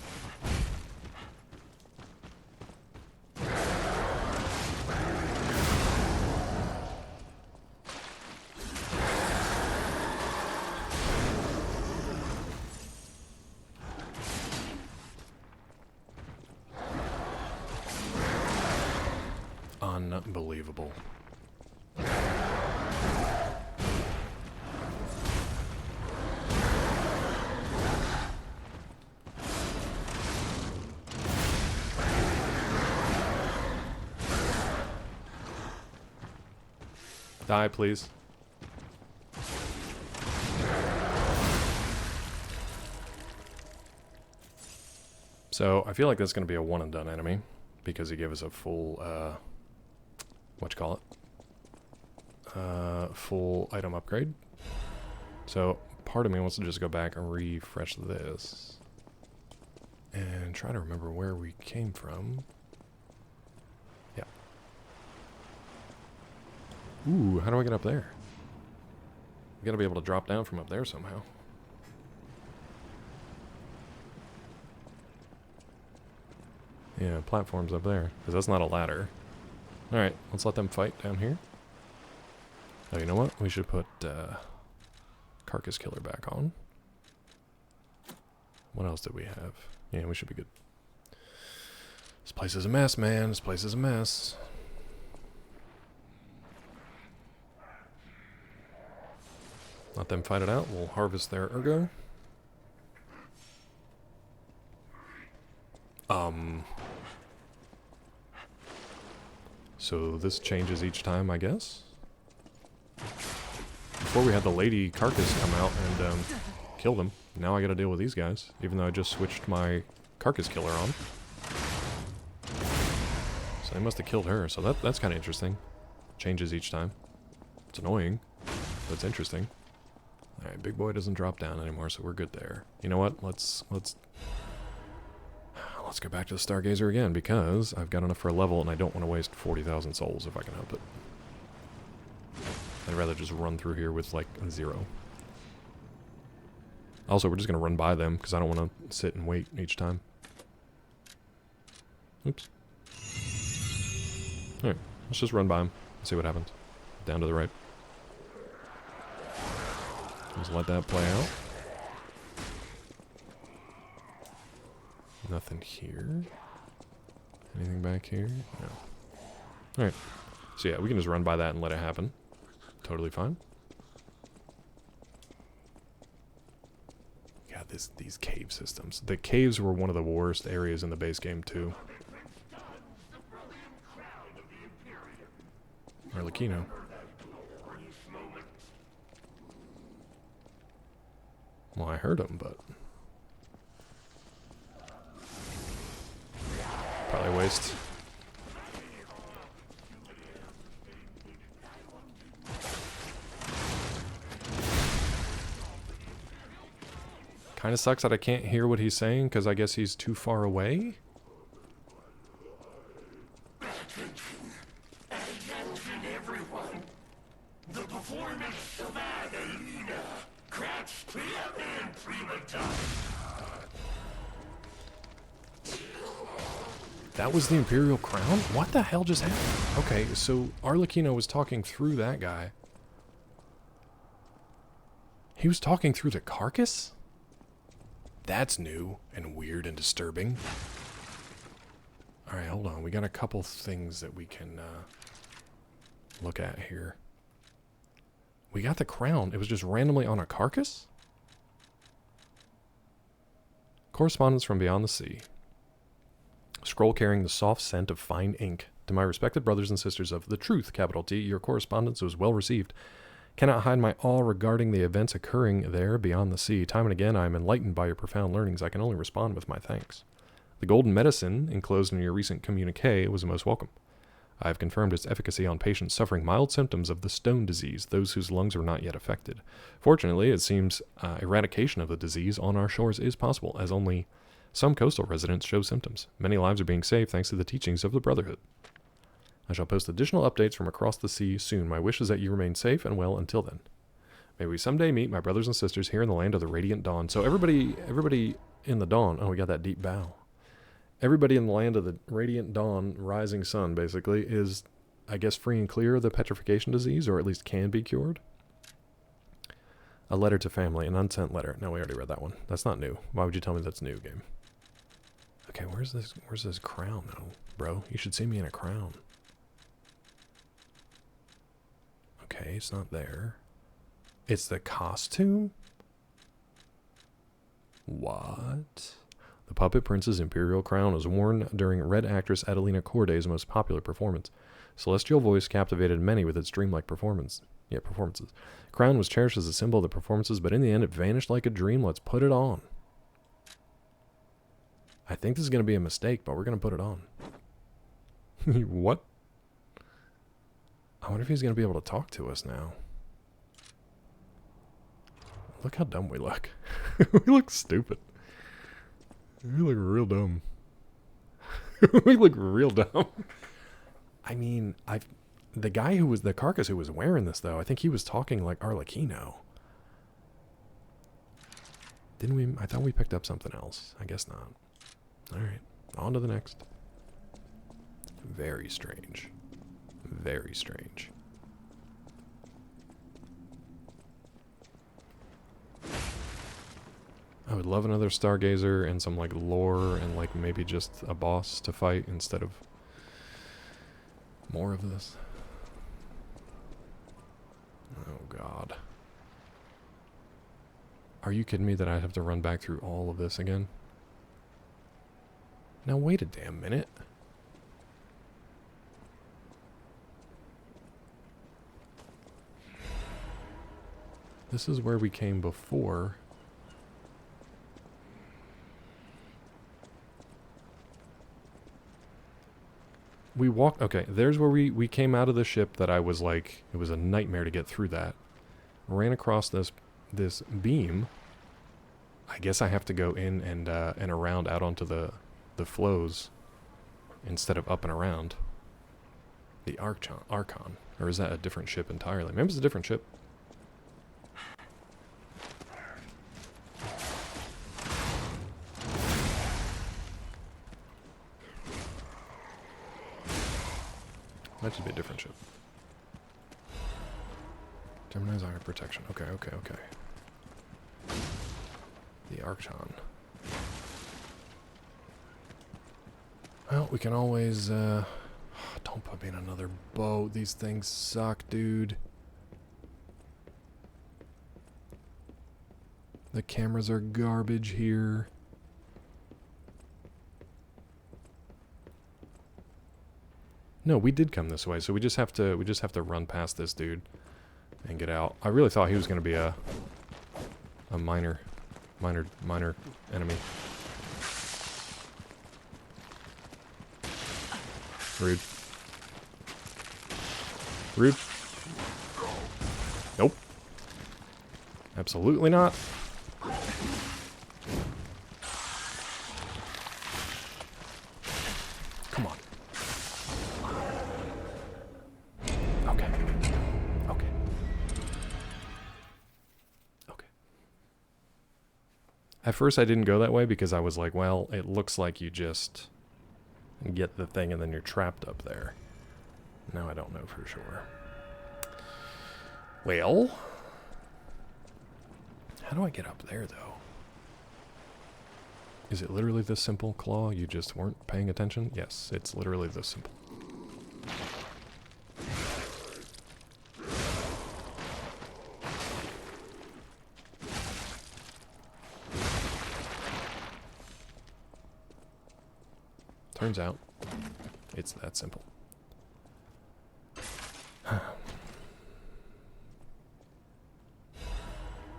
Unbelievable. Die, please. So, I feel like that's going to be a one and done enemy, because he gave us a full, full item upgrade. So, part of me wants to just go back and refresh this. And try to remember where we came from. Yeah. Ooh, how do I get up there? We gotta be able to drop down from up there somehow. Yeah, platform's up there, because that's not a ladder. Alright, let's let them fight down here. Oh, you know what? We should put Carcass Killer back on. What else did we have? Yeah, we should be good. This place is a mess, man. This place is a mess. Let them fight it out. We'll harvest their ergo. So this changes each time, I guess? Before we had the lady Carcass come out and kill them. Now I gotta deal with these guys, even though I just switched my Carcass Killer on. So they must have killed her, so that's kind of interesting. Changes each time. It's annoying, but it's interesting. Alright, big boy doesn't drop down anymore, so we're good there. You know what? Let's go back to the Stargazer again, because I've got enough for a level, and I don't want to waste 40,000 souls if I can help it. I'd rather just run through here with, like, 0. Also, we're just going to run by them, because I don't want to sit and wait each time. Oops. Alright, let's just run by them, see what happens. Down to the right. Just let that play out. Nothing here. Anything back here? No. Alright. So yeah, we can just run by that and let it happen. Totally fine. God, these cave systems. The caves were one of the worst areas in the base game too. Arlecchino. Well, I heard him, but probably waste. Kind of sucks that I can't hear what he's saying, because I guess he's too far away. Everyone, the performance of Adelina, Kratz, and Prima Donna. That was the Imperial Crown? What the hell just happened? Okay, so Arlecchino was talking through that guy. He was talking through the carcass? That's new and weird and disturbing. Alright, hold on. We got a couple things that we can look at here. We got the crown. It was just randomly on a carcass? Correspondence from beyond the sea. Scroll carrying the soft scent of fine ink. To my respected brothers and sisters of the truth, capital T, your correspondence was well received. Cannot hide my awe regarding the events occurring there beyond the sea. Time and again I am enlightened by your profound learnings. I can only respond with my thanks. The golden medicine enclosed in your recent communique was most welcome. I have confirmed its efficacy on patients suffering mild symptoms of the stone disease, those whose lungs are not yet affected. Fortunately, it seems eradication of the disease on our shores is possible, as only some coastal residents show symptoms. Many lives are being saved thanks to the teachings of the Brotherhood. I shall post additional updates from across the sea soon. My wish is that you remain safe and well until then. May we someday meet my brothers and sisters here in the land of the Radiant Dawn. So everybody in the dawn. Oh, we got that deep bow. Everybody in the land of the radiant dawn, rising sun, basically, is, I guess, free and clear of the petrification disease, or at least can be cured. A letter to family, an unsent letter. No, we already read that one. That's not new. Why would you tell me that's new, game? Okay, where's this crown, though, bro? You should see me in a crown. Okay, it's not there. It's the costume? What? The Puppet Prince's imperial crown was worn during Red actress Adelina Corday's most popular performance. Celestial voice captivated many with its dreamlike performances. Crown was cherished as a symbol of the performances, but in the end it vanished like a dream. Let's put it on. I think this is going to be a mistake, but we're going to put it on. What? I wonder if he's going to be able to talk to us now. Look how dumb we look. We look stupid. We look real dumb. We look real dumb. I mean, the guy who was the carcass who was wearing this, though, I think he was talking like Arlecchino. Didn't we? I thought we picked up something else. I guess not. All right, on to the next. Very strange. Very strange. I would love another Stargazer and some like lore and like maybe just a boss to fight instead of more of this. Oh god. Are you kidding me that I have to run back through all of this again? Now wait a damn minute. This is where we came before. We walked, okay, there's where we came out of the ship that I was like, it was a nightmare to get through that. Ran across this beam. I guess I have to go in and around out onto the flows instead of up and around. The Archon. Or is that a different ship entirely? Maybe it's a different ship. Might just be a different ship. Gemini's Iron Protection. Okay. The Archon. Well, we can always, don't put me in another boat. These things suck, dude. The cameras are garbage here. No, we did come this way, so we just have to run past this dude and get out. I really thought he was going to be a minor enemy. Rude. Rude. Nope. Absolutely not. Come on. Okay. At first I didn't go that way because I was like, well, it looks like you just get the thing and then you're trapped up there. Now I don't know for sure. Well, how do I get up there, though? Is it literally this simple, Claw? You just weren't paying attention? Yes, it's literally this simple. Turns out, it's that simple.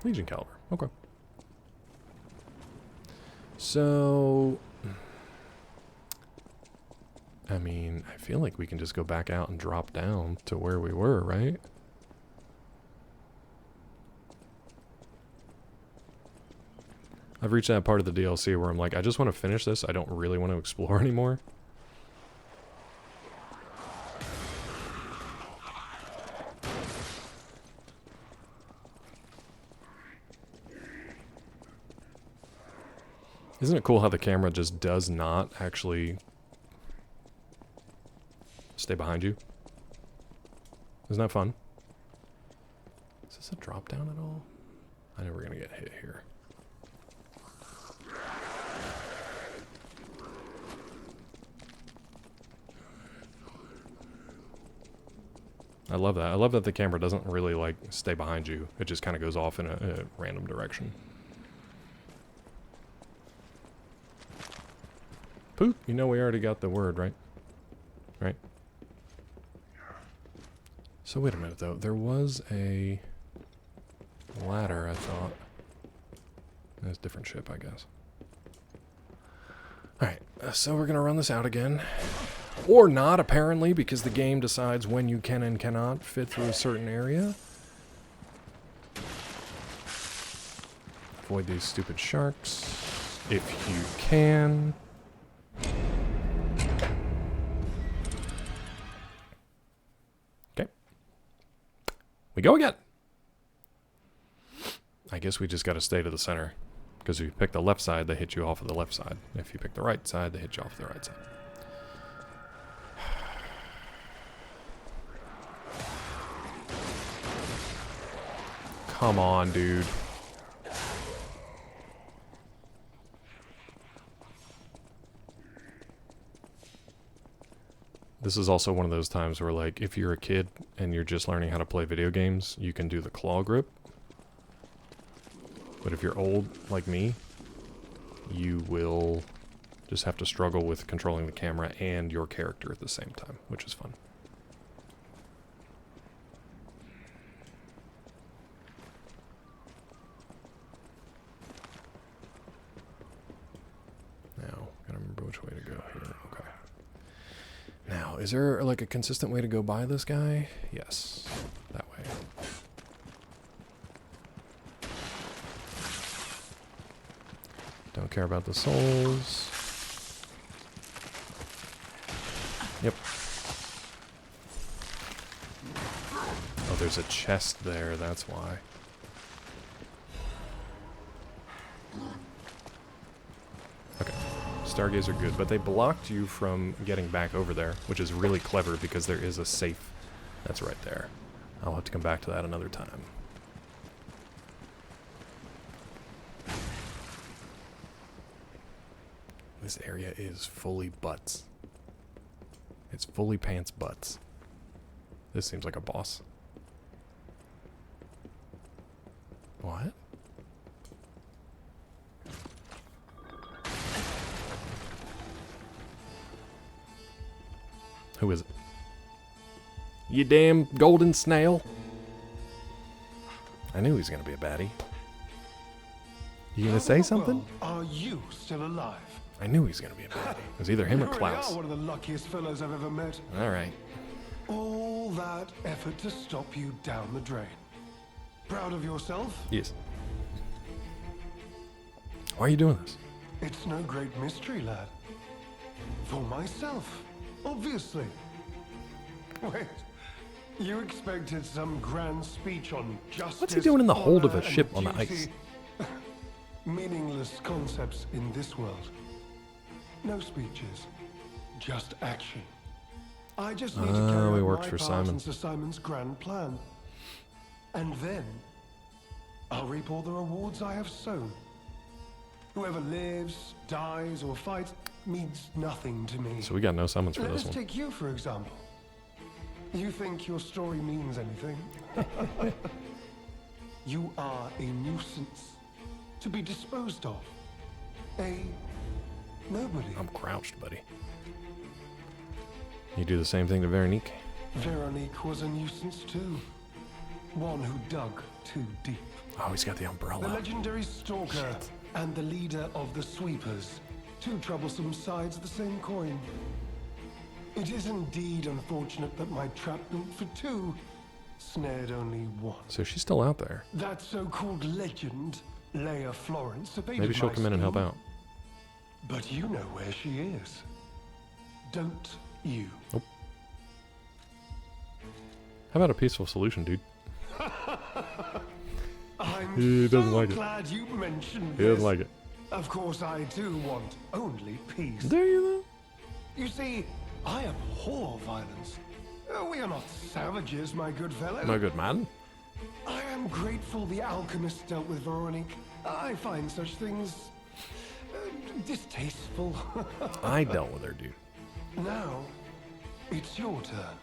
Legion caliber. Okay. So, I mean, I feel like we can just go back out and drop down to where we were, right? I've reached that part of the DLC where I'm like, I just want to finish this. I don't really want to explore anymore. Isn't it cool how the camera just does not actually stay behind you? Isn't that fun? Is this a drop down at all? I know we're gonna get hit here. I love that. I love that the camera doesn't really like stay behind you. It just kind of goes off in a random direction. Poop. You know we already got the word, right? Right? So wait a minute though. There was a ladder, I thought. That's a different ship, I guess. Alright, so we're gonna run this out again. Or not, apparently, because the game decides when you can and cannot fit through a certain area. Avoid these stupid sharks, if you can. Okay. We go again. I guess we just gotta stay to the center. Because if you pick the left side, they hit you off of the left side. If you pick the right side, they hit you off the right side. Come on, dude. This is also one of those times where, like, if you're a kid and you're just learning how to play video games, you can do the claw grip. But if you're old, like me, you will just have to struggle with controlling the camera and your character at the same time, which is fun. Now, gotta remember which way to go here. Okay. Now, is there like a consistent way to go by this guy? Yes, that way. Don't care about the souls. Yep. Oh, there's a chest there, that's why. Okay. Stargates are good, but they blocked you from getting back over there, which is really clever because there is a safe that's right there. I'll have to come back to that another time. This area is fully butts. It's fully pants butts. This seems like a boss. What? Who is it? You damn golden snail. I knew he was gonna be a baddie. You gonna say something? Are you still alive? I knew he was gonna be a baddie. It was either him or You really Klaus. are one of the luckiest fellows I've ever met. Alright. All that effort to stop you down the drain. Proud of yourself? Yes. Why are you doing this? It's no great mystery, lad. For myself, obviously. Wait, you expected some grand speech on justice? What's he doing in the hold of a honor, and ship on the duty? ice? Meaningless concepts in this world. No speeches, just action. I just need to carry he out works my for part Simon. in Sir Simon's grand plan. And then, I'll reap all the rewards I have sown. Whoever lives, dies, or fights means nothing to me. So we got no summons for Let this us one. take you, for example. You think your story means anything? You are a nuisance to be disposed of. A nobody. I'm crouched, buddy. You do the same thing to Veronique? Veronique was a nuisance too. One who dug too deep. Oh, he's got the The umbrella. legendary stalker and the leader of the sweepers. Two troublesome sides of the same coin. It is indeed unfortunate that my trap built for two snared only one. So she's still out there. That so-called legend, Leia Florence, evaded Maybe she'll my come in and help skill. out. But you know where she is. Don't you? Nope. How about a peaceful solution, dude? I'm He doesn't so like it. glad you mentioned He this. doesn't like it. Of course, I too want only peace. Do you You see, I abhor violence. We are not savages, my good fellow. though? My good man. I am grateful the alchemist dealt with Veronique. I find such things distasteful. I dealt with her, dude. Now, it's your turn.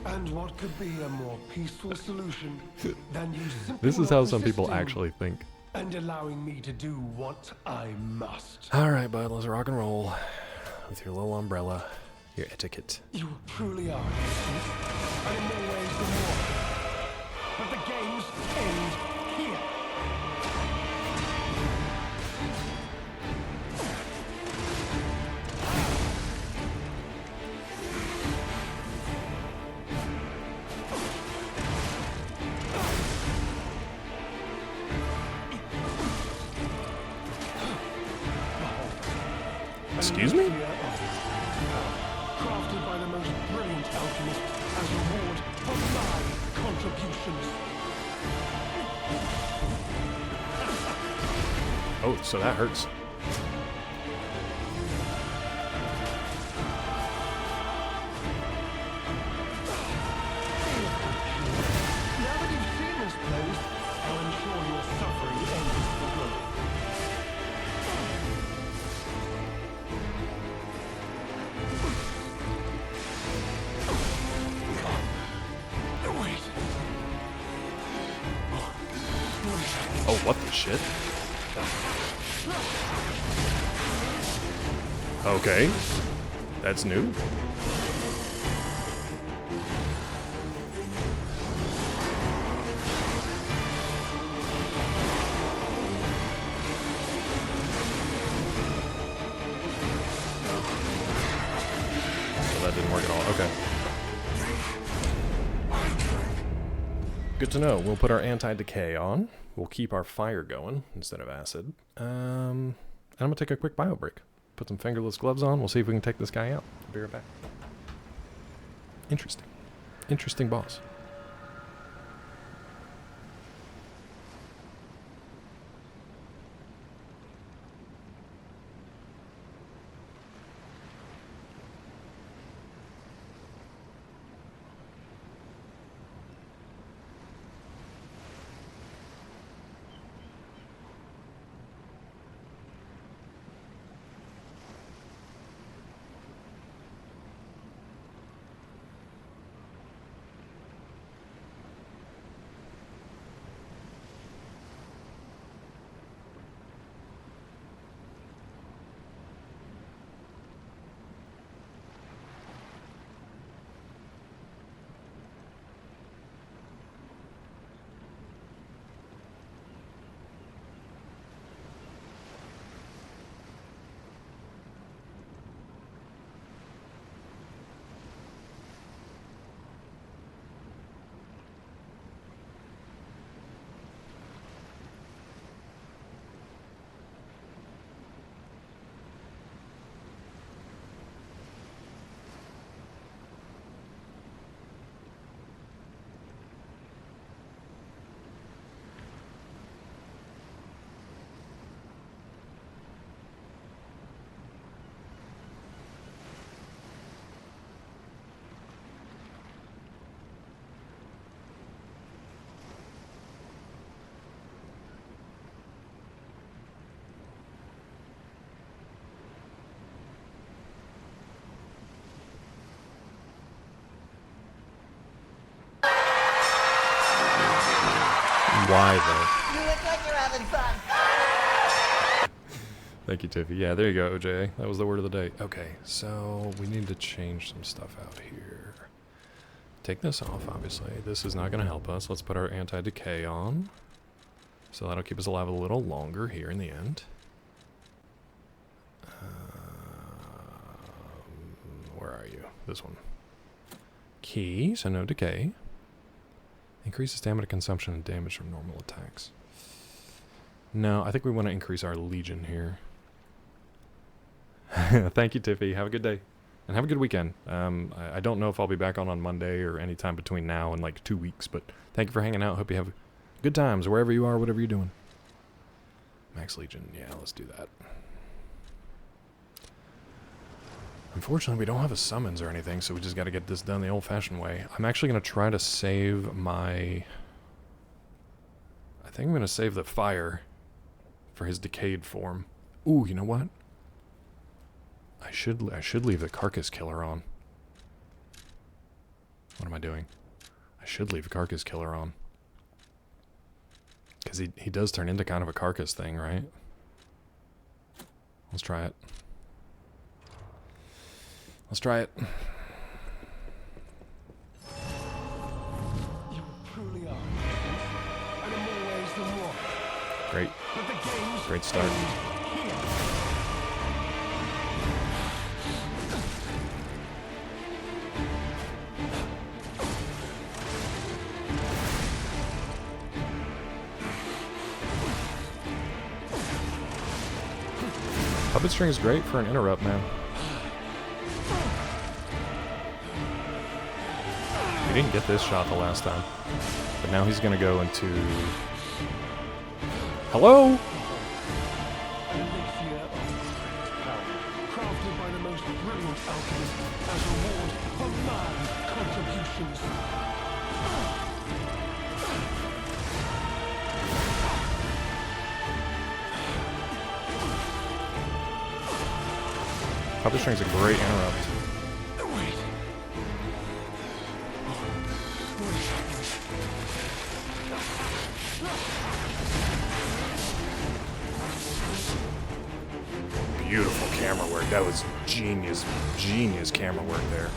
And what could be a more peaceful solution than you simply This is how not some people resisting actually think. and allowing me to do what I must. All right, bud, let's rock and roll with your little umbrella, your etiquette. You truly are, and in more ways than one. But the games end here. Excuse me? Crafted by the most brilliant alchemist as a reward for my contributions. Oh, so that hurts. Now that you've seen this place, I'll ensure your suffering ends for good. Wait. Oh, what the shit? Okay. That's new. So that didn't work at all. Okay. Good to know. We'll put our anti-decay on. We'll keep our fire going instead of acid. And I'm gonna take a quick bio break. Put some fingerless gloves on. We'll see if we can take this guy out. I'll be right back. Interesting. Interesting boss. Why though? You look like you're having fun. Thank you, Tiffy. Yeah, there you go, OJ. That was the word of the day. Okay, so we need to change some stuff out here. Take this off, obviously. This is not going to help us. Let's put our anti-decay on. So that'll keep us alive a little longer here in the end. Where are you? This one. Key, so no decay. Increases stamina consumption and damage from normal attacks. No, I think we want to increase our legion here. Thank you, Tiffy. Have a good day. And have a good weekend. I don't know if I'll be back on Monday or any time between now and like 2 weeks, but thank you for hanging out. Hope you have good times wherever you are, whatever you're doing. Max Legion, yeah, let's do that. Unfortunately, we don't have a summons or anything, so we just got to get this done the old-fashioned way. I'm actually going to try to save my... I think I'm going to save the fire for his decayed form. Ooh, you know what? I should leave the Carcass Killer on. What am I doing? I should leave the Carcass Killer on. Because he does turn into kind of a carcass thing, right? Let's try it. Let's try it. You truly are. And in more ways than one. Great. But the game's Great start. here. Puppet string is great for an interrupt, man. He didn't get this shot the last time. But now he's gonna go into... Hello? An elixir of power, crafted by the most brilliant alchemist as a reward for my contributions. Puppet string's a great interrupt. Wait. Beautiful camera work. That was genius camera work there.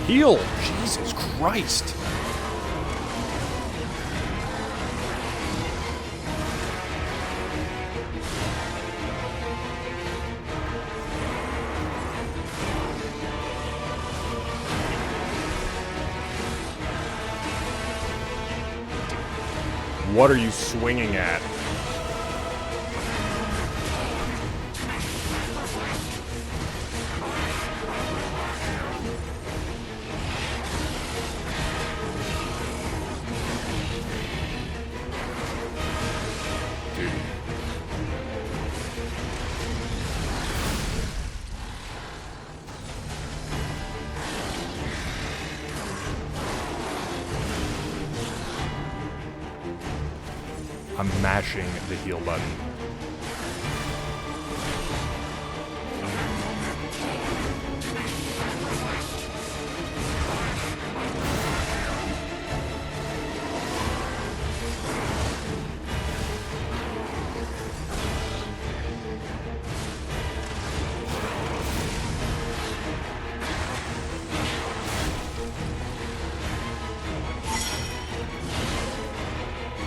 Heal! Jesus Christ! What are you swinging at? I'm mashing the heal button.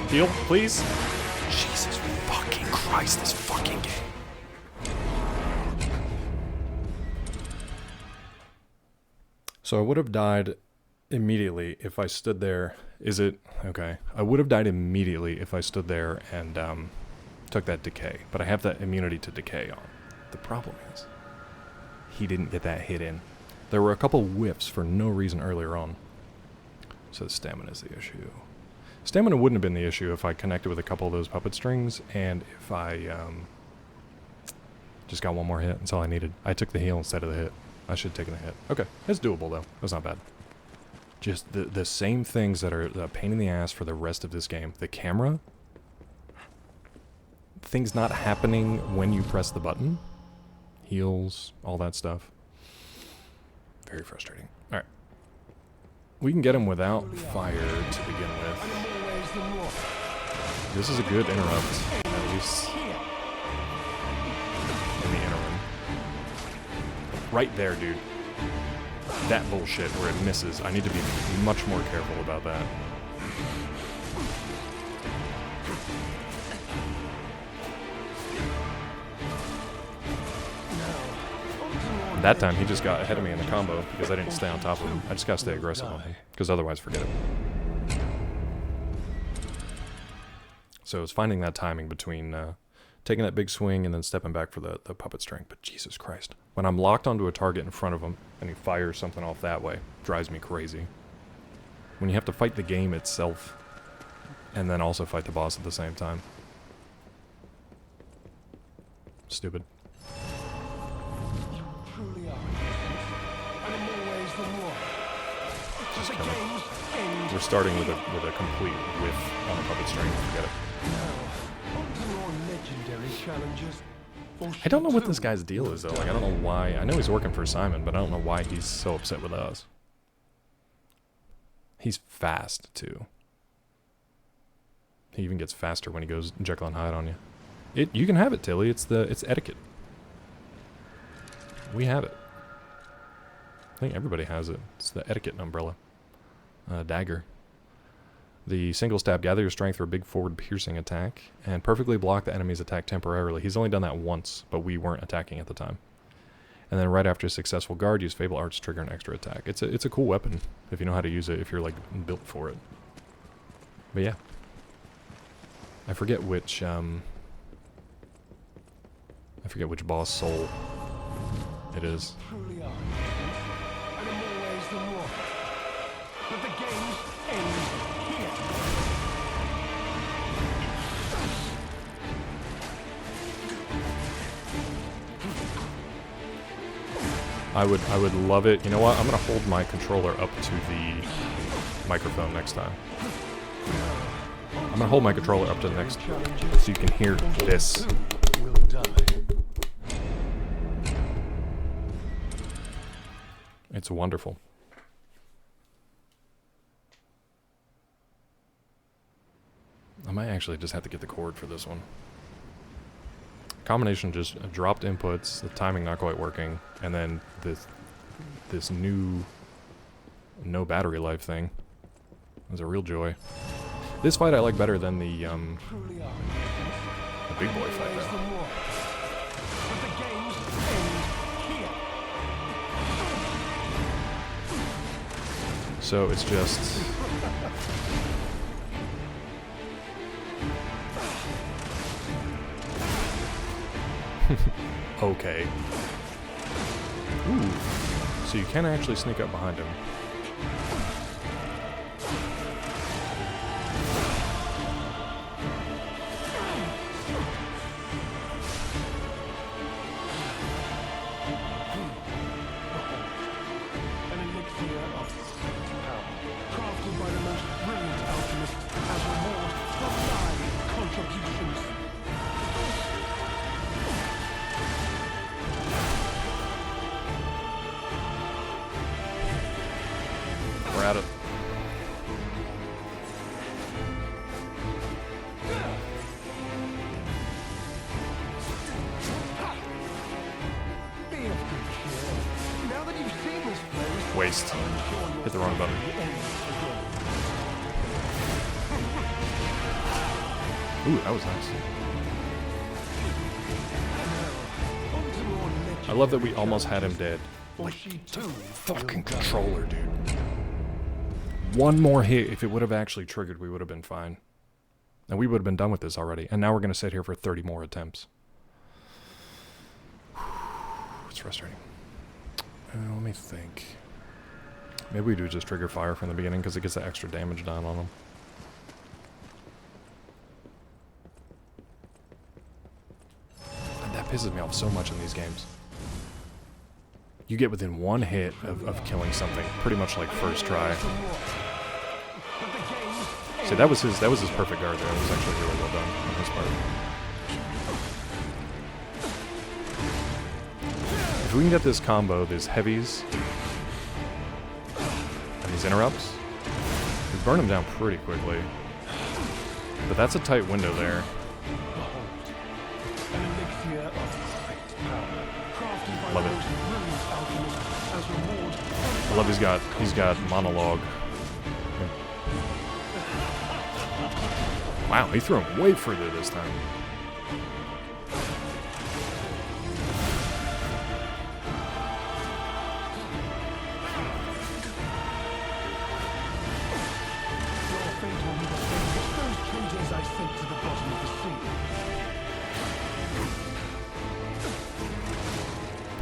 Heal, please. Jesus fucking Christ, this fucking game. So I would have died immediately if I stood there. Is it? Okay. I would have died immediately if I stood there and took that decay. But I have that immunity to decay on. The problem is, he didn't get that hit in. There were a couple whiffs for no reason earlier on. So the stamina is the issue. Stamina wouldn't have been the issue if I connected with a couple of those puppet strings, and if I just got one more hit. That's all I needed. I took the heal instead of the hit. I should have taken the hit. Okay, it's doable though. That's not bad. Just the same things that are a pain in the ass for the rest of this game. The camera, things not happening when you press the button, heals, all that stuff. Very frustrating. All right. We can get him without fire to begin with. This is a good interrupt, at least in the interim. Right there, dude. That bullshit where it misses. I need to be much more careful about that. That time he just got ahead of me in the combo because I didn't stay on top of him. I just gotta stay aggressive on him, because otherwise forget it. So it's finding that timing between taking that big swing and then stepping back for the puppet string. But Jesus Christ. When I'm locked onto a target in front of him and he fires something off that way, drives me crazy. When you have to fight the game itself and then also fight the boss at the same time. Stupid. Truly are. And in more ways than one. Just The kinda, game's end. we're starting with a complete whiff on a puppet string. Forget it. Now, on to more legendary challenges. I don't know what this guy's deal is, though. Like, I don't know why. I know he's working for Simon, but I don't know why he's so upset with us. He's fast, too. He even gets faster when he goes Jekyll and Hyde on you. You can have it, Tilly. It's etiquette. We have it. I think everybody has it. It's the etiquette umbrella. Dagger. The single stab, gather your strength for a big forward piercing attack, and perfectly block the enemy's attack temporarily. He's only done that once, but we weren't attacking at the time. And then right after a successful guard, use Fable Arts to trigger an extra attack. It's a cool weapon if you know how to use it, if you're like built for it. But yeah. I forget which boss soul it is. Truly are. And in more ways than one. But the game's end here. I would love it. You know what? I'm gonna hold my controller up to the microphone next time. I'm gonna hold my controller up to the next so you can hear this. Will die. It's wonderful. I might actually just have to get the cord for this one. Combination just dropped inputs, the timing not quite working, and then this new no battery life thing. It was a real joy. This fight I like better than the big boy fight though. But the game's end here. So it's just okay. Ooh. So you can actually sneak up behind him. An elixir of power, crafted by the most brilliant alchemist as reward for live contributions. We're at it. Be of good cheer. Now that you've seen this place, Waste. Hit the wrong button. Ooh, that was nice. I love that we almost had him dead. Like, fucking controller, dude. One more hit, if it would have actually triggered, we would have been fine. And we would have been done with this already. And now we're going to sit here for 30 more attempts. It's frustrating. Let me think. Maybe we do just trigger fire from the beginning because it gets that extra damage down on them. And that pisses me off so much in these games. You get within one hit of killing something, pretty much like first try. See, that was his perfect guard there. It was actually really well done on his part. If we can get this combo, these heavies, and these interrupts, we burn them down pretty quickly. But that's a tight window there. Love it. I love he's got monologue. Wow, he threw him way further this time.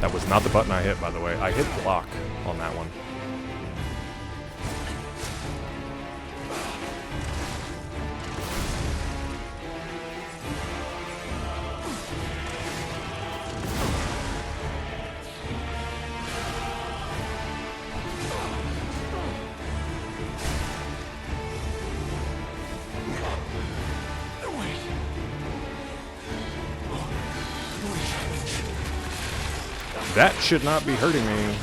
That was not the button I hit, by the way. I hit block on that one. That should not be hurting me.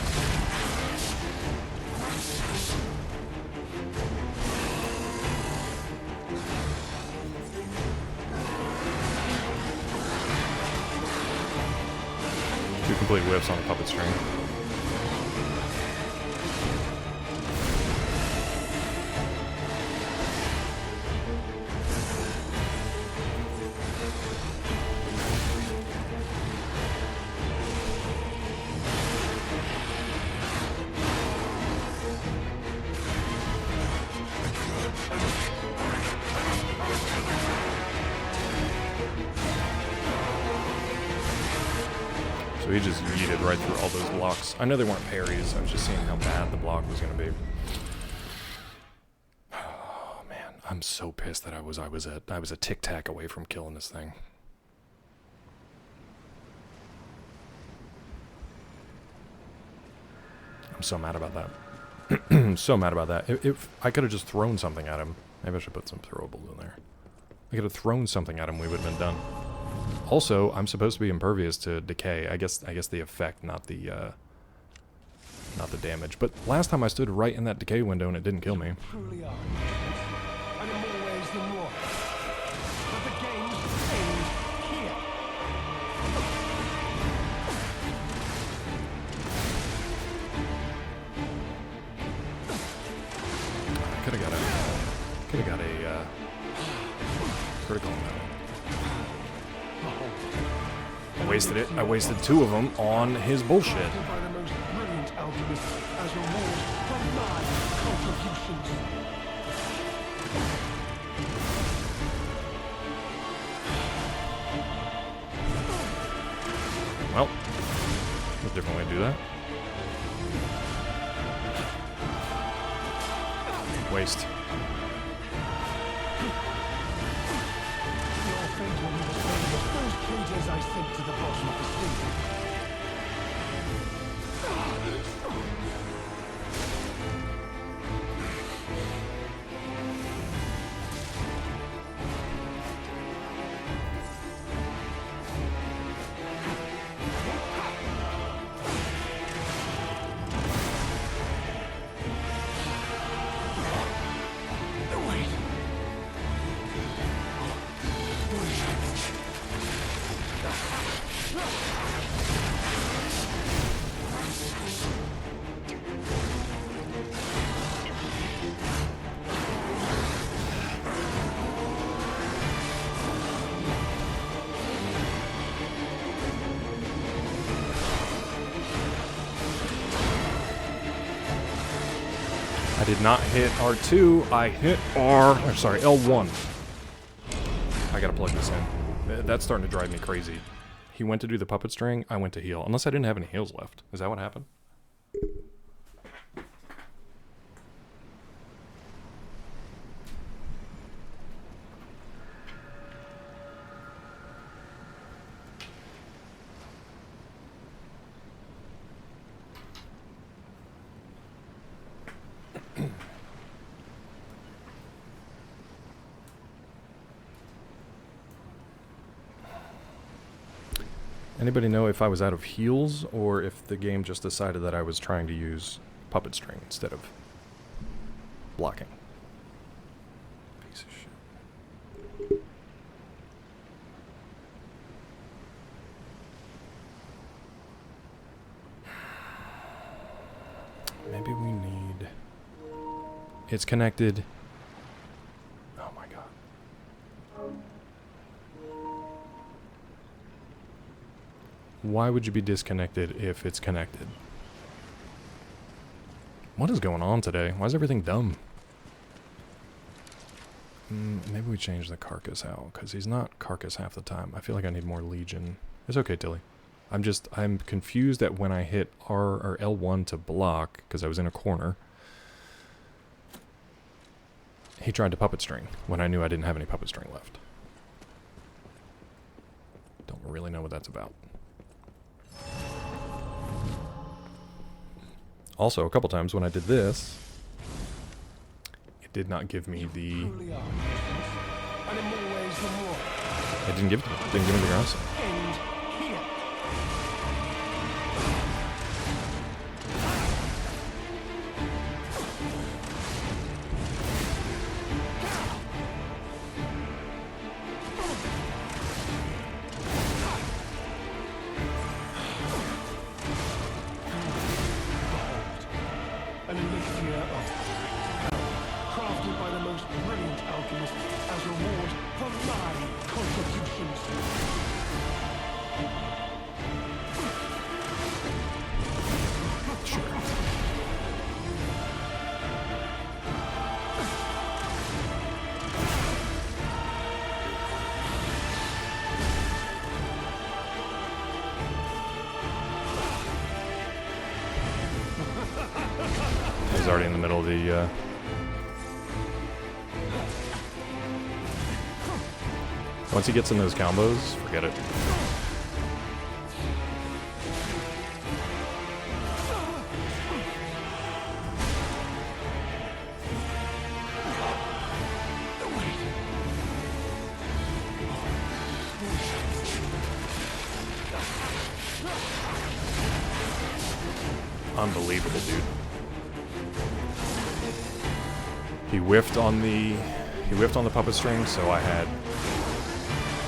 Two complete whiffs on the puppet string. So he just yeeted right through all those blocks. I know they weren't parries. I was just seeing how bad the block was going to be. Oh man, I'm so pissed that I was a tic tac away from killing this thing. I'm so mad about that. I'm so mad about that. If I could have just thrown something at him. Maybe I should put some throwables in there. I could have thrown something at him, we would have been done. Also, I'm supposed to be impervious to decay. I guess the effect, not the damage. But last time I stood right in that decay window and it didn't kill me. Truly are. And in more ways than one. But the game's ends here. I could have got a critical on that one. I wasted it. I wasted two of them on his bullshit. By the most brilliant alchemist as reward for my contributions. Well, there's a different way to do that. Waste. Your fate will be the same as those traitors I sent to the bottom of the sea. I did not hit R2, I hit L1. I gotta plug this in. That's starting to drive me crazy. He went to do the puppet string, I went to heal. Unless I didn't have any heals left. Is that what happened? Anybody know if I was out of heals or if the game just decided that I was trying to use puppet string instead of blocking? Piece of shit. Maybe we need... It's connected. Oh my god. Why would you be disconnected if it's connected? What is going on today? Why is everything dumb? Maybe we change the carcass out, because he's not carcass half the time. I feel like I need more Legion. It's okay, Tilly. I'm confused that when I hit R or L1 to block, because I was in a corner, he tried to puppet string when I knew I didn't have any puppet string left. Don't really know what that's about. Also, a couple times when I did this, it did not give me the... It didn't give me the ground sound. An elixir of power, crafted by the most brilliant alchemist as reward for my contributions. Sure. He's already in the middle of the, Once he gets in those combos, forget it. Unbelievable, dude. He whiffed on the puppet string, so I had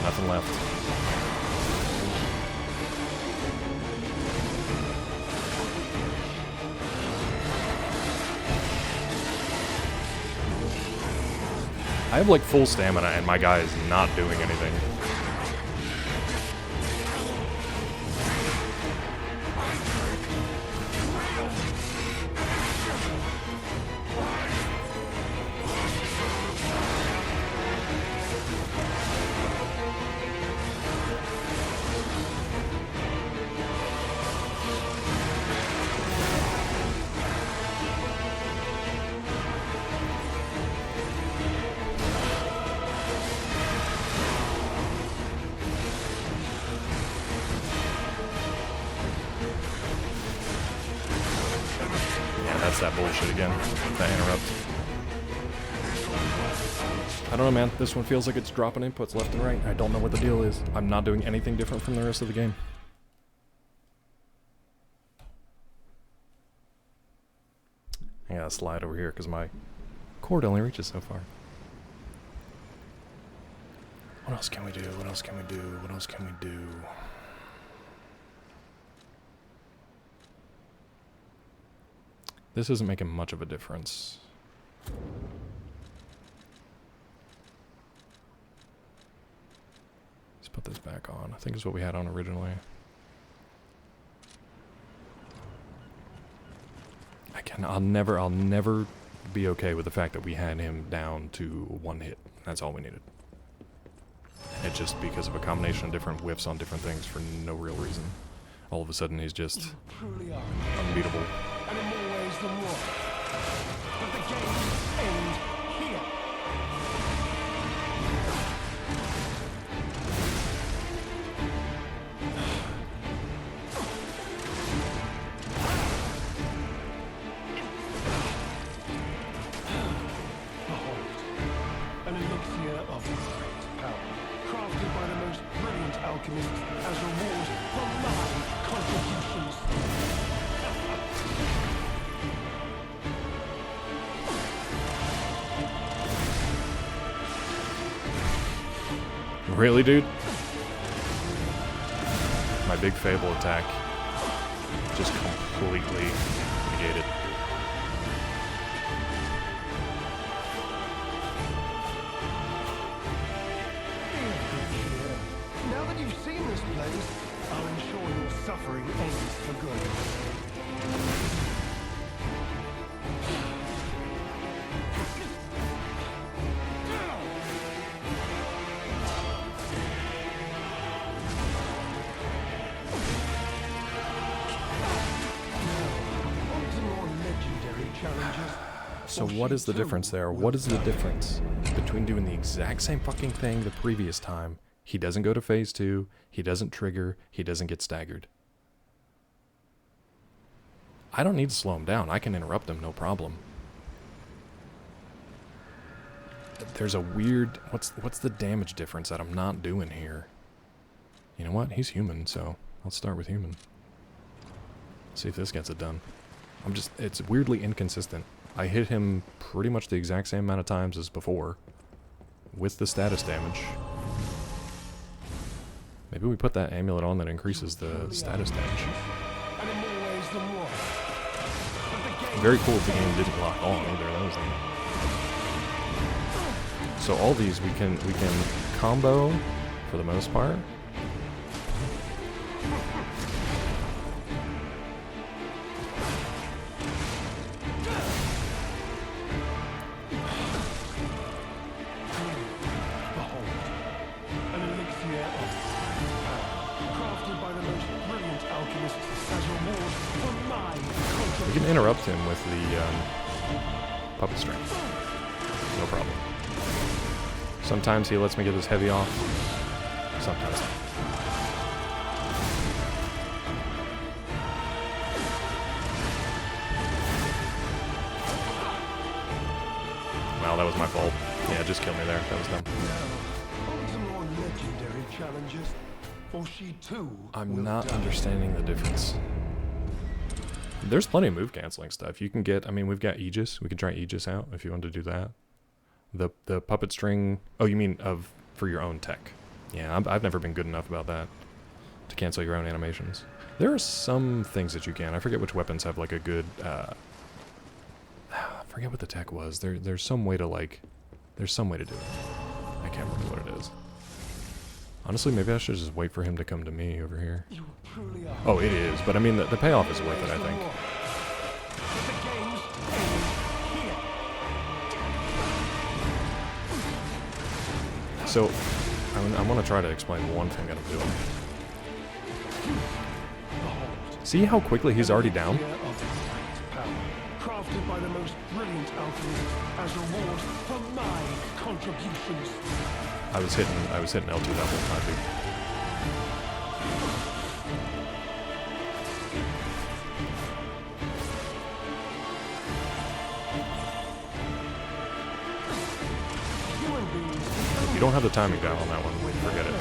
nothing left. I have like full stamina and my guy is not doing anything. That's that bullshit again. That interrupt. I don't know, man. This one feels like it's dropping inputs left and right. I don't know what the deal is. I'm not doing anything different from the rest of the game. I gotta slide over here because my cord only reaches so far. What else can we do? What else can we do? What else can we do? This isn't making much of a difference. Let's put this back on. I think it's what we had on originally. I'll never be okay with the fact that we had him down to one hit. That's all we needed. It's just because of a combination of different whiffs on different things for no real reason. All of a sudden he's just unbeatable. And in more ways than one. But the games end here. Behold, an elixir of great power, crafted by the most brilliant alchemists as reward for my contributions. Really, dude? My big Fable attack just completely negated. Now that you've seen this place, I'll ensure your suffering ends for good. So what is the difference there? What is the difference between doing the exact same fucking thing the previous time? He doesn't go to phase 2, he doesn't trigger, he doesn't get staggered. I don't need to slow him down, I can interrupt him, no problem. There's a weird, what's the damage difference that I'm not doing here? You know what, he's human, so let's start with human. See if this gets it done. It's weirdly inconsistent. I hit him pretty much the exact same amount of times as before, with the status damage. Maybe we put that amulet on that increases the status damage. Very cool if the game didn't lock on either, that was neat. So all these we can combo for the most part. We can interrupt him with the puppet string. No problem. Sometimes he lets me get his heavy off. Sometimes not. Well, that was my fault. Yeah, just kill me there. That was dumb. I'm not understanding the difference. There's plenty of move canceling stuff. You can get, I mean, we've got Aegis. We can try Aegis out if you want to do that. The puppet string, oh, you mean for your own tech. Yeah, I've never been good enough about that to cancel your own animations. There are some things that you can. I forget which weapons have like a good, I forget what the tech was. There's some way to there's some way to do it. I can't remember what it is. Honestly, maybe I should just wait for him to come to me over here. Oh, it is, but I mean, the payoff is worth it, I think. So, I want to try to explain one thing that I'm doing. See how quickly he's already down? Crafted by the most brilliant alchemist as reward for my contributions. I was hitting L2 that whole time, dude. If you don't have the timing down on that one, forget it.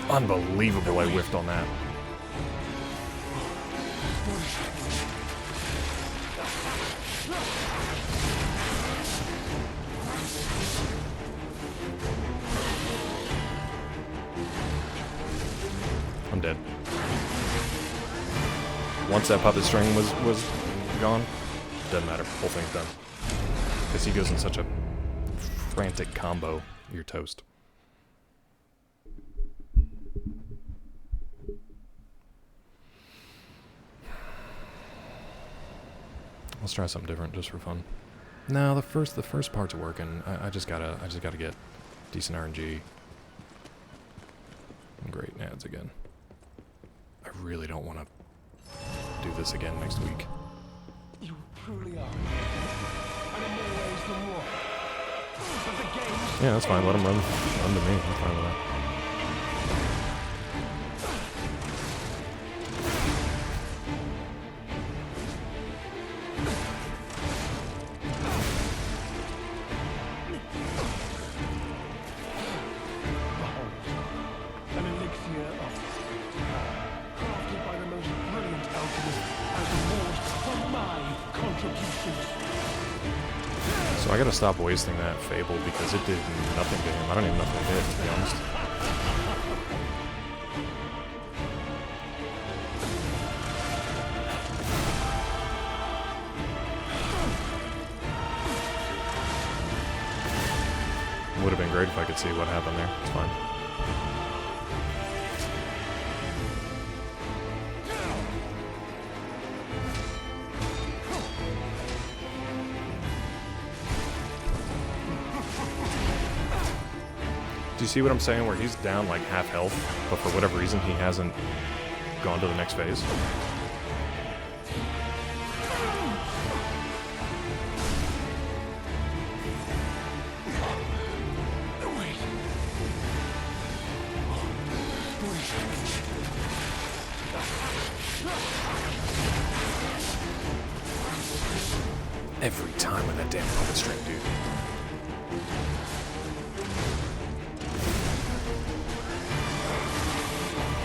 Unbelievable, I whiffed on that. I'm dead. Once that puppet string was gone, doesn't matter, whole thing's done. Because he goes in such a frantic combo, you're toast. Let's try something different just for fun. No, the first part's working. I just gotta get decent RNG. Great nads again. I really don't want to do this again next week. You truly are. Yeah, that's fine. Let him run to me. I'm fine with that. So I gotta stop wasting that Fable because it did nothing to him. I don't even know if it hit, to be honest. Would have been great if I could see what happened there. It's fine. Do you see what I'm saying? Where he's down like half health, but for whatever reason he hasn't gone to the next phase. Every time with that damn puppet string, dude.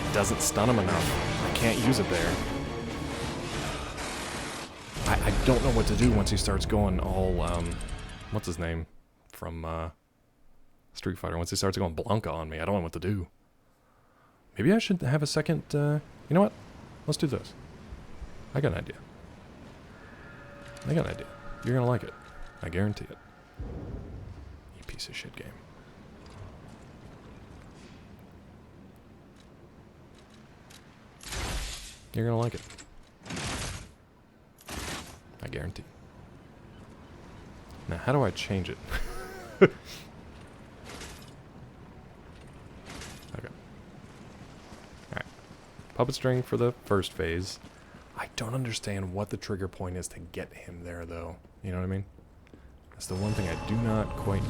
It doesn't stun him enough. I can't use it there. I don't know what to do once he starts going all, what's his name? From, Street Fighter. Once he starts going Blanca on me, I don't know what to do. Maybe I should have a second, you know what? Let's do this. I got an idea. You're gonna like it. I guarantee it. You piece of shit game. You're gonna like it. I guarantee. Now, how do I change it? Okay. Alright. Puppet string for the first phase. I don't understand what the trigger point is to get him there, though. You know what I mean? That's the one thing I do not quite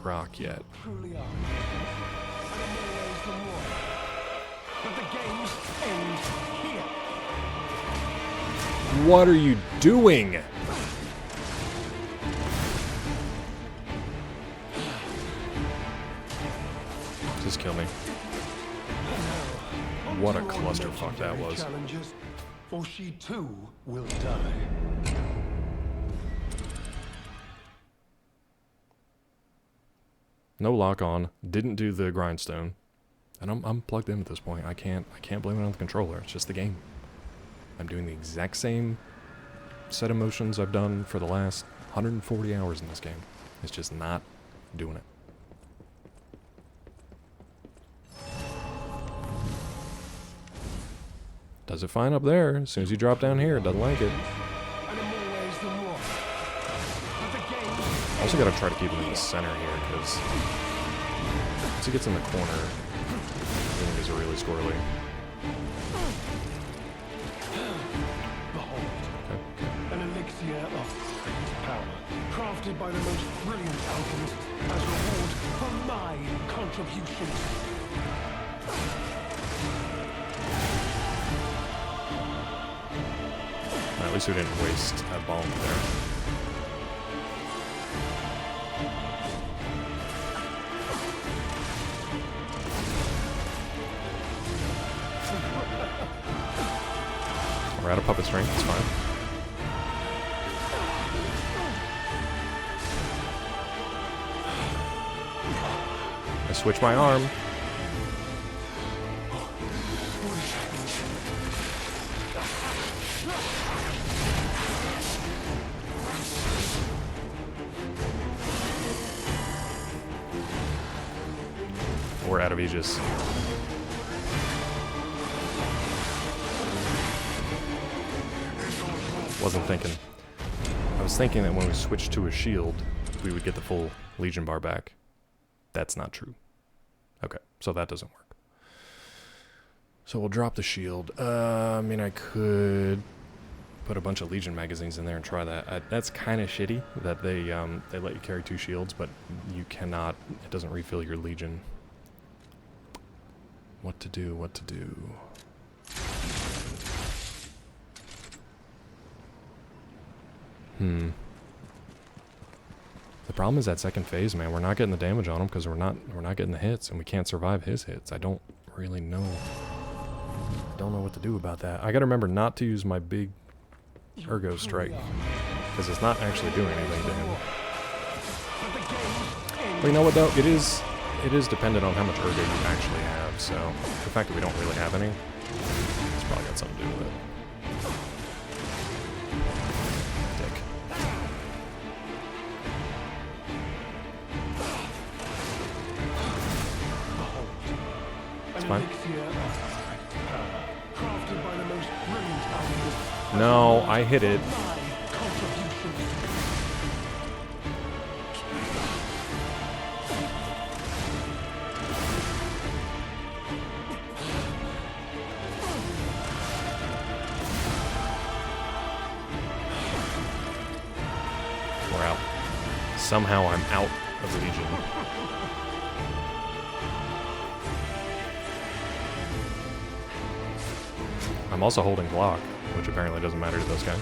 grok yet. Truly are. And in more ways than one. But the games end here. What are you doing? Just kill me. What a clusterfuck that was. Or she too will die. No lock on. Didn't do the grindstone. And I'm plugged in at this point. I can't blame it on the controller. It's just the game. I'm doing the exact same set of motions I've done for the last 140 hours in this game. It's just not doing it. Does it fine up there. As soon as you drop down here, it doesn't like it. Also gotta try to keep him in the center here, because once he gets in the corner, things are really squirrely. Behold, an elixir of great power, crafted by the most brilliant alchemist as reward for my contributions. At least we didn't waste a bomb there. We're out of puppet string, it's fine. I switch my arm. We're out of Aegis. Wasn't thinking. I was thinking that when we switched to a shield, we would get the full Legion bar back. That's not true. Okay, so that doesn't work. So we'll drop the shield. I mean, I could put a bunch of Legion magazines in there and try that. That's kind of shitty that they let you carry 2 shields, but you cannot. It doesn't refill your Legion. What to do? What to do? The problem is that second phase, man. We're not getting the damage on him because we're not getting the hits, and we can't survive his hits. I don't really know. I don't know what to do about that. I gotta remember not to use my big Ergo Strike because it's not actually doing anything to him. But you know what though? It is dependent on how much Ergo you actually have. So the fact that we don't really have any, it's probably got something to do with it. Fine. No, I hit it. somehow I'm out of Legion. I'm also holding block, which apparently doesn't matter to this guy.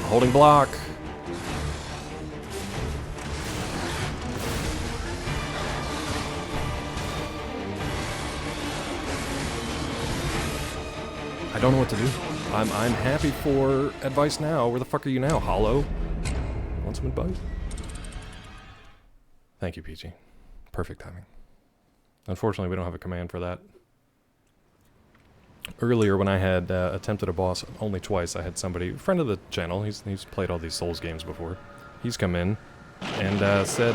Holding block. I don't know what to do. I'm happy for advice now. Where the fuck are you now, Hollow? Want some advice? Thank you, Peachy. Perfect timing. Unfortunately, we don't have a command for that. Earlier, when I had attempted a boss only twice, I had somebody, friend of the channel, he's played all these Souls games before. He's come in and said,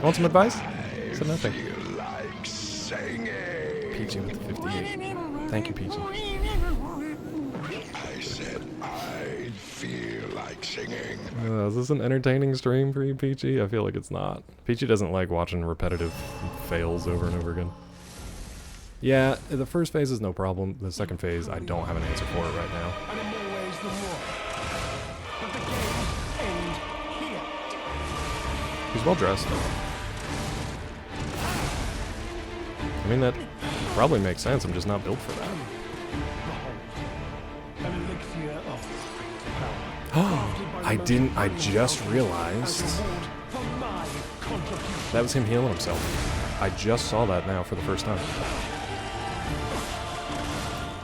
want some advice? I said nothing. Like singing. Peachy with the 58. Thank you, Peachy. I said I feel like singing. Is this an entertaining stream for you, Peachy? I feel like it's not. Peachy doesn't like watching repetitive fails over and over again. Yeah, the first phase is no problem. The second phase, I don't have an answer for it right now. And in more ways than one. But the games end here. He's well dressed. I mean, that probably makes sense. I'm just not built for that. An elixir of power. I just realized that was him healing himself. I just saw that now for the first time.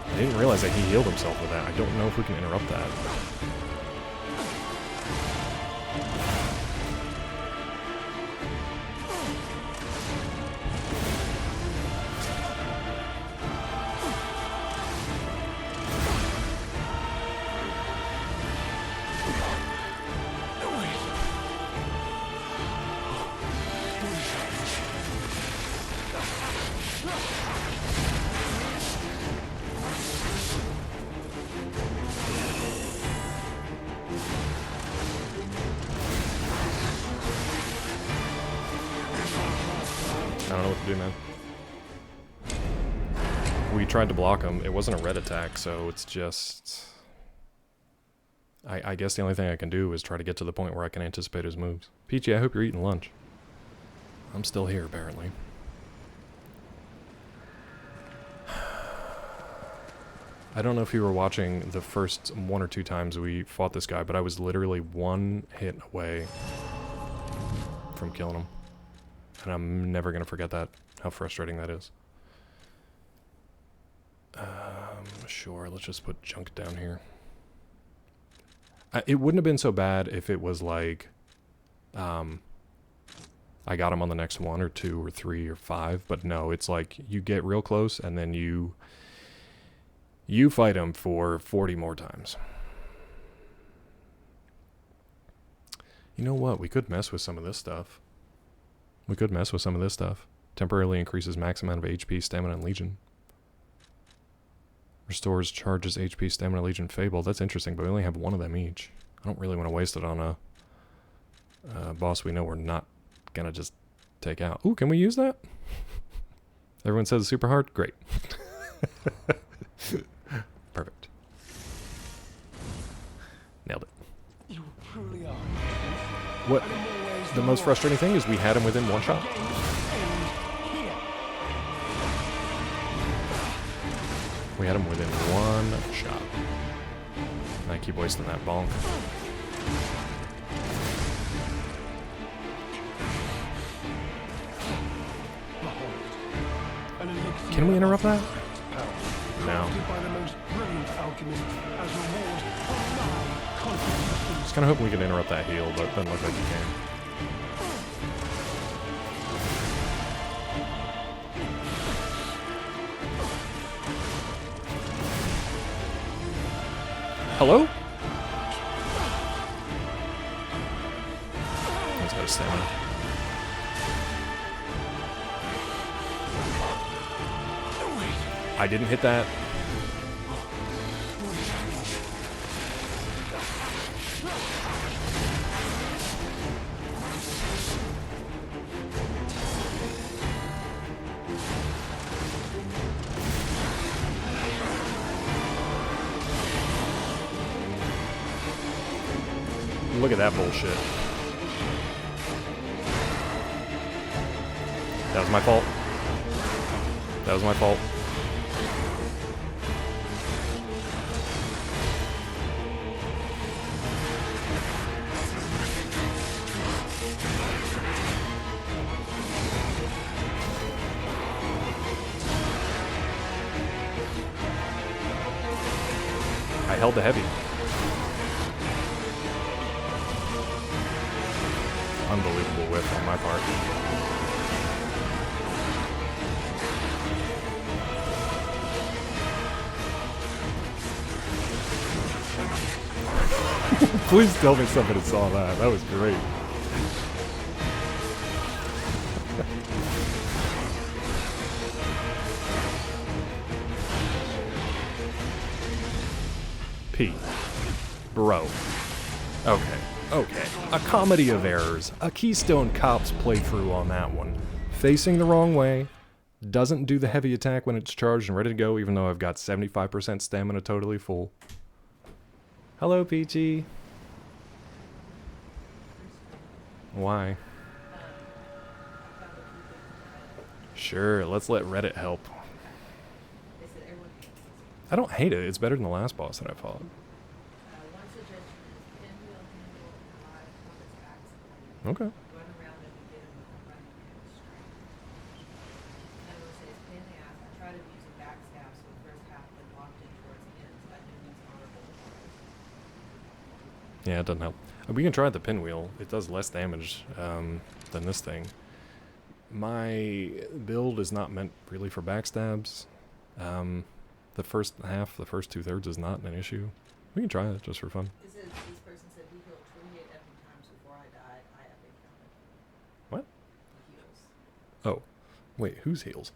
I didn't realize that he healed himself with that. I don't know if we can interrupt that. I don't know what to do, man. We tried to block him. It wasn't a red attack, so it's just... I guess the only thing I can do is try to get to the point where I can anticipate his moves. Peachy, I hope you're eating lunch. I'm still here, apparently. I don't know if you were watching the first 1 or 2 times we fought this guy, but I was literally 1 hit away from killing him. And I'm never going to forget that, how frustrating that is. Sure, let's just put junk down here. It wouldn't have been so bad if it was like, I got him on the next 1 or 2 or 3 or 5, but no, it's like you get real close and then you fight him for 40 more times. You know what? We could mess with some of this stuff. Temporarily increases max amount of HP, stamina, and legion. Restores, charges HP, stamina, legion, fable. That's interesting, but we only have 1 of them each. I don't really want to waste it on a boss we know we're not gonna just take out. Ooh, can we use that? Everyone says it's super hard? Great. Perfect. Nailed it. You truly are. What? The most frustrating thing is we had him within 1 shot. We had him within 1 shot. And I keep wasting that bonk. Can we interrupt that? No. Just kind of hoping we can interrupt that heal, but it doesn't look like we can. Hello? He's got a stamina. I didn't hit that. Look at that bullshit. That was my fault. That was my fault. I held the heavy. Unbelievable whiff on my part. Please tell me somebody saw that. That was great. P. Bro. Okay. Okay. A comedy of errors. A Keystone Cops playthrough on that one. Facing the wrong way. Doesn't do the heavy attack when it's charged and ready to go, even though I've got 75% stamina totally full. Hello, Peachy. Why? Sure, let's let Reddit help. I don't hate it. It's better than the last boss that I fought. Okay. Yeah, it doesn't help. We can try the pinwheel. It does less damage than this thing. My build is not meant really for backstabs. The first half, the first 2/3 is not an issue. We can try it just for fun. This person said he healed 28 epic times before I died. I epic counted. What? He heals. Oh. Wait, whose heals?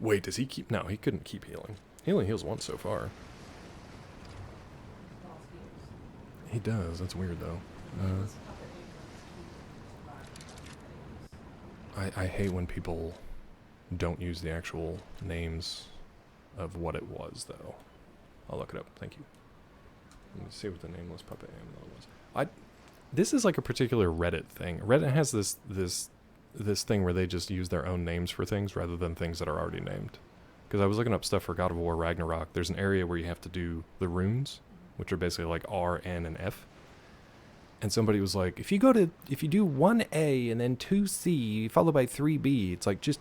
Wait, does he keep... No, he couldn't keep healing. He only heals once so far. He does. That's weird, though. I hate when people don't use the actual names of what it was, though. I'll look it up. Thank you. Let me see what the nameless puppet was. This is like a particular Reddit thing. Reddit has this thing where they just use their own names for things rather than things that are already named. Because I was looking up stuff for God of War Ragnarok. There's an area where you have to do the runes, which are basically like R, N, and F. And somebody was like, if you do 1A and then 2C followed by 3B, it's like, just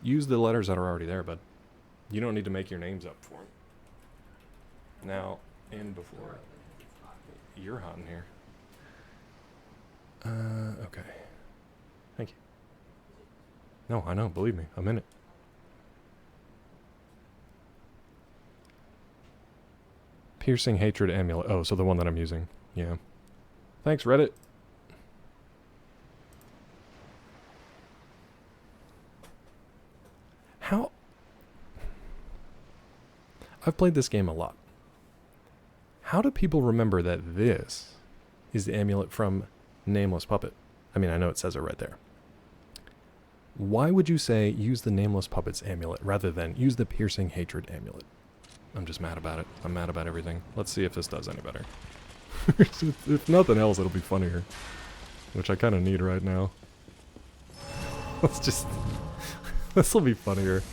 use the letters that are already there, bud. You don't need to make your names up for them. Now, and before. You're hot in here. Okay. Thank you. No, I know, believe me, I'm in it. Piercing Hatred Amulet. Oh, so the one that I'm using. Yeah. Thanks, Reddit. How? I've played this game a lot. How do people remember that this is the amulet from Nameless Puppet? I mean, I know it says it right there. Why would you say use the Nameless Puppet's amulet rather than use the Piercing Hatred amulet? I'm just mad about it. I'm mad about everything. Let's see if this does any better. If nothing else, it'll be funnier. Which I kind of need right now. Let's just... This'll be funnier.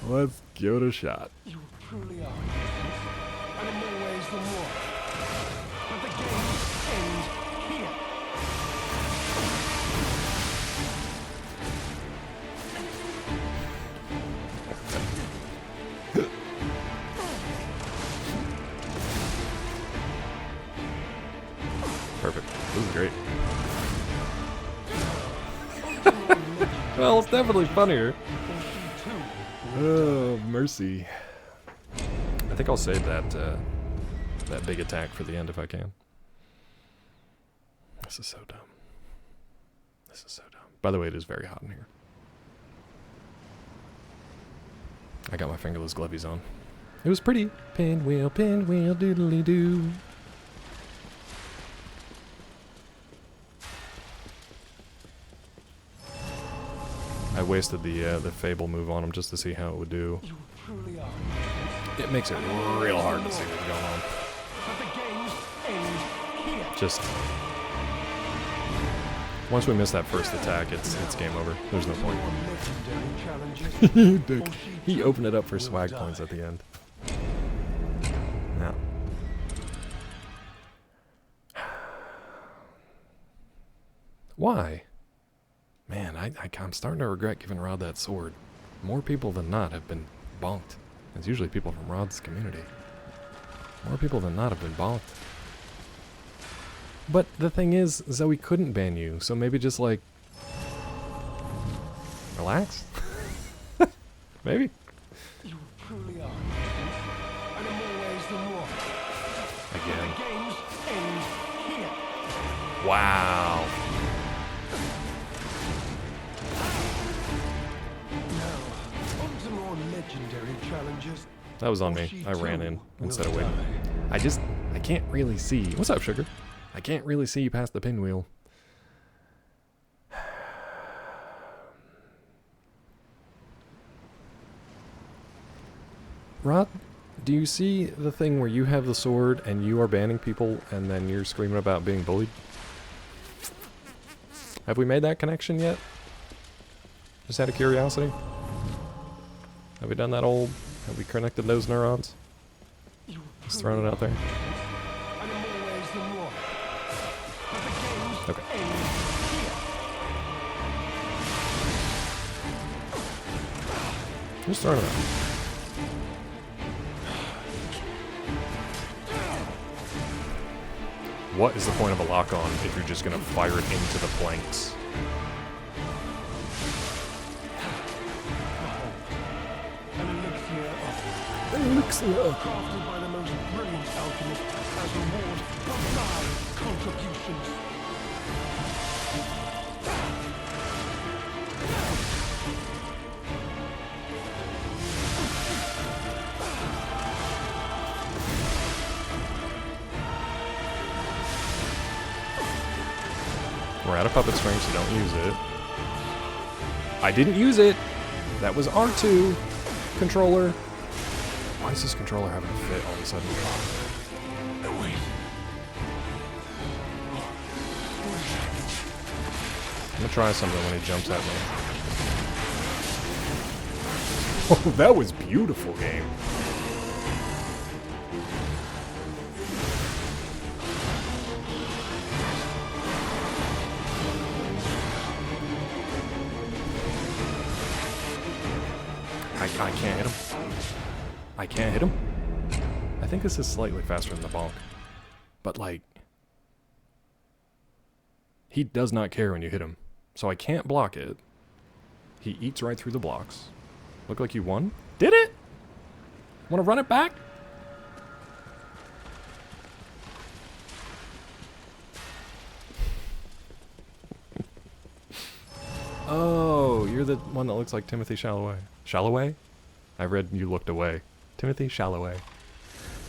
Let's give it a shot. You truly are. And in more ways than one. But the game ends here. Perfect. This is great. Well, it's definitely funnier. Oh, mercy. I think I'll save that that big attack for the end if I can. This is so dumb. This is so dumb. By the way, it is very hot in here. I got my fingerless glovies on. It was pretty. Pinwheel, doodly doo. I wasted the Fable move on him just to see how it would do. It makes it real hard to see what's going on. Just once we miss that first attack, it's game over. There's no point. Dick. He opened it up for swag points at the end. Now. Why? Man, I'm starting to regret giving Rod that sword. More people than not have been bonked. It's usually people from Rod's community. More people than not have been bonked. But the thing is, Zoe couldn't ban you, so maybe just like... relax? Maybe? You truly are. And in more ways than one. Again. The games end here. Wow. Legendary challenges. That was on me. I ran in instead of waiting. I can't really see. What's up, sugar? I can't really see past the pinwheel. Rod, do you see the thing where you have the sword and you are banning people and then you're screaming about being bullied? Have we made that connection yet? Just out of curiosity? Have we done that old? Have we connected those neurons? Just throwing it out there. Okay. Just throwing it out. What is the point of a lock-on if you're just gonna fire it into the planks? Elixir crafted by the most brilliant alchemist as a reward for thy contributions. We're out of puppet strings, so don't use it. I didn't use it! That was R2 controller. Why is this controller having a fit all of a sudden? I'm gonna try something when he jumps at me. Oh, that was beautiful, game. I can't hit him. I can't hit him. I think this is slightly faster than the bonk. But like... he does not care when you hit him. So I can't block it. He eats right through the blocks. Look like you won? Did it? Want to run it back? Oh, you're the one that looks like Timothy Chalamet. Chalamet? I read you looked away. Timothy Chalamet.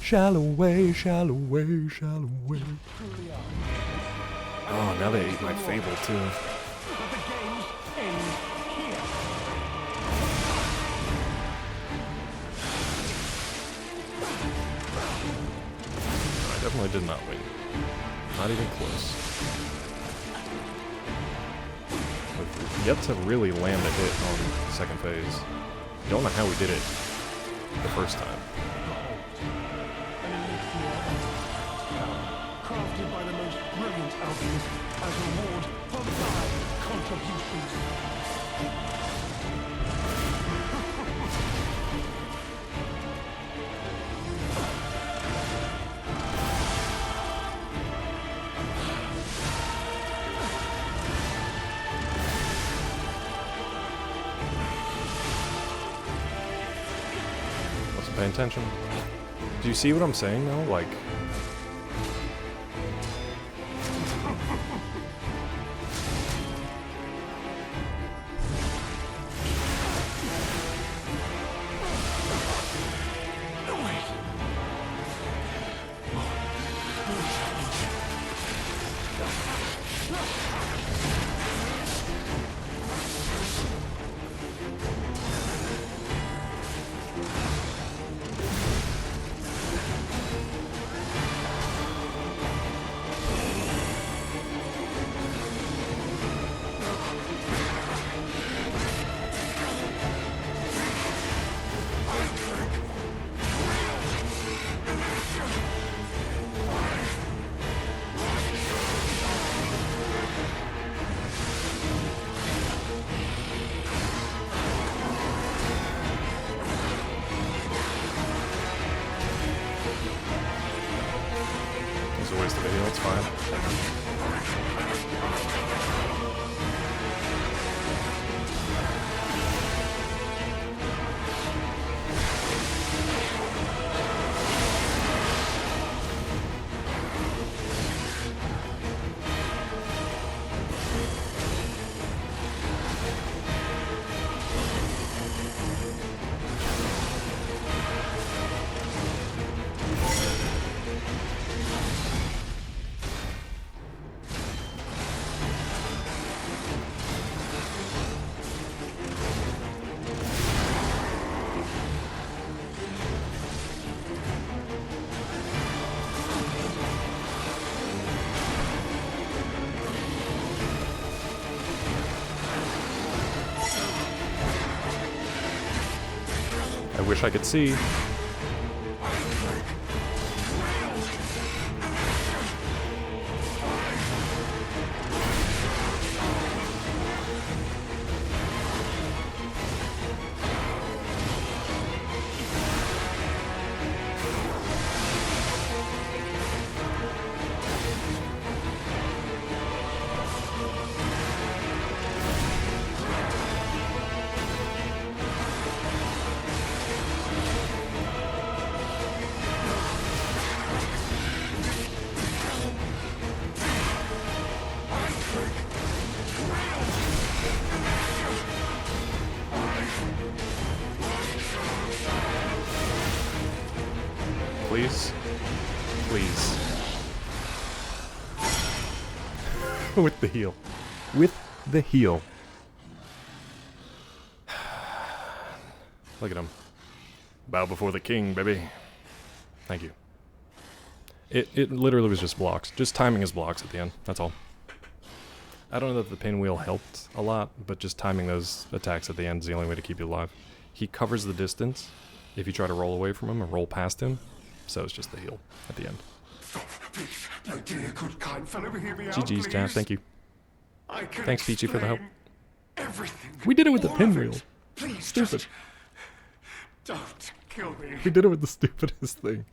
Chalamet, Chalamet, Chalamet. Oh, now they ate my Fable too. I definitely did not win. Not even close. We've yet to really land a hit on second phase. Don't know how we did it the first time. Crafted by the most brilliant alchemist as a reward for thy contributions. Wasn't paying attention. Do you see what I'm saying though? Like, It's a waste of a heal, it's fine. I wish I could see. Please. Please. With the heal. With the heal. Look at him. Bow before the king, baby. Thank you. It literally was just blocks. Just timing his blocks at the end. That's all. I don't know that the pinwheel helped a lot, but just timing those attacks at the end is the only way to keep you alive. He covers the distance if you try to roll away from him or roll past him. So it's just the heal at the end. My dear, good, kind fellow, hear me out, GG's, champ. please. Thank you. I can Thanks, Peachy, for the help. Everything. We did it with the All of pinwheel. it. Please, Stupid. don't kill me. We did it with the stupidest thing.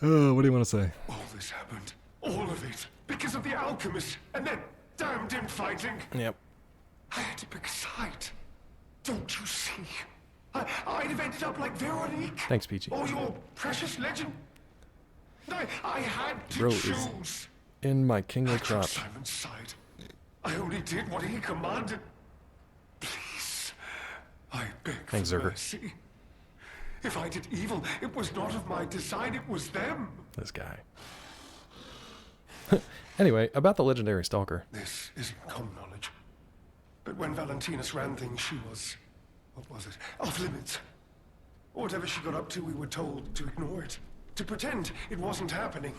Oh, what do you want to say? All this happened. All of it. Because of the alchemist and that damned infighting. Yep. I had to pick a side. Don't you see? I'd have ended up like Veronique. Thanks, Peachy. Or your precious legend. I had to Bro choose. is in my kingly I took crotch. Simon's side. I only did what he commanded. Please, I beg Thanks, for Zerger. mercy. If I did evil, it was not of my design, it was them. This guy. Anyway, about the legendary stalker. This isn't common knowledge. But when Valentinus ran things, she was... what was it? Off limits. Whatever she got up to, we were told to ignore it. To pretend it wasn't happening.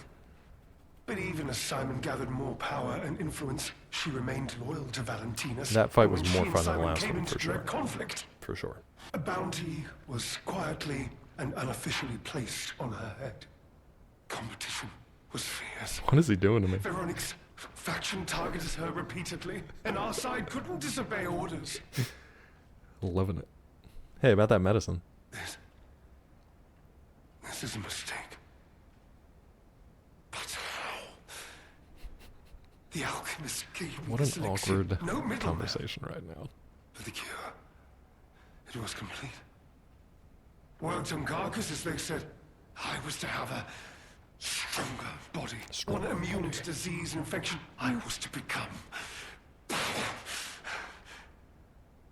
But even as Simon gathered more power and influence, she remained loyal to Valentinus. That fight And was when more she and fun than the Simon last came one, into for sure. direct conflict, For sure. a bounty was quietly and unofficially placed on her head. Competition was fierce. What is he doing to me? Veronique's faction targeted her repeatedly, and our side couldn't disobey orders. Loving it. Hey, about that medicine. This is a mistake. But how? The alchemist gave me What this an elixir. awkward No middleman. conversation right now. For the cure. It was complete. Worked on carcass, as they said. I was to have a stronger body. One immune to disease and infection. I was to become power.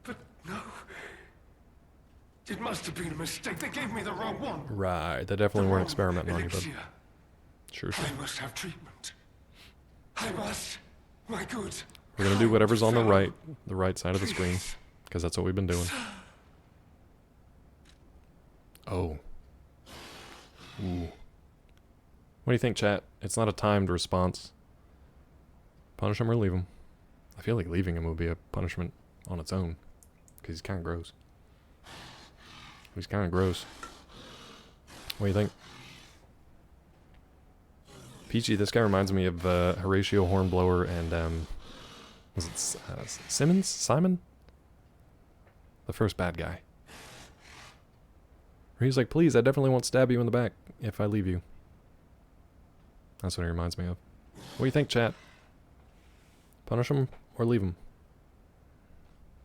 But no. It must have been a mistake. They gave me the wrong one. Right, they definitely weren't experimenting on you, bud. Elixir. Sure, sure. I must have treatment. I must. My good. We're gonna do whatever's on the right side of the screen, because that's what we've been doing. Oh. Ooh. What do you think, chat? It's not a timed response. Punish him or leave him? I feel like leaving him would be a punishment on its own, because he's kind of gross. He's kind of gross. What do you think? Peachy, this guy reminds me of Horatio Hornblower and, was it Simmons? Simon? The first bad guy. Where he's like, please, I definitely won't stab you in the back if I leave you. That's what he reminds me of. What do you think, chat? Punish him or leave him?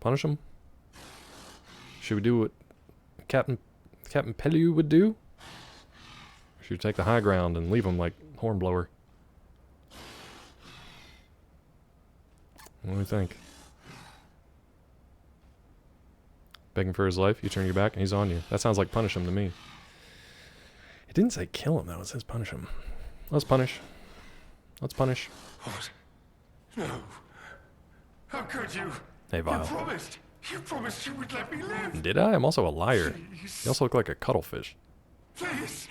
Punish him? Should we do what Captain Pellew would do? Or should we take the high ground and leave him like Hornblower? What do you think? Begging for his life, you turn your back and he's on you. That sounds like punish him to me. It didn't say kill him though, it says punish him. Let's punish. Let's punish. What? No. How could you? Hey, Vile. You promised you would let me live. Did I? I'm also a liar. Please. You also look like a cuttlefish. Please.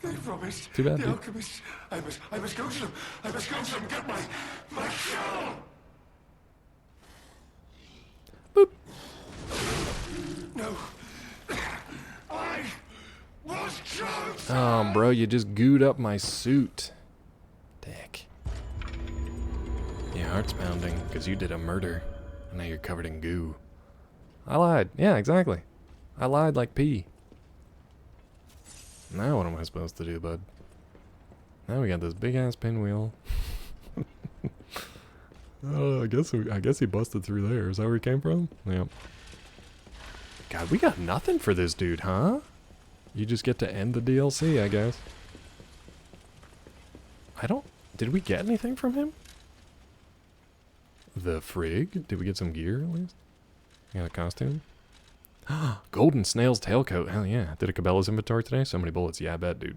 They promised. Too bad, The dude. alchemists. I must go to them. I must go to them. Get my cure. Boop. No. I was just. Oh, bro, you just gooed up my suit. Dick. Your heart's pounding because you did a murder. And now you're covered in goo. I lied. Yeah, exactly. I lied like pee. Now what am I supposed to do, bud? Now we got this big ass pinwheel. Oh, I guess he busted through there. Is that where he came from? Yep. God, we got nothing for this dude, huh? You just get to end the DLC, I guess. Did we get anything from him? The frig? Did we get some gear at least? You got a costume? Golden Snail's tailcoat. Hell yeah. Did a Cabela's inventory today? So many bullets. Yeah, I bet, dude.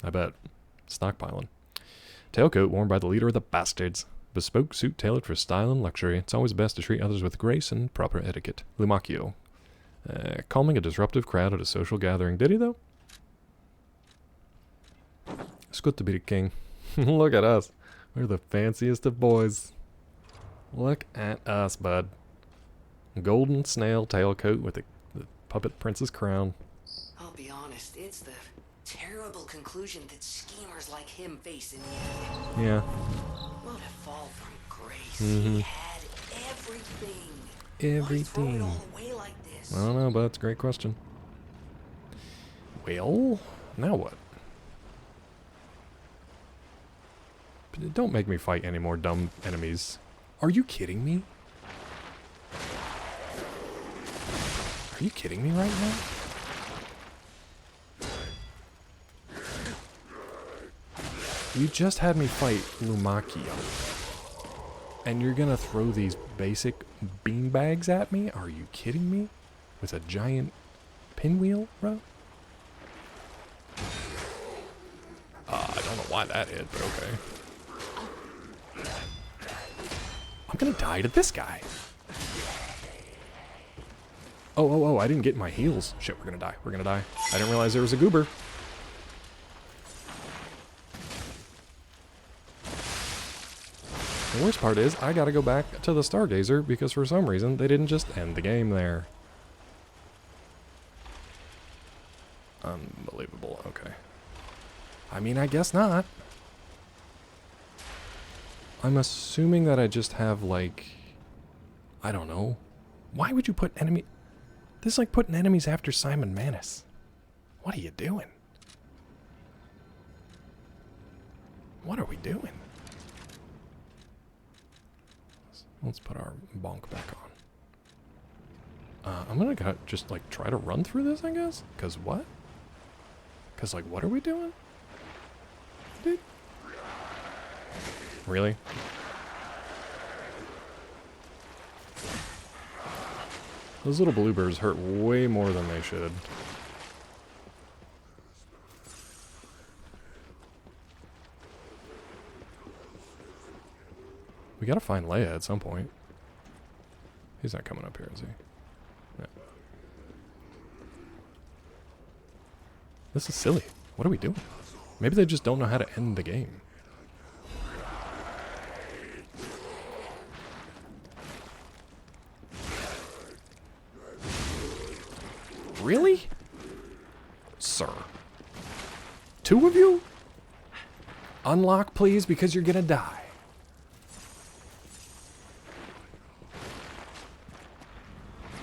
I bet. Stockpiling. Tailcoat worn by the leader of the bastards. Bespoke suit tailored for style and luxury. It's always best to treat others with grace and proper etiquette. Lumacchio. Calming a disruptive crowd at a social gathering. Did he, though? It's good to be the king. Look at us. We're the fanciest of boys. Look at us, bud. Golden snail tailcoat with the puppet prince's crown. I'll be honest, it's the terrible conclusion that schemers like him face in the end. Yeah. What a fall from grace. Mm-hmm. He had everything. Everything. Why throw it all away like this? I don't know, but it's a great question. Well, now what? But don't make me fight any more dumb enemies. Are you kidding me? Are you kidding me right now? You just had me fight Lumacchio. And you're gonna throw these basic beanbags at me? Are you kidding me? With a giant pinwheel, bro? I don't know why that hit, but okay. I'm gonna die to this guy. Oh, I didn't get my heals. Shit, we're gonna die. We're gonna die. I didn't realize there was a goober. The worst part is, I gotta go back to the Stargazer because for some reason they didn't just end the game there. Unbelievable, okay. I mean, I guess not. I'm assuming that I just have, like, I don't know. Why would you put enemy... This is like putting enemies after Simon Manus. What are you doing? What are we doing? Let's put our bonk back on. I'm gonna just, like, try to run through this, I guess? Because what? Because, like, what are we doing? Dude. Really? Those little bluebirds hurt way more than they should. We gotta find Leia at some point. He's not coming up here, is he? No. This is silly. What are we doing? Maybe they just don't know how to end the game. Really? Sir. 2 of you? Unlock, please, because you're gonna die.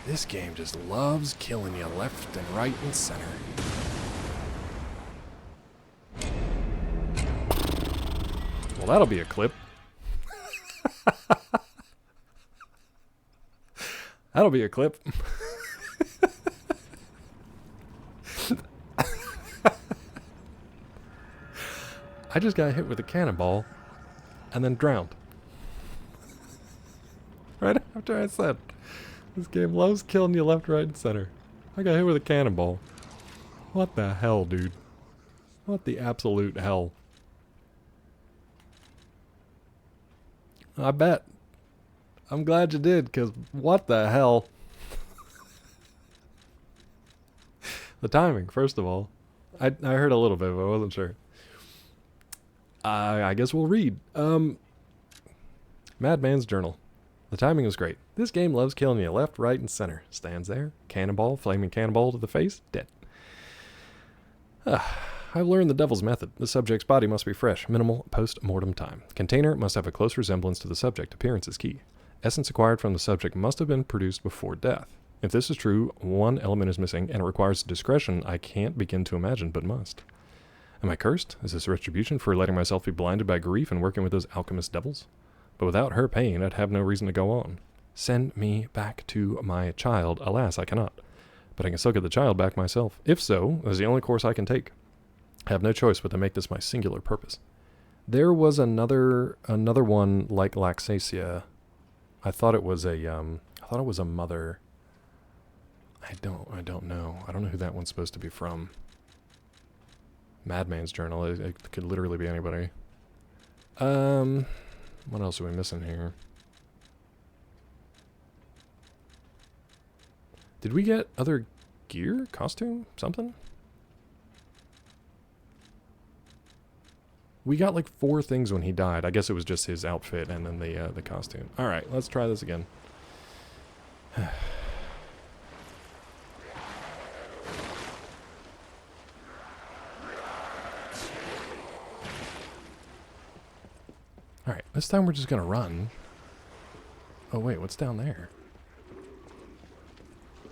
This game just loves killing you left and right and center. Well, that'll be a clip. That'll be a clip. I just got hit with a cannonball and then drowned. Right after I said, this game loves killing you left, right, and center. I got hit with a cannonball. What the hell, dude? What the absolute hell? I bet. I'm glad you did, because what the hell? The timing, first of all. I heard a little bit, but I wasn't sure. I guess we'll read. Madman's Journal. The timing was great. This game loves killing you left, right, and center. Stands there. Cannonball, flaming cannonball to the face, dead. I've learned the devil's method. The subject's body must be fresh. Minimal post-mortem time. Container must have a close resemblance to the subject. Appearance is key. Essence acquired from the subject must have been produced before death. If this is true, one element is missing and it requires discretion I can't begin to imagine, but must. Am I cursed? Is this retribution for letting myself be blinded by grief and working with those alchemist devils? But without her pain, I'd have no reason to go on. Send me back to my child. Alas, I cannot. But I can still get the child back myself. If so, that is the only course I can take. I have no choice but to make this my singular purpose. There was another one like Laxacia. I thought it was a mother. I don't know. I don't know who that one's supposed to be from. Madman's Journal. It could literally be anybody. What else are we missing here? Did we get other gear? Costume? Something? We got like 4 things when he died. I guess it was just his outfit and then the costume. Alright, let's try this again. Alright, this time we're just gonna run. Oh wait, what's down there?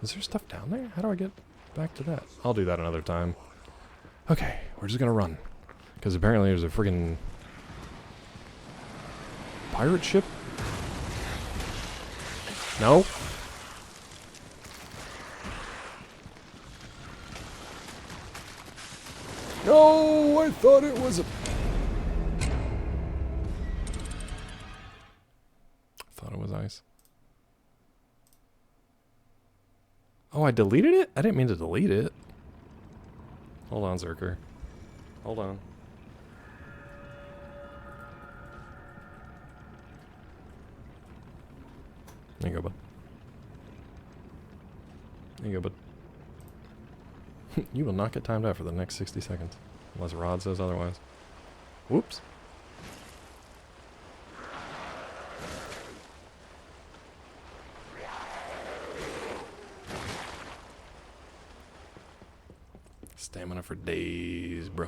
Is there stuff down there? How do I get back to that? I'll do that another time. Okay, we're just gonna run. Because apparently there's a friggin' pirate ship? No? No, I thought it was a... thought it was ice. Oh, I deleted it? I didn't mean to delete it. Hold on, Zerker. Hold on. There you go, bud. There you go, bud. You will not get timed out for the next 60 seconds. Unless Rod says otherwise. Whoops. Stamina for days, bro.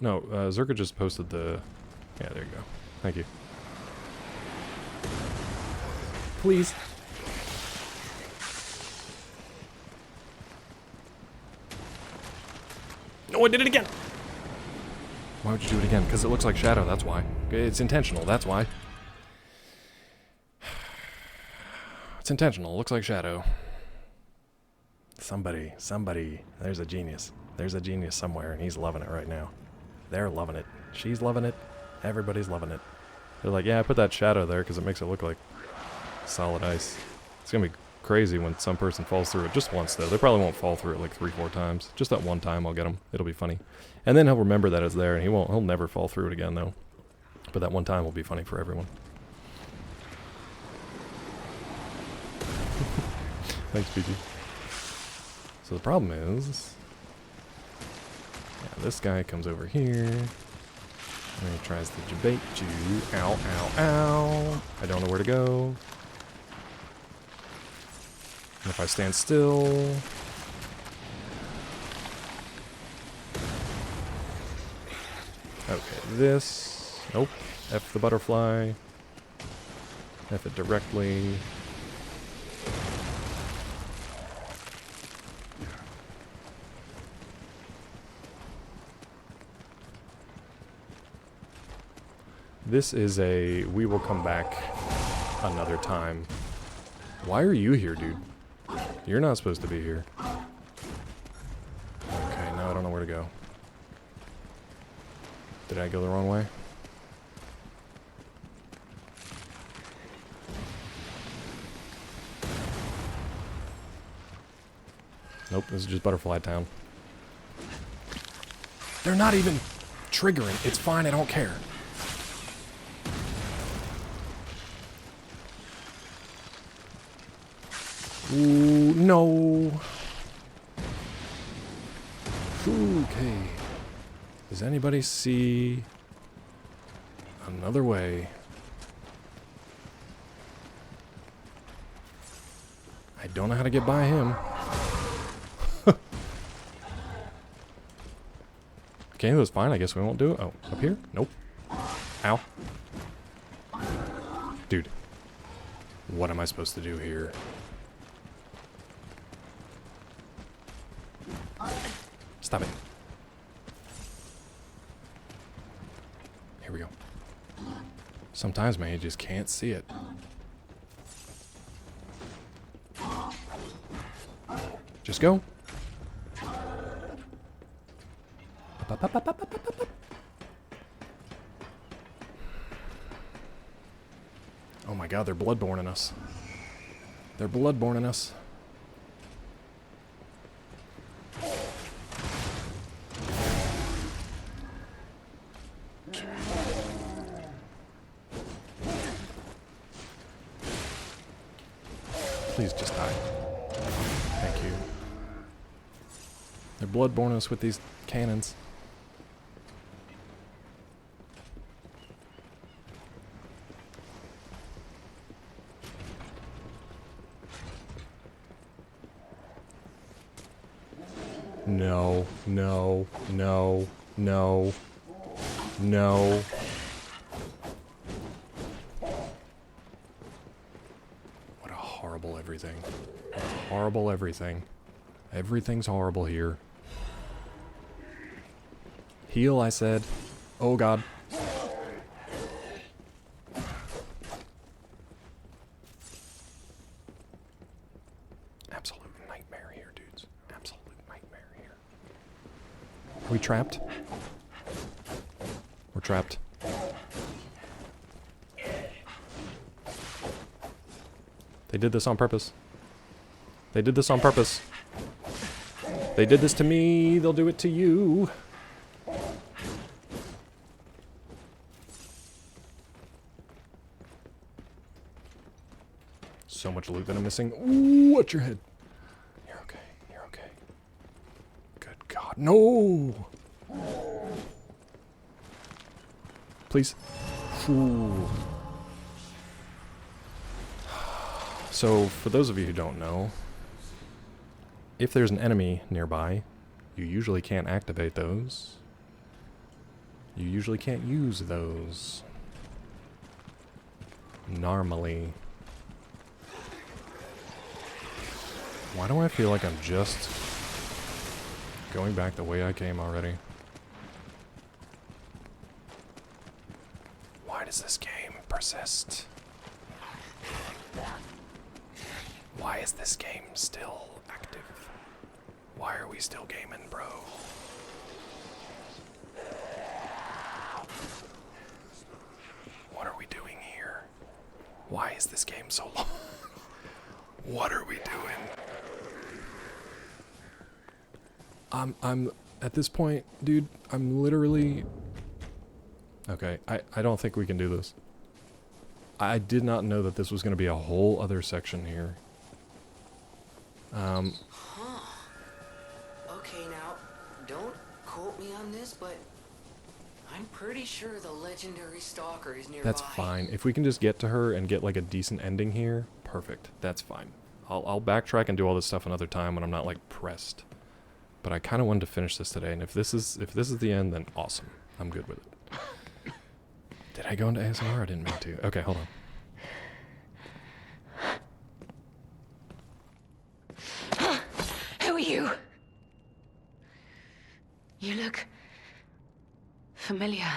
No, Zerka just posted the... Yeah, there you go. Thank you. Please. No, I did it again! Why would you do it again? Because it looks like Shadow, that's why. It's intentional, that's why. It's intentional, it looks like Shadow. Somebody, there's a genius. There's a genius somewhere, and he's loving it right now. They're loving it. She's loving it. Everybody's loving it. They're like, yeah, I put that shadow there because it makes it look like solid ice. It's going to be crazy when some person falls through it just once, though. They probably won't fall through it like 3-4 times. Just that one time I'll get him. It'll be funny. And then he'll remember that it's there, and he'll never fall through it again, though. But that one time will be funny for everyone. Thanks, PG. So the problem is... yeah, this guy comes over here. And he tries to debate you. Ow, ow, ow. I don't know where to go. And if I stand still... okay, this... nope. F the butterfly. F it directly. This is a we will come back another time. Why are you here, dude? You're not supposed to be here. Okay, now I don't know where to go. Did I go the wrong way? Nope, this is just Butterfly Town. They're not even triggering. It's fine, I don't care. Ooh, no. Okay. Does anybody see another way? I don't know how to get by him. Okay, that was fine. I guess we won't do it. Oh, up here? Nope. Ow. Dude. What am I supposed to do here? Stop it. Here we go. Sometimes, man, you just can't see it. Just go. Up, up, up, up, up, up, up. Oh my god, they're bloodborne in us. They're bloodborne in us. Please just die. Thank you. They're bloodborne us with these cannons. No, no, no, no, no. What a horrible everything. What a horrible everything. Everything's horrible here. Heal, I said. Oh god. Absolute nightmare here, dudes. Absolute nightmare here. Are we trapped? We're trapped. They did this on purpose. They did this on purpose. They did this to me, they'll do it to you. So much loot that I'm missing. Ooh, watch your head. You're okay. You're okay. Good God. No! Please. Ooh. So, for those of you who don't know, if there's an enemy nearby, you usually can't activate those. You usually can't use those. Normally. Why do I feel like I'm just going back the way I came already? Why does this game persist? Why is this game still active? Why are we still gaming, bro? What are we doing here? Why is this game so long? What are we doing? I'm at this point, dude, I'm literally Okay, I don't think we can do this. I did not know that this was going to be a whole other section here. Huh. Okay, now, don't quote me on this, but I'm pretty sure the legendary stalker is nearby. That's fine. If we can just get to her and get like a decent ending here, perfect. That's fine. I'll backtrack and do all this stuff another time when I'm not like pressed. But I kind of wanted to finish this today, and if this is the end, then awesome. I'm good with it. Did I go into ASMR? I didn't mean to. Okay, hold on. Who are you? You look familiar.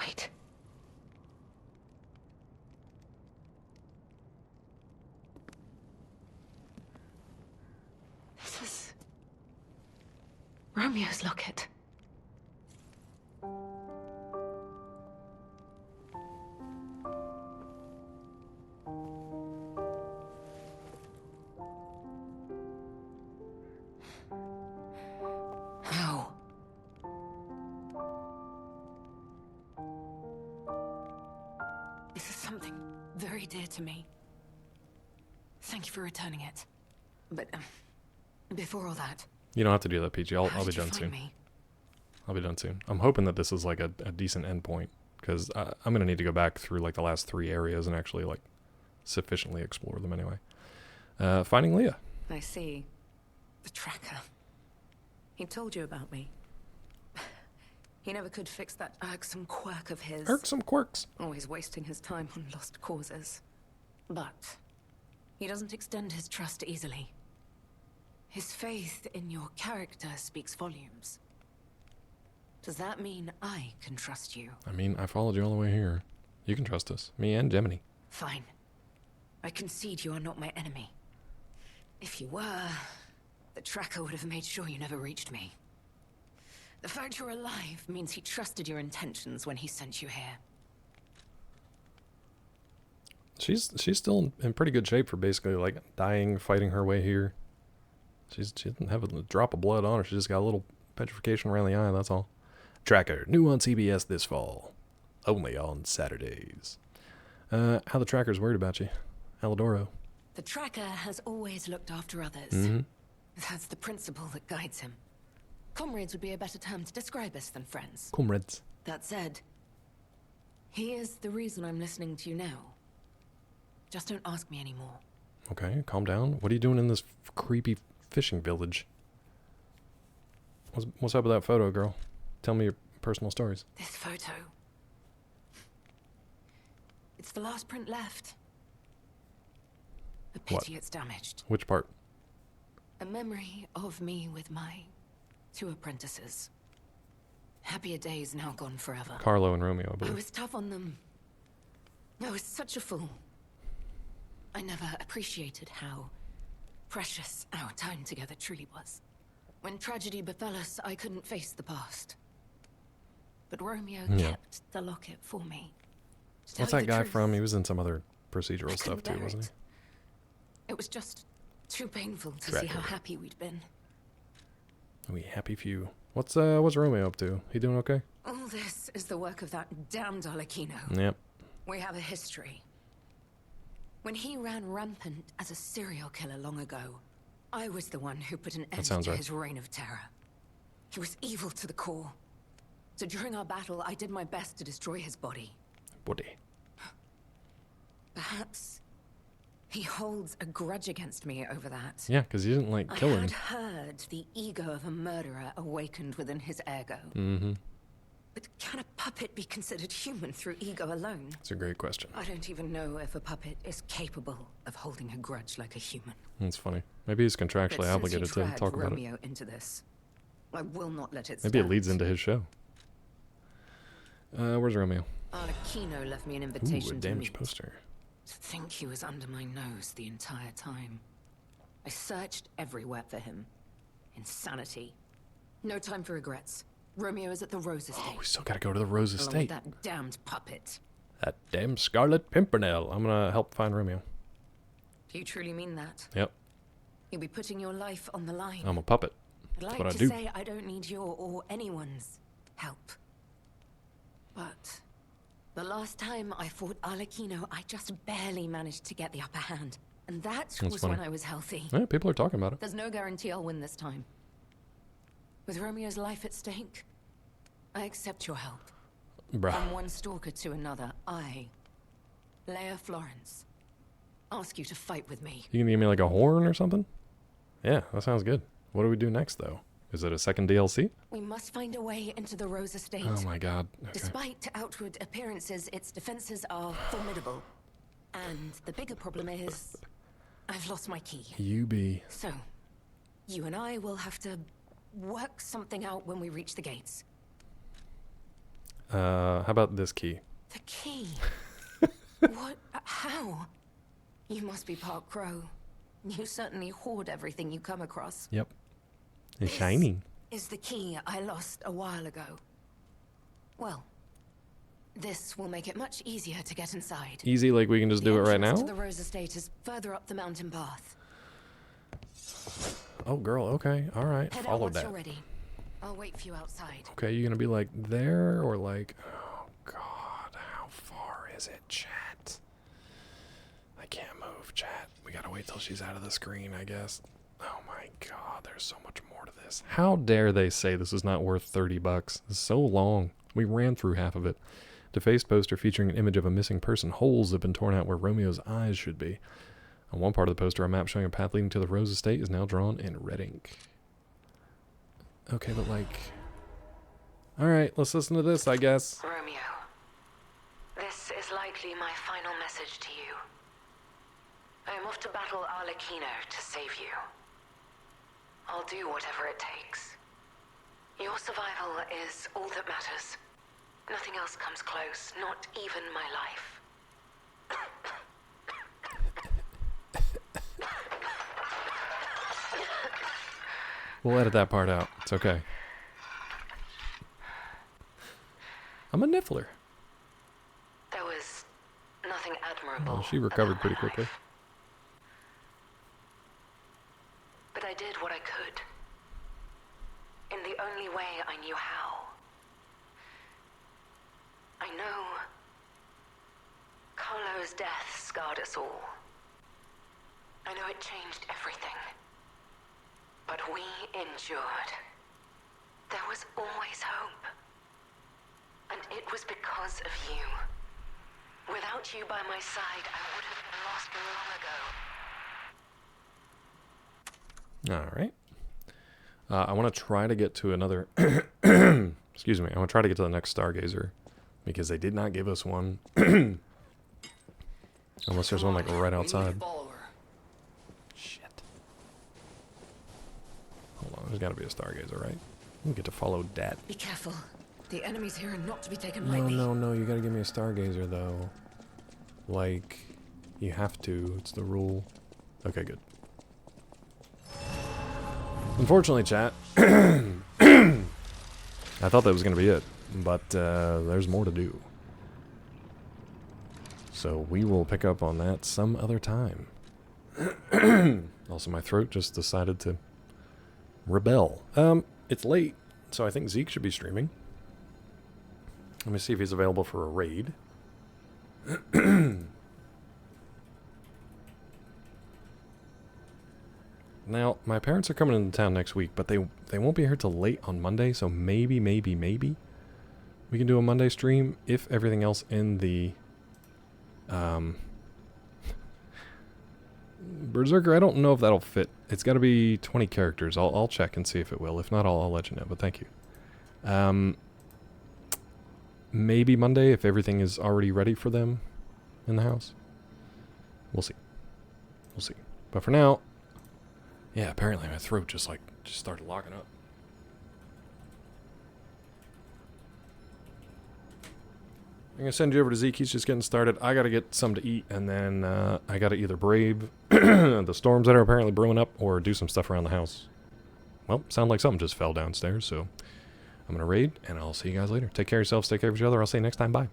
Wait. This is Romeo's locket. How? This is something very dear to me. Thank you for returning it. But before all that, You don't have to do that, PG. I'll how be did you done find soon. me? I'll be done soon. I'm hoping that this is like a decent endpoint, because I'm going to need to go back through like the last 3 areas and actually like sufficiently explore them anyway. Finding Leah. I see. The tracker. He told you about me. He never could fix that irksome quirk of his. Irksome quirks. Always wasting his time on lost causes. But he doesn't extend his trust easily. His faith in your character speaks volumes. Does that mean I can trust you? I mean, I followed you all the way here. You can trust us. Me and Gemini. Fine. I concede you are not my enemy. If you were, the tracker would have made sure you never reached me. The fact you're alive means he trusted your intentions when he sent you here. She's still in pretty good shape for basically like dying, fighting her way here. She doesn't have a drop of blood on her. She just got a little petrification around the eye, that's all. Tracker, new on CBS this fall. Only on Saturdays. How the Tracker's worried about you. Alidoro. The tracker has always looked after others. Mm-hmm. That's the principle that guides him. Comrades would be a better term to describe us than friends. Comrades. That said, he is the reason I'm listening to you now. Just don't ask me anymore. Okay, calm down. What are you doing in this creepy fishing village? What's up with that photo, girl? Tell me your personal stories. This photo. It's the last print left. A pity it's damaged. Which part? A memory of me with my 2 apprentices. Happier days now gone forever. Carlo and Romeo, I I believe. was tough on them. I was such a fool. I never appreciated how precious our time together truly was. When tragedy befell us, I couldn't face the past. But Romeo kept the locket for me. To What's tell that you the guy truth, from? He was in some other procedural I stuff couldn't too, bear wasn't he? it. It was just too painful to see how happy we'd been. We happy few. What's Romeo up to? He doing okay? All this is the work of that damned Arlecchino. Yep. We have a history. When he ran rampant as a serial killer long ago, I was the one who put an end to his reign of terror. He was evil to the core. So during our battle, I did my best to destroy his body. Perhaps he holds a grudge against me over that. Yeah, because he didn't like kill him. I had heard the ego of a murderer awakened within his ergo. Mm-hmm. But can a puppet be considered human through ego alone? That's a great question. I don't even know if a puppet is capable of holding a grudge like a human. That's funny. Maybe he's contractually obligated to talk about Romeo it. into this, I will not let it Maybe it stand. leads into his show. Where's Romeo? Arlecchino left me an Ooh, invitation a to damaged meet. poster. To think he was under my nose the entire time. I searched everywhere for him. Insanity. No time for regrets. Romeo is at the Rose Estate. We still gotta go to the Rose along with Estate. that damned puppet. That damn Scarlet Pimpernel. I'm gonna help find Romeo. Do you truly mean that? Yep. You'll be putting your life on the line. I'm a puppet. I'd That's like what I to do. say I don't need your or anyone's help. But the last time I fought Arlecchino, I just barely managed to get the upper hand. And that was funny. when I was healthy. Yeah, people are talking about it. There's no guarantee I'll win this time. With Romeo's life at stake, I accept your help. Bruh. From one stalker to another, I, Leia Florence, ask you to fight with me. You can give me like a horn or something? Yeah, that sounds good. What do we do next, though? Is it a second DLC? We must find a way into the Rose estate. Oh my god. Okay. Despite outward appearances, its defenses are formidable. And the bigger problem is, I've lost my key. You be. So, you and I will have to work something out when we reach the gates. How about this key? The key? What? How? You must be part crow. You certainly hoard everything you come across. Yep. It's shiny. Is the key I lost a while ago. Well, this will make it much easier to get inside. Easy, like we can just do it right now? The Rose estate is further up the mountain path. Oh, girl, okay. All right. Head out Follow once that. you're ready. I'll wait for you outside. Okay, you gonna be like there or like... Oh, God. How far is it, chat? I can't move, chat. We gotta wait till she's out of the screen, I guess. Oh, my God. There's so much more to this. How dare they say this is not worth 30 bucks? It's so long. We ran through half of it. Defaced poster featuring an image of a missing person. Holes have been torn out where Romeo's eyes should be. On one part of the poster, a map showing a path leading to the Rose estate is now drawn in red ink. Okay, but like... Alright, let's listen to this, I guess. Romeo, this is likely my final message to you. I am off to battle Arlecchino to save you. I'll do whatever it takes. Your survival is all that matters. Nothing else comes close, not even my life. We'll edit that part out. It's okay. I'm a niffler. There was nothing admirable. Well, she recovered pretty quickly. Life. But I did what I could. In the only way I knew how. I know Carlo's death scarred us all. I know it changed everything. But we endured. There was always hope. And it was because of you. Without you by my side, I would have been lost long ago. Alright. I want to try to get to another... Excuse me. I want to try to get to the next Stargazer. Because they did not give us one. Unless there's one like right outside. Shit. Hold on. There's got to be a Stargazer, right? We get to follow Dat. Be careful. The enemies here are not to be taken No, lightly. no. You got to give me a Stargazer, though. Like, you have to. It's the rule. Okay, good. Unfortunately, chat. I thought that was going to be it. But there's more to do. So we will pick up on that some other time. Also, my throat just decided to rebel. It's late, so I think Zeke should be streaming. Let me see if he's available for a raid. Now, my parents are coming into town next week, but they won't be here till late on Monday, so maybe we can do a Monday stream if everything else in the Berserker. I don't know if that'll fit. It's got to be 20 characters. I'll check and see if it will. If not, I'll let you know. But thank you. Maybe Monday if everything is already ready for them in the house. We'll see. We'll see. But for now, yeah. Apparently my throat just started locking up. I'm going to send you over to Zeke. He's just getting started. I got to get some to eat, and then I got to either brave the storms that are apparently brewing up or do some stuff around the house. Well, sound like something just fell downstairs, so I'm going to raid, and I'll see you guys later. Take care of yourselves. Take care of each other. I'll see you next time. Bye.